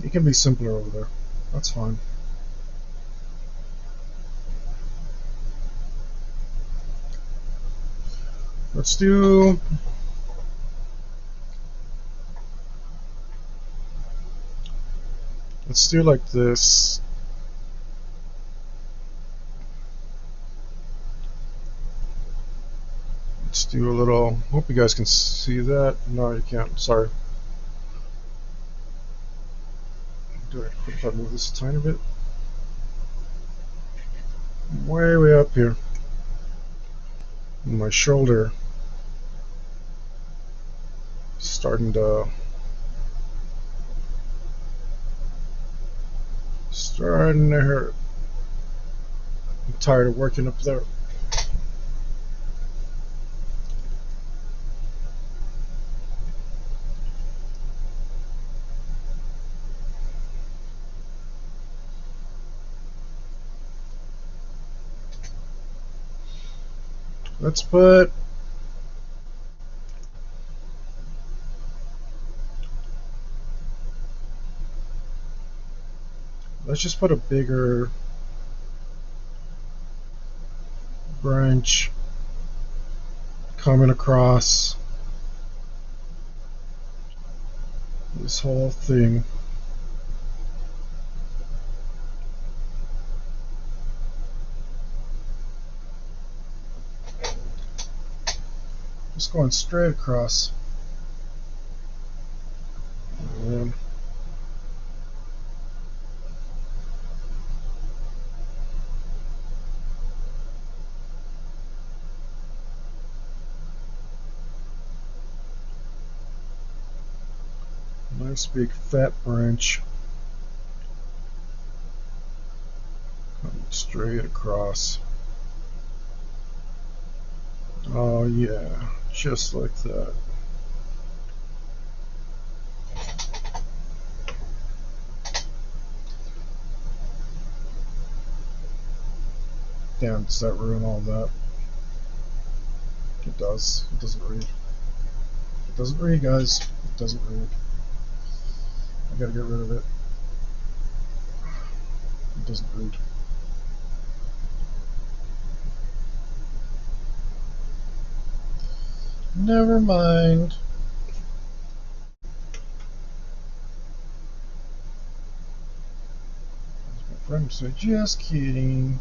It can be simpler over there. That's fine. Let's do like this. Let's do a little. Hope you guys can see that. No, you can't. Sorry. Do it. If I move this a tiny bit, way up here. My shoulder starting to hurt. I'm tired of working up there. Let's put let's just put a bigger branch coming across this whole thing. Just going straight across. And nice big fat branch coming straight across. Oh yeah, just like that. Damn, does that ruin all that? It does. It doesn't read. It doesn't read, guys. It doesn't read. I gotta get rid of it. It doesn't read. Never mind. My friend said, just kidding.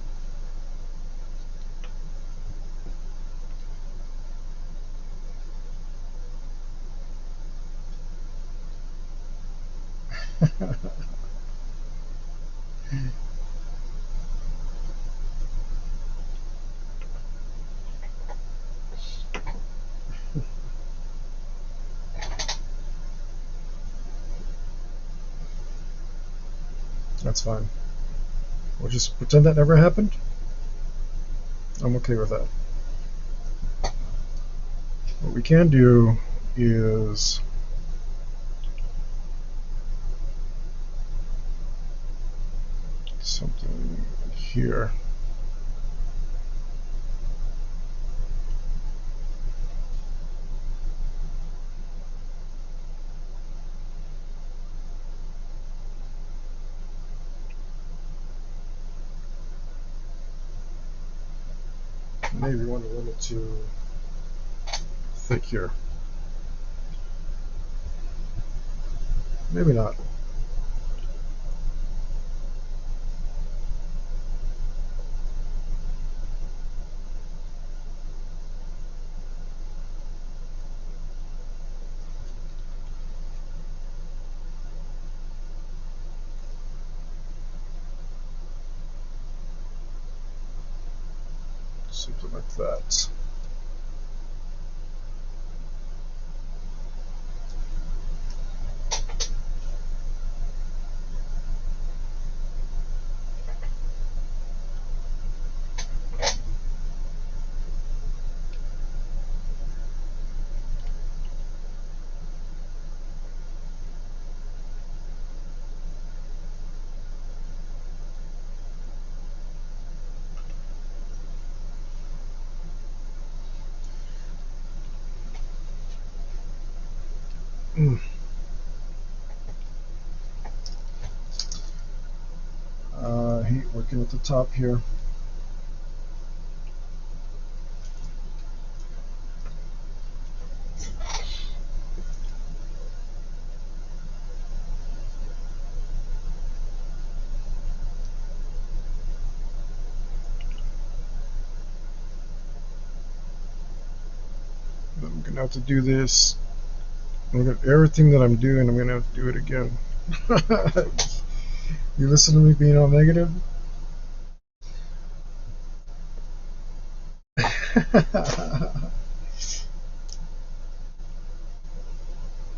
That's fine. We'll just pretend that never happened. I'm okay with that. What we can do is something here. Maybe one a little too thick here. Maybe not. Something like that. I hate working at the top here. I'm gonna have to do this. Everything that I'm doing, I'm gonna have to do it again. You listen to me being all negative?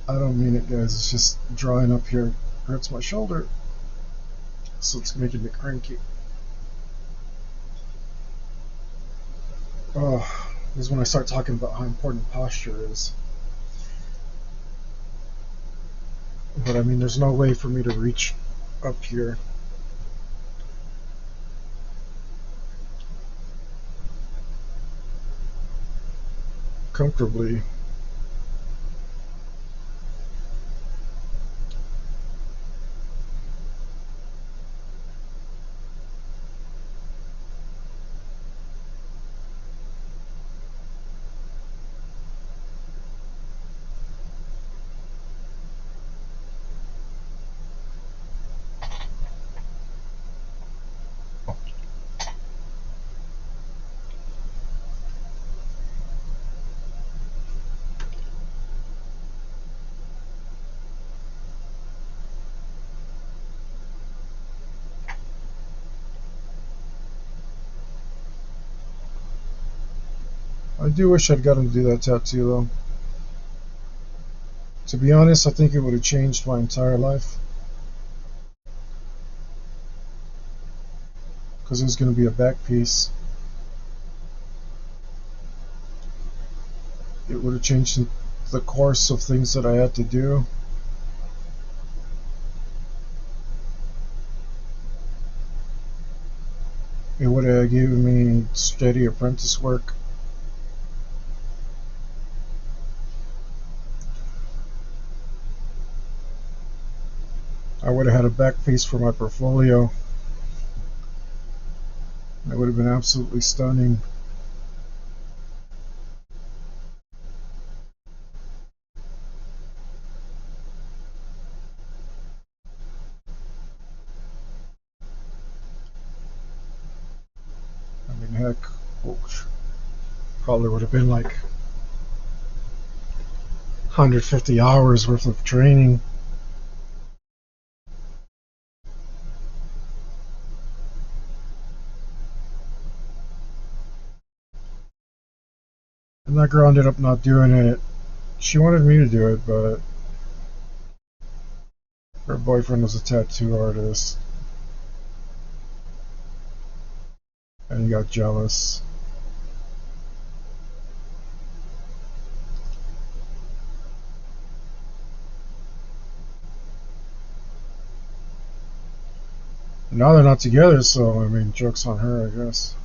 I don't mean it, guys. It's just drawing up here hurts my shoulder, so it's making me cranky. Oh, this is when I start talking about how important posture is. But I mean, there's no way for me to reach up here. Comfortably. I do wish I'd gotten to do that tattoo though. To be honest, I think it would have changed my entire life. Because it was going to be a back piece. It would have changed the course of things that I had to do. It would have given me steady apprentice work. I would have had a back piece for my portfolio. That would have been absolutely stunning. I mean, heck, probably would have been like 150 hours worth of training. And that girl ended up not doing it. She wanted me to do it, but her boyfriend was a tattoo artist. And he got jealous. And now they're not together, so I mean, joke's on her, I guess.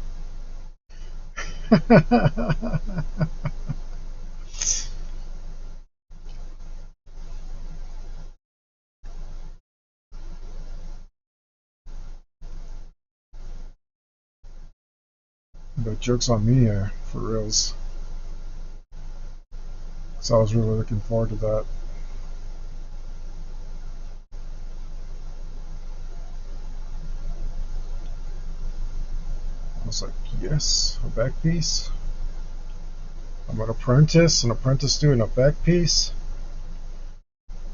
But joke's on me, for reals. So I was really looking forward to that. I was like, yes, a back piece. I'm an apprentice doing a back piece.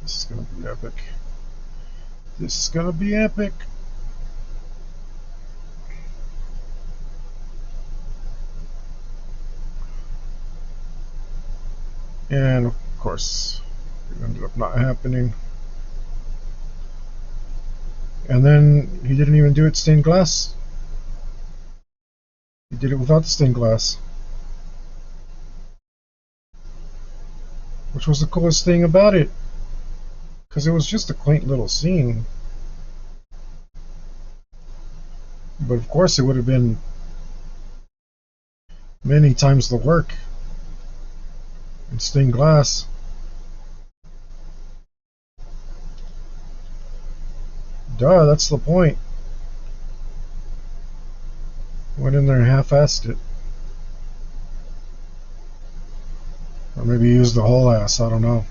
This is gonna be epic. This is gonna be epic. And of course, it ended up not happening. And then he didn't even do it stained glass. He did it without the stained glass. Which was the coolest thing about it. Because it was just a quaint little scene. But of course it would have been many times the work in stained glass. Duh, that's the point. Went in there and half-assed it. Or maybe used the whole ass, I don't know.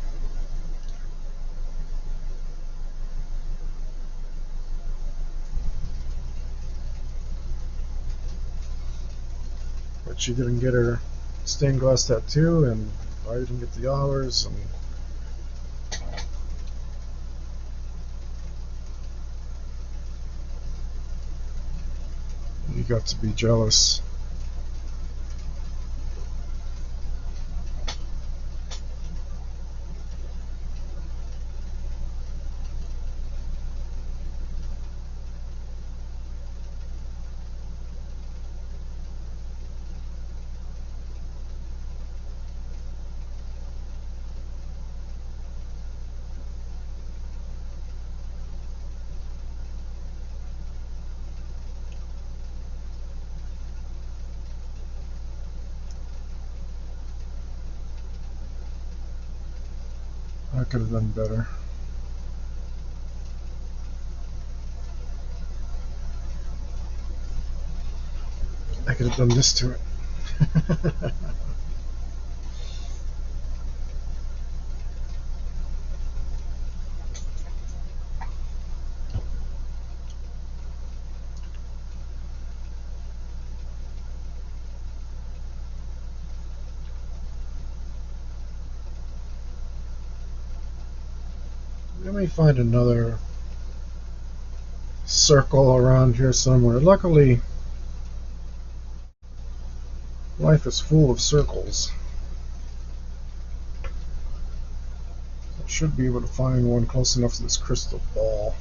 But she didn't get her stained glass tattoo, and I didn't get the hours, and you got to be jealous. I could have done better. I could have done this to it. Let me find another circle around here somewhere. Luckily Life is full of circles. I should be able to find one close enough to this crystal ball.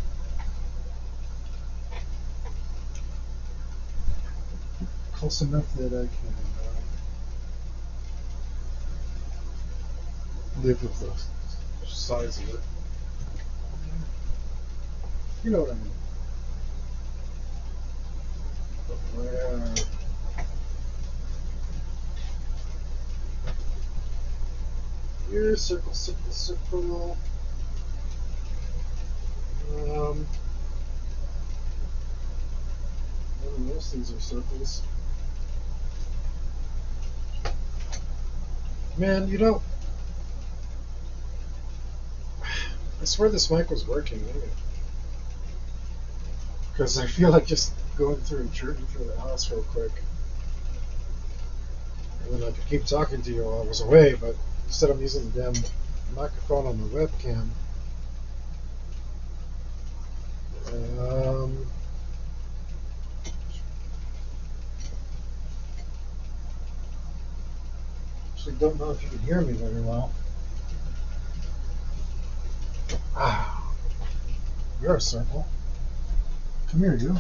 Close enough that I can live with the size of it. You know what I mean. But where? Here, circle, circle, circle. Most things are circles. Man, you know, I swear this mic was working anyway. Because I feel like just going through a journey through the house real quick. And then I could keep talking to you while I was away, but instead I'm using the damn microphone on the webcam. Actually don't know if you can hear me very well. Ah, you're a circle. Come here, you.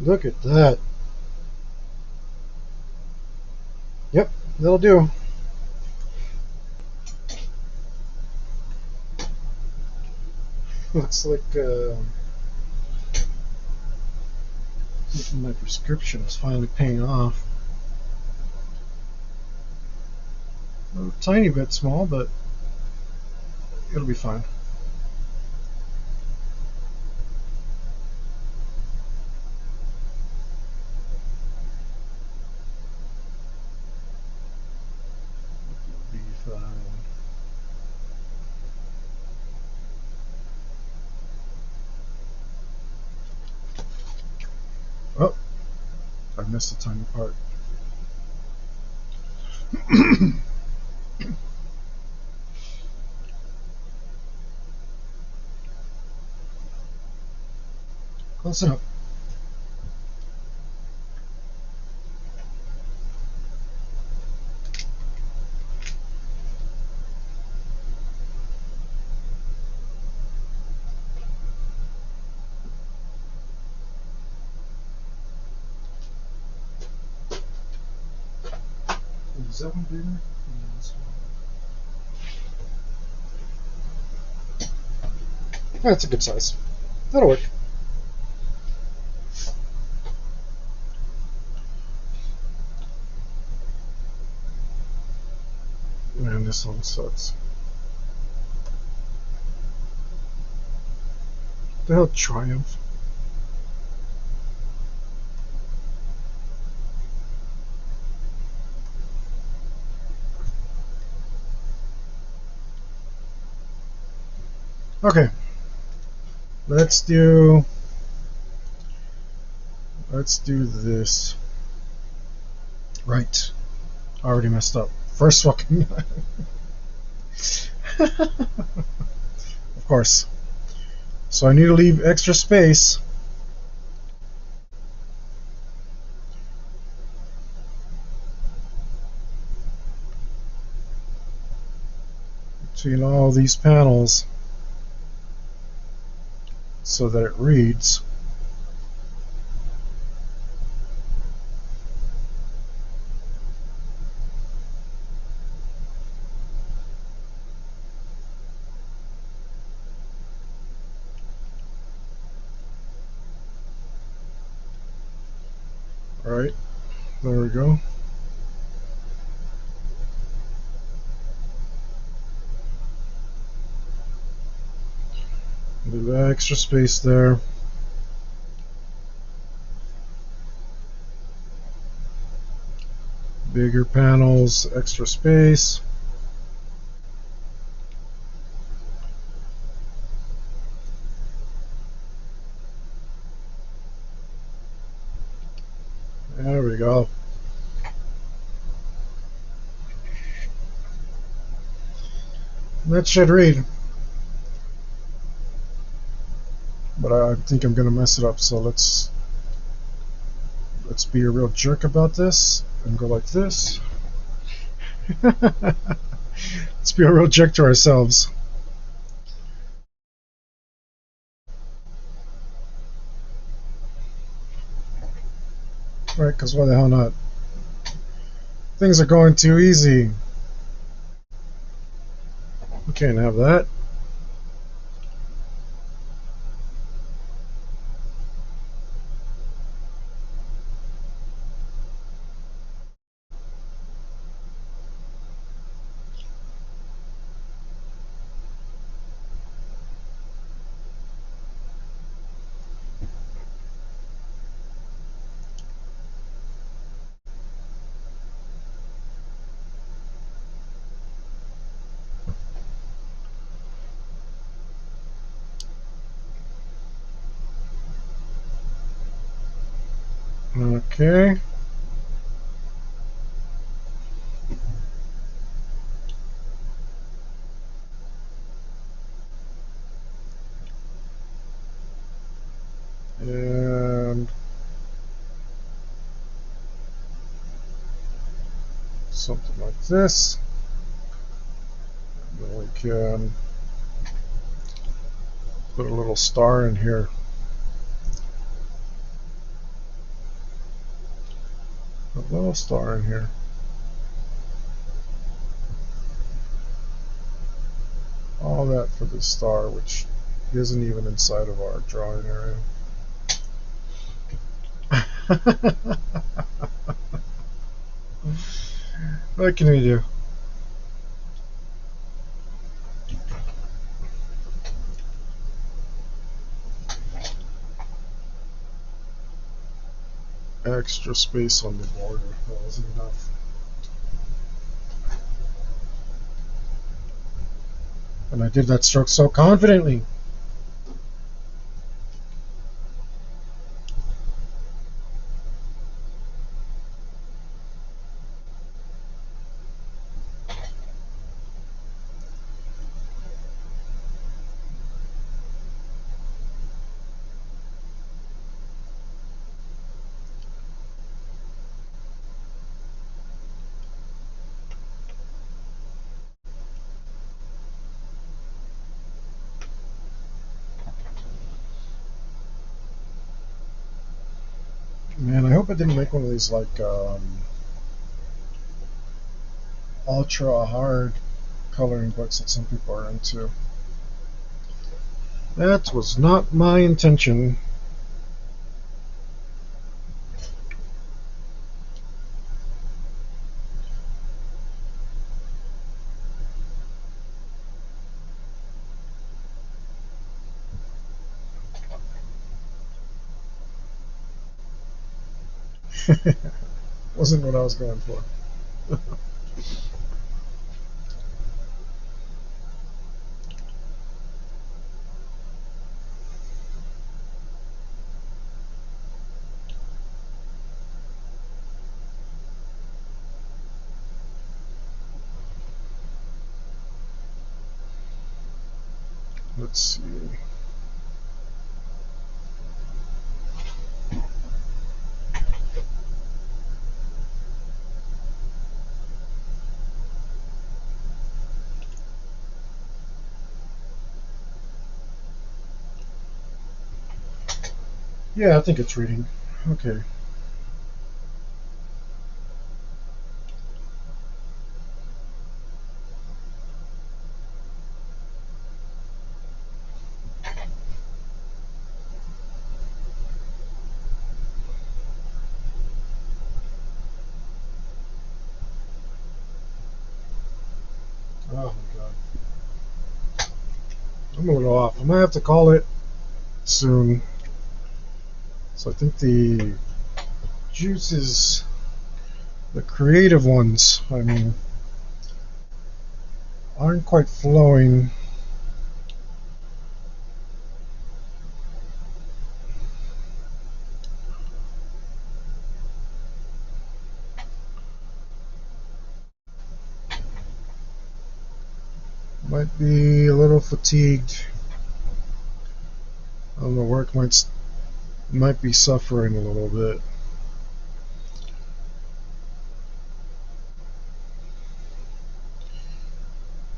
Look at that. Yep, that'll do. Looks like my prescription is finally paying off. A tiny bit small, but it'll be fine. It'll be fine. Oh, I missed a tiny part. Close enough. Is that one bigger? Yeah, this one. That's a good size. That'll work. Man, this one sucks. The hell, Triumph. Okay, let's do this. Right, already messed up. First fucking of course. So I need to leave extra space between all these panels so that it reads. Alright, there we go. A little extra space there. Bigger panels, extra space. There we go. That should read. But I think I'm gonna mess it up, so let's be a real jerk about this and go like this. Let's be a real jerk to ourselves. Right, because why the hell not? Things are going too easy. We can't have that. Okay. And something like this. And then we can put a little star in here. A little star in here. All that for this star, which isn't even inside of our drawing area. What can we do? Extra space on the border. That wasn't enough. And I did that stroke so confidently. Man, I hope I didn't make one of these like ultra hard coloring books that some people are into. That was not my intention. Wasn't what I was going for. Let's see. Yeah, I think it's reading. Okay. Oh my god. I'm gonna go off. I might have to call it soon. So I think the juices, the creative ones, I mean, aren't quite flowing. Might be a little fatigued. The work might be suffering a little bit.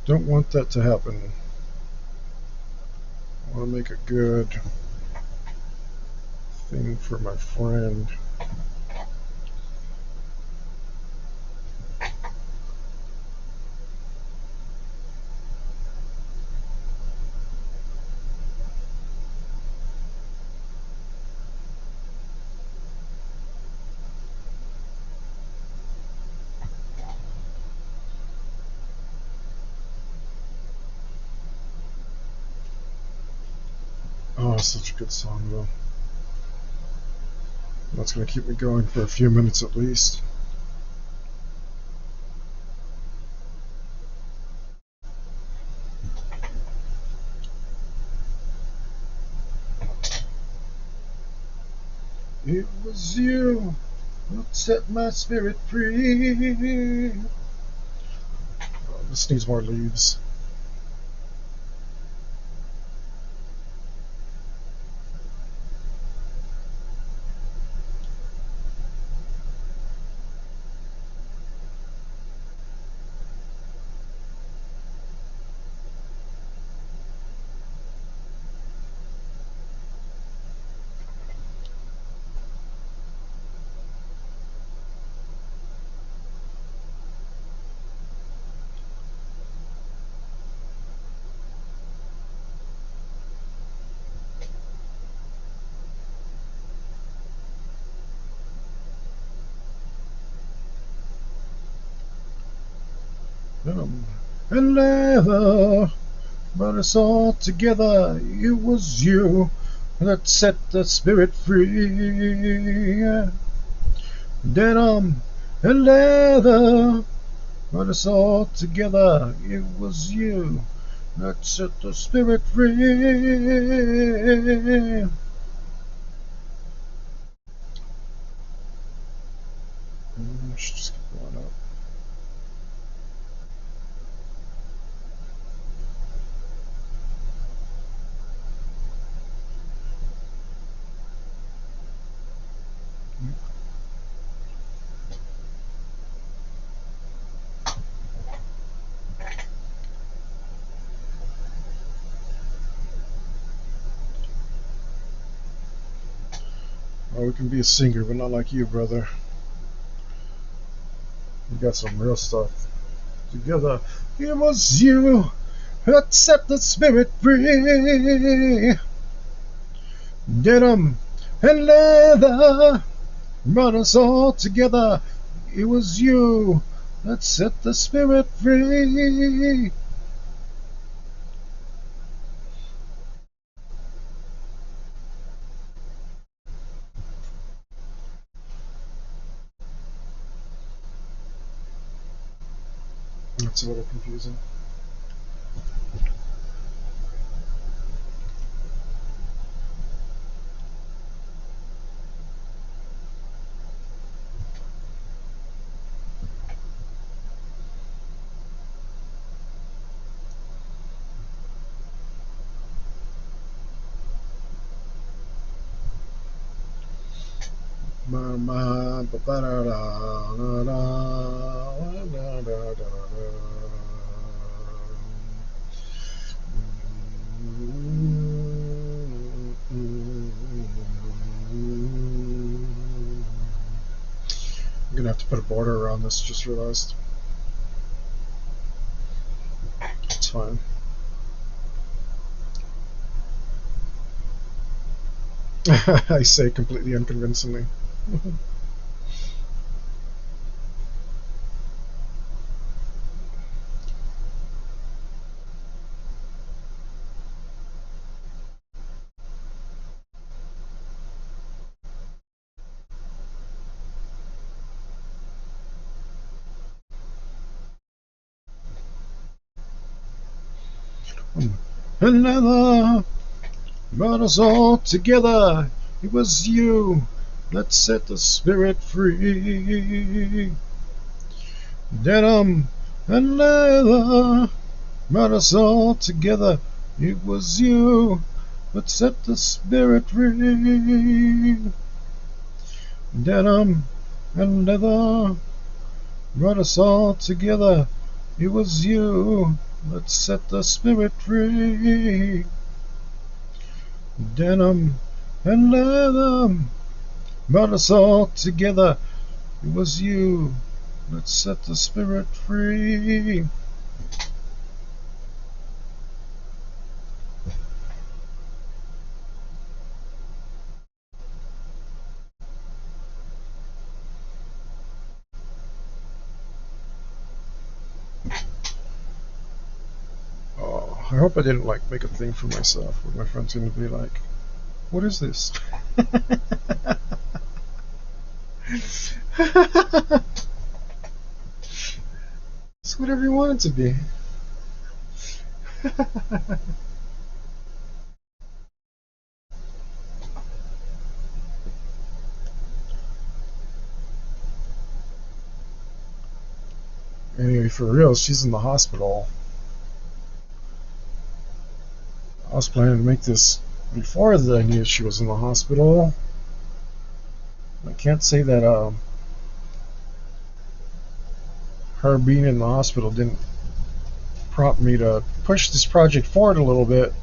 Don't want that to happen. I want to make a good thing for my friend. Oh, such a good song, though. That's going to keep me going for a few minutes at least. It was you who set my spirit free. Oh, this needs more leaves. And leather brought us all together. It was you that set the spirit free. Denim and leather brought us all together. It was you that set the spirit free. Should just keep going up. Oh, we can be a singer, but not like you, brother. You got some real stuff. Together, it was you that set the spirit free. Denim and leather brought us all together. It was you that set the spirit free. That's a little confusing. I'm gonna have to put a border around this, just realized. It's fine. I say completely unconvincingly. Another brought us all together. It was you that set the spirit free. Denim and leather brought us all together. It was you that set the spirit free. Denim and leather brought us all together. It was you that set the spirit free. Denim and leather brought us all together. It was you that set the spirit free. Oh, I hope I didn't make a thing for myself where my friends are gonna be like, "What is this?" It's whatever you want it to be. Anyway, for real, she's in the hospital. I was planning to make this before I knew she was in the hospital. I can't say that her being in the hospital didn't prompt me to push this project forward a little bit.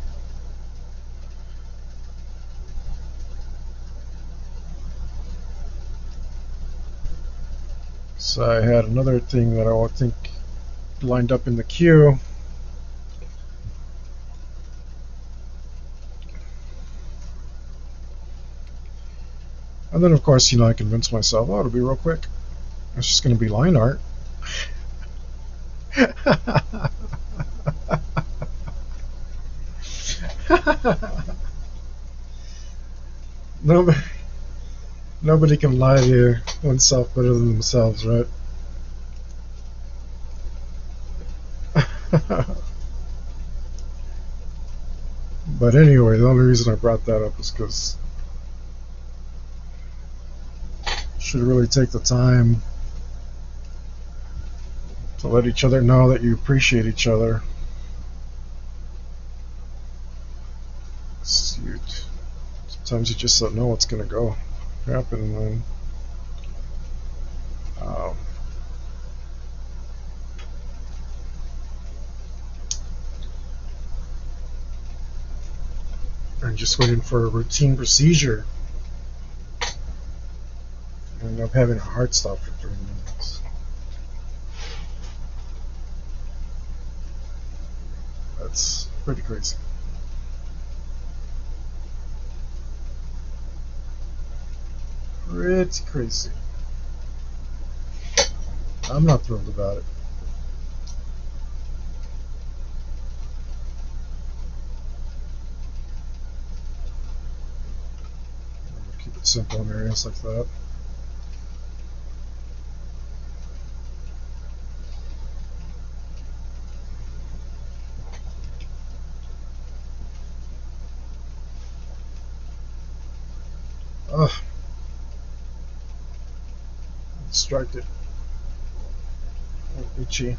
So I had another thing that I think lined up in the queue. And then, of course, I convinced myself, oh, it'll be real quick. It's just going to be line art. Nobody can lie to oneself better than themselves, right? But anyway, the only reason I brought that up is because you should really take the time to let each other know that you appreciate each other. Sometimes you just don't know what's going to happen, and I'm just waiting for a routine procedure. I end up having a heart stop for 3 minutes. That's pretty crazy. Pretty crazy. I'm not thrilled about it. I'm gonna keep it simple in areas like that. Ugh. Distracted. Itchy.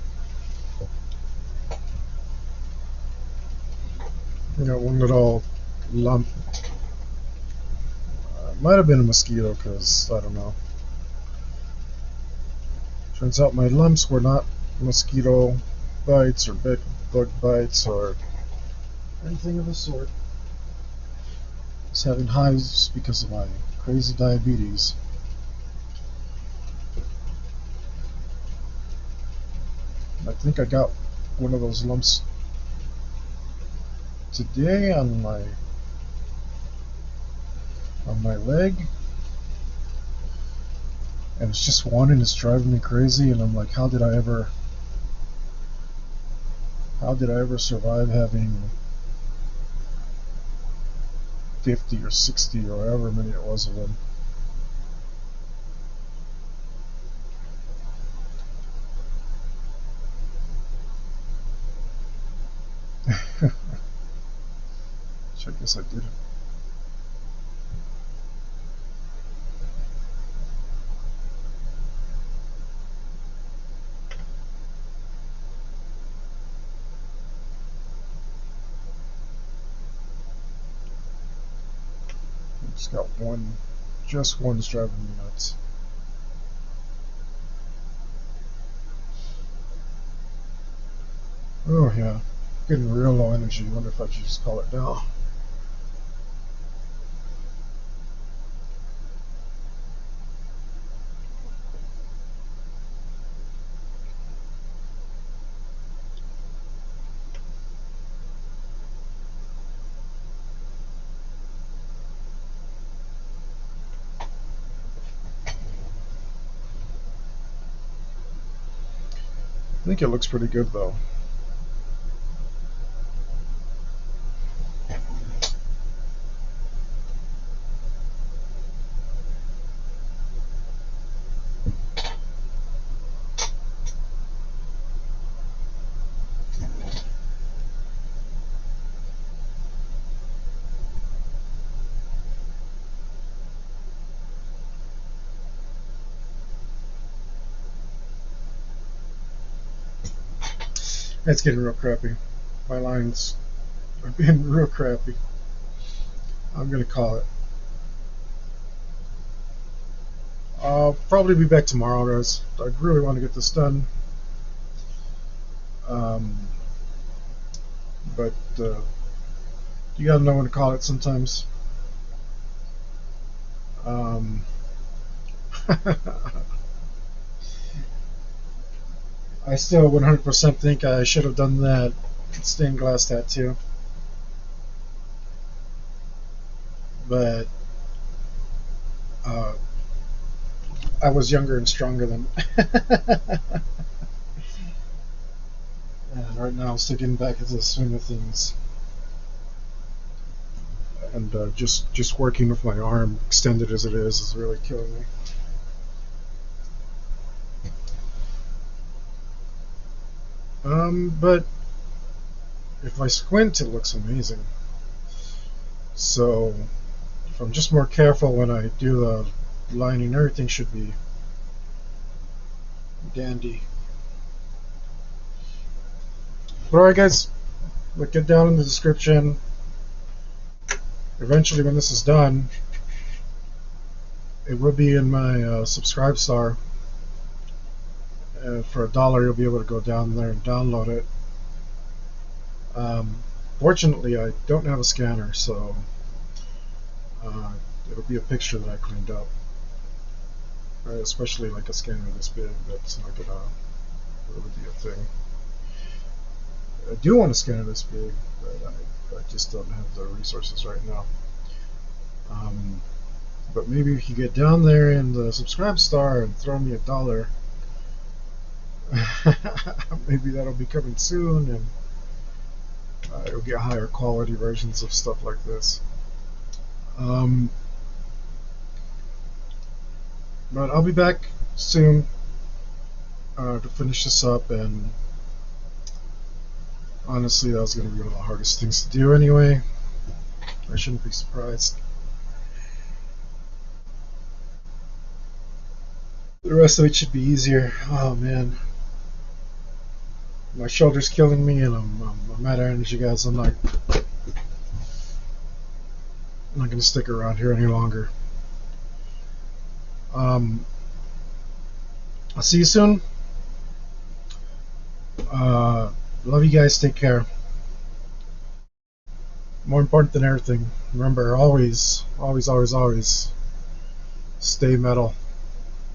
Got one little lump. Might have been a mosquito, because I don't know. Turns out my lumps were not mosquito bites or bug bites or anything of the sort. I was having hives because of my crazy diabetes. I think I got one of those lumps today on my leg, and it's just one, and it's driving me crazy. And I'm like, how did I ever survive having 50 or 60 or however many it was of them? Which I guess I did. Just got one. Just one's driving me nuts. Oh yeah, getting real low energy. Wonder if I should just call it now. I think it looks pretty good though. It's getting real crappy. My lines are being real crappy. I'm gonna call it. I'll probably be back tomorrow, guys. I really want to get this done. Um, but you gotta know when to call it sometimes. Um, I still 100% think I should have done that stained glass tattoo. But I was younger and stronger then. And right now I'm still getting back into the swing of things. And just working with my arm, extended as it is really killing me. But if I squint, it looks amazing. So if I'm just more careful when I do the lining, everything should be dandy. But alright guys, look it down in the description. Eventually when this is done, it will be in my subscribe star. For $1 you'll be able to go down there and download it. Fortunately I don't have a scanner, so it'll be a picture that I cleaned up. Especially like a scanner this big, that's not gonna really be a thing. I do want a scanner this big, but I just don't have the resources right now. But maybe if you get down there in the subscribe star and throw me $1, maybe that'll be coming soon, and you'll get higher quality versions of stuff like this. But I'll be back soon to finish this up, and honestly that was going to be one of the hardest things to do anyway. I shouldn't be surprised. The rest of it should be easier. Oh man, my shoulder's killing me, and I'm out of energy, guys. I'm not going to stick around here any longer. I'll see you soon. Love you guys. Take care. More important than everything, remember, always, always, always, always stay metal.